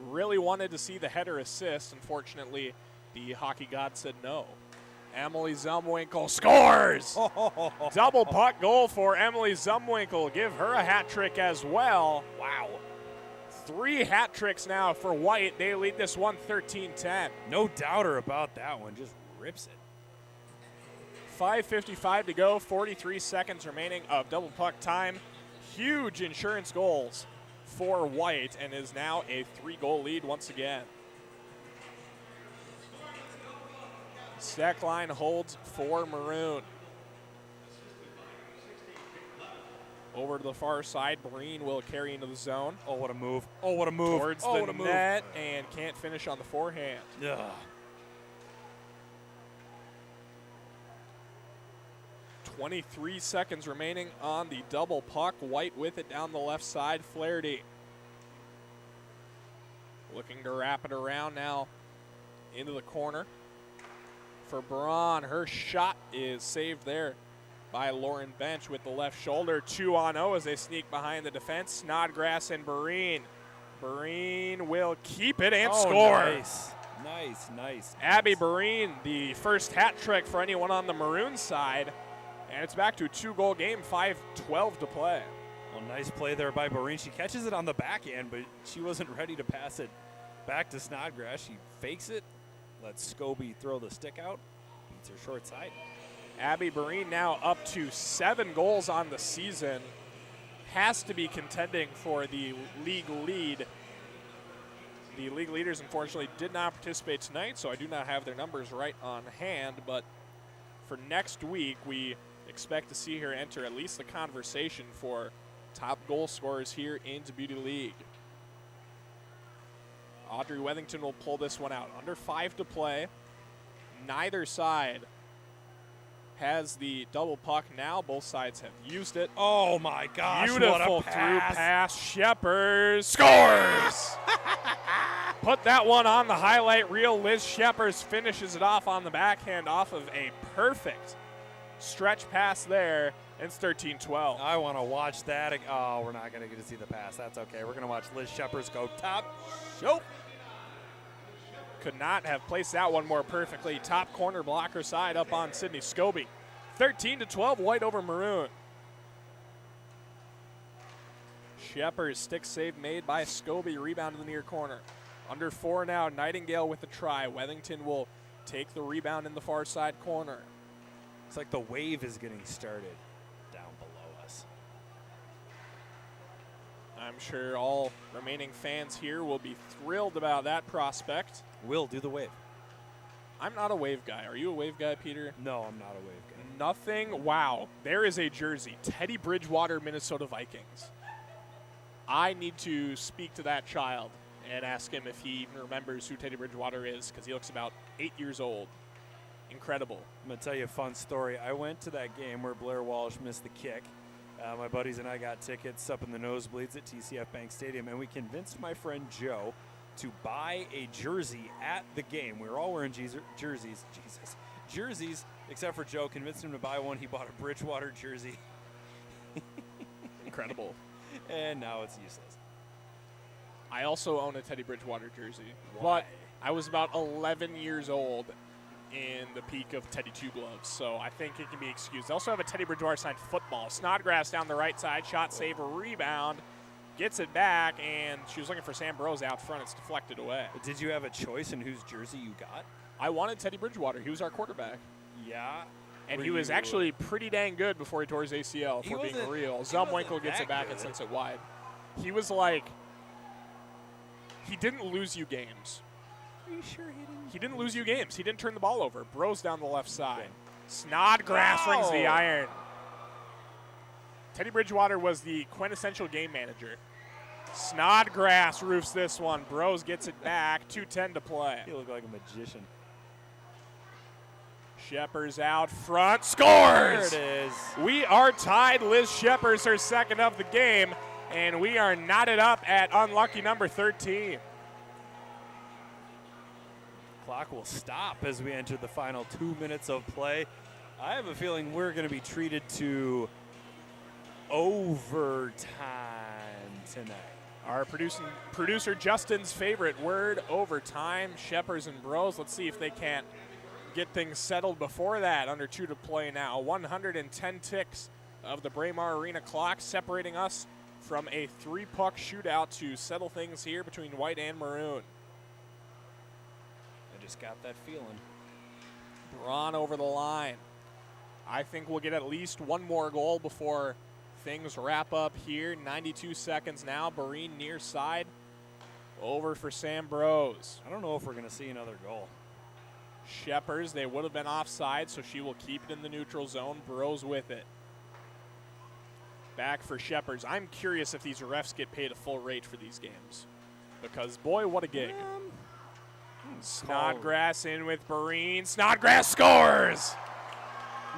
Really wanted to see the header assist. Unfortunately, the hockey god said no. Emily Zumwinkle scores! Double puck goal for Emily Zumwinkle. Give her a hat trick as well. Wow. 3 hat tricks now for White. They lead this one 13-10. No doubter about that one. Just rips it. 5:55 to go, 43 seconds remaining of double puck time. Huge insurance goals for White, and is now a 3-goal lead once again. Stack line holds for Maroon. Over to the far side, Breen will carry into the zone. Oh, what a move. Oh, what a move. Towards oh, the what a move. net, and can't finish on the forehand. Ugh. 23 seconds remaining on the double puck. White with it down the left side. Flaherty looking to wrap it around now into the corner for Braun. Her shot is saved there by Lauren Bench with the left shoulder. 2-on-0 as they sneak behind the defense. Snodgrass and Breen. Breen will keep it and score. Nice. Nice. Abby Breen, the first hat trick for anyone on the Maroon side. And it's back to a 2-goal game, 5:12 to play. Well, nice play there by Maroon. She catches it on the backhand, but she wasn't ready to pass it back to Snodgrass. She fakes it, lets Scobie throw the stick out, beats her short side. Abby Breen now up to 7 goals on the season. Has to be contending for the league lead. The league leaders, unfortunately, did not participate tonight, so I do not have their numbers right on hand. But for next week, we expect to see her enter at least the conversation for top goal scorers here in Beauty League. Audrey Wethington will pull this one out. Under 5 to play. Neither side has the double puck now. Both sides have used it. Oh, my gosh. Beautiful what a through pass. pass. Sheppers scores! Put that one on the highlight reel. Liz Sheppers finishes it off on the backhand off of a perfect stretch pass there. It's 13-12. I want to watch that. Oh, we're not going to get to see the pass. That's okay. We're going to watch Liz Sheppers go top. Nope. Could not have placed that one more perfectly. Top corner blocker side up on Sydney Scobie. 13-12, White over Maroon. Sheppers, stick save made by Scobie. Rebound in the near corner. Under 4 now, Nightingale with the try. Wethington will take the rebound in the far side corner. It's like the wave is getting started down below us. I'm sure all remaining fans here will be thrilled about that prospect. Will do the wave. I'm not a wave guy. Are you a wave guy, Peter? No, I'm not a wave guy. Nothing. Wow. There is a jersey. Teddy Bridgewater, Minnesota Vikings. I need to speak to that child and ask him if he even remembers who Teddy Bridgewater is, because he looks about 8 years old. Incredible. I'm going to tell you a fun story. I went to that game where Blair Walsh missed the kick. My buddies and I got tickets up in the nosebleeds at TCF Bank Stadium, and we convinced my friend Joe to buy a jersey at the game. We were all wearing jerseys, except for Joe. Convinced him to buy one. He bought a Bridgewater jersey. Incredible. And now it's useless. I also own a Teddy Bridgewater jersey. Why? But I was about 11 years old in the peak of Teddy Two Gloves, so I think it can be excused. I also have a Teddy Bridgewater signed football. Snodgrass down the right side, shot, save, rebound, gets it back, and she was looking for Sam Burrows out front. It's deflected away. Did you have a choice in whose jersey you got? I wanted Teddy Bridgewater. He was our quarterback. Yeah. And he was actually pretty dang good before he tore his ACL, if we're being real. Zumwinkle gets it back and sends it wide. He was like, he didn't lose you games. Are you sure he didn't? He didn't lose you games. He didn't turn the ball over. Bros down the left side. Snodgrass rings the iron. Teddy Bridgewater was the quintessential game manager. Snodgrass roofs this one. Bros gets it back. 2:10 to play. He looked like a magician. Sheppers out front. Scores! There it is. We are tied. Liz Sheppers, her second of the game. And we are knotted up at unlucky number 13. Clock will stop as we enter the final 2 minutes of play. I have a feeling we're going to be treated to overtime. tonight. Our producer Justin's favorite word, overtime. Sheppers and Bros. Let's see if they can't get things settled before that. Under 2 to play now. 110 ticks of the Braemar Arena clock separating us from a 3-puck shootout to settle things here between White and Maroon. I just got that feeling. Braun over the line. I think we'll get at least one more goal before things wrap up here. 92 seconds now. Barine near side. Over for Sam Bros. I don't know if we're going to see another goal. Sheppers, they would have been offside, so she will keep it in the neutral zone. Bros with it. Back for Sheppers. I'm curious if these refs get paid a full rate for these games. Because, boy, what a gig. Snodgrass in with Barine. Snodgrass scores!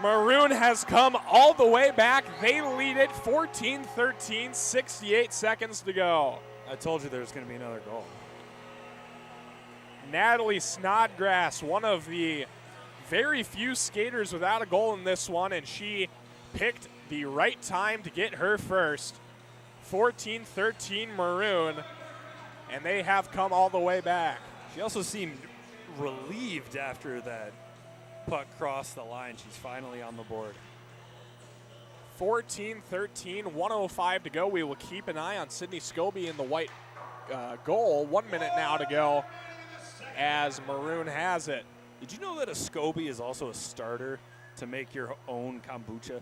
Maroon has come all the way back. They lead it 14-13, 68 seconds to go. I told you there was going to be another goal. Natalie Snodgrass, one of the very few skaters without a goal in this one, and she picked the right time to get her first. 14-13 Maroon, and they have come all the way back. She also seemed relieved after that puck crossed the line. She's finally on the board. 14-13, 1:05 to go. We will keep an eye on Sydney Scobie in the white goal. 1 minute now to go as Maroon has it. Did you know that a Scobie is also a starter to make your own kombucha?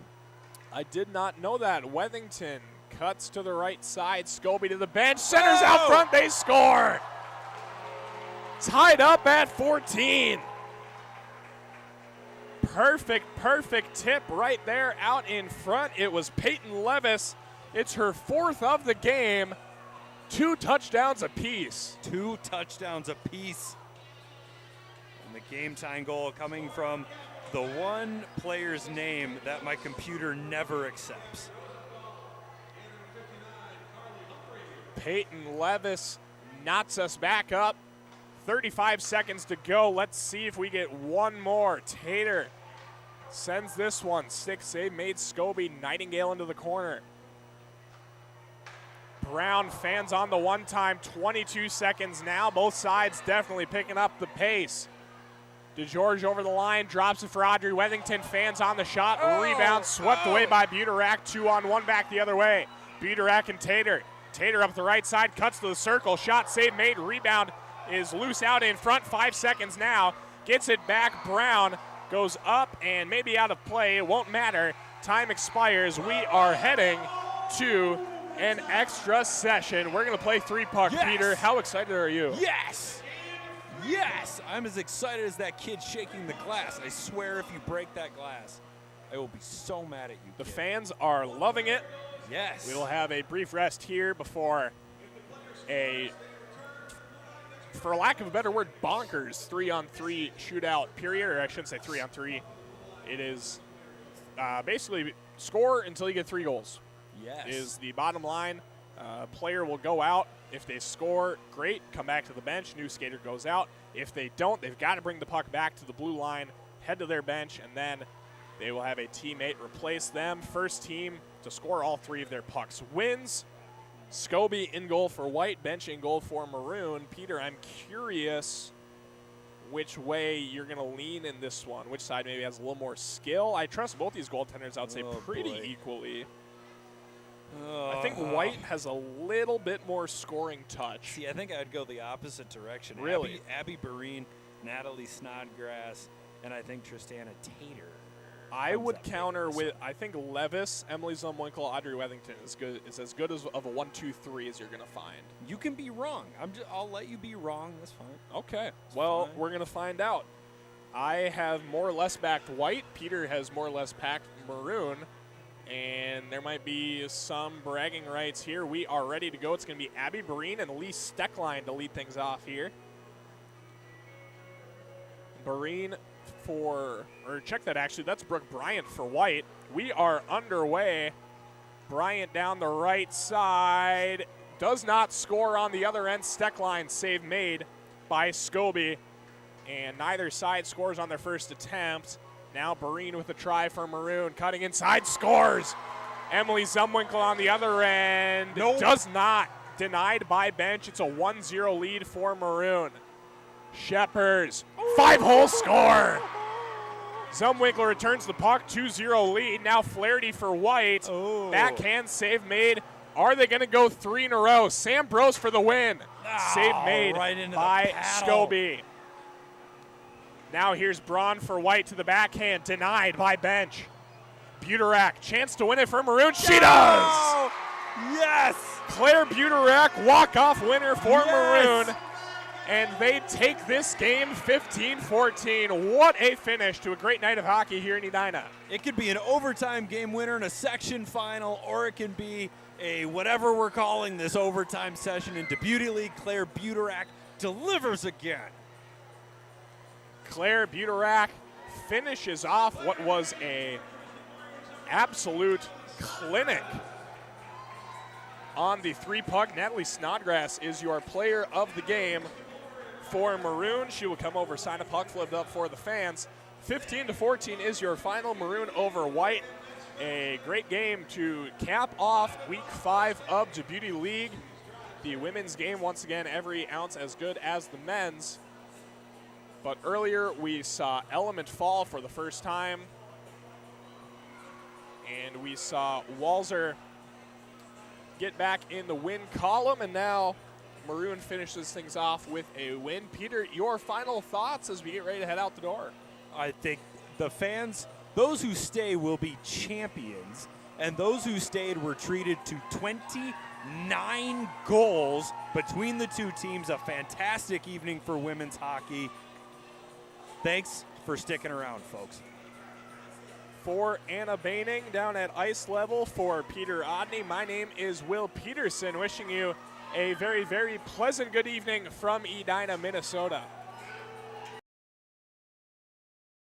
I did not know that. Wethington cuts to the right side. Scobie to the bench. Centers out front. They score. Tied up at 14. Perfect tip right there out in front. It was Peyton Levis. It's her 4th of the game. 2 touchdowns apiece. 2 touchdowns apiece. And the game-tying goal coming from the one player's name that my computer never accepts. Peyton Levis knots us back up. 35 seconds to go. Let's see if we get one more. Tater sends this one. 6 save made. Scobie. Nightingale into the corner. Brown fans on the one time. 22 seconds now. Both sides definitely picking up the pace. DeGeorge over the line. Drops it for Audrey Wethington. Fans on the shot. Rebound swept away by Buterak. 2-on-1 back the other way. Buterak and Tater. Tater up the right side. Cuts to the circle. Shot save made. Rebound is loose out in front. 5 seconds now. Gets it back. Brown goes up and maybe out of play. It won't matter. Time expires. We are heading to an extra session. We're going to play 3-puck. Yes. Peter, how excited are you? Yes! Yes! I'm as excited as that kid shaking the glass. I swear if you break that glass, I will be so mad at you. The kid. fans are loving it. Yes. We will have a brief rest here before a, for lack of a better word, bonkers 3-on-3 shootout period, or I shouldn't say 3-on-3. It is basically score until you get 3 goals. Yes. Is the bottom line. Player will go out. If they score, great. Come back to the bench. New skater goes out. If they don't, they've got to bring the puck back to the blue line, head to their bench, and then they will have a teammate replace them. First team to score all 3 of their pucks wins. Scobie in goal for White, bench in goal for Maroon. Peter, I'm curious which way you're going to lean in this one. Which side maybe has a little more skill? I trust both these goaltenders, I would say, pretty equally. I think White has a little bit more scoring touch. See, I think I'd go the opposite direction. Really? Abby Barine, Natalie Snodgrass, and I think Tristana Tater. I would counter with, I think Levis, Emily Zumwinkle, Audrey Wethington is as good as of a 1-2-3 as you're going to find. You can be wrong. I'll let you be wrong. That's fine. Okay. That's well, fine. We're going to find out. I have more or less backed White. Peter has more or less packed Maroon. And there might be some bragging rights here. We are ready to go. It's going to be Abby Barine and Lee Steckline to lead things off here. Barine check that actually. That's Brooke Bryant for White. We are underway. Bryant down the right side. Does not score on the other end. Steckline save made by Scobie. And neither side scores on their first attempt. Now Barine with a try for Maroon. Cutting inside, scores. Emily Zumwinkle on the other end. Nope. Does not. Denied by bench. It's a 1-0 lead for Maroon. Sheppers, 5-hole score. Zumwinkle returns the puck, 2-0 lead. Now Flaherty for White. Oh. Backhand save made. Are they going to go 3 in a row? Sam Bros for the win. Save made right into the by paddle. Scobie. Now here's Braun for White to the backhand. Denied by bench. Buterak, chance to win it for Maroon. She does! Yes! Claire Buterak, walk-off winner for Yes! Maroon. And they take this game 15-14. What a finish to a great night of hockey here in Edina. It could be an overtime game winner in a section final, or it can be a whatever we're calling this overtime session in Deputy League. Claire Buterak delivers again. Claire Buterak finishes off what was a absolute clinic on the 3-puck. Natalie Snodgrass is your player of the game for Maroon. She will come over, sign a puck, flipped up for the fans. 15-14 is your final. Maroon over White. A great game to cap off week 5 of Deputy League. The women's game, once again, every ounce as good as the men's. But earlier we saw Element fall for the first time. And we saw Walser get back in the win column, and now Maroon finishes things off with a win. Peter, your final thoughts as we get ready to head out the door? I think the fans, those who stay will be champions, and those who stayed were treated to 29 goals between the two teams. A fantastic evening for women's hockey. Thanks for sticking around, folks. For Anna Baining down at ice level, for Peter Odney, my name is Will Peterson, wishing you a very, very pleasant good evening from Edina, Minnesota.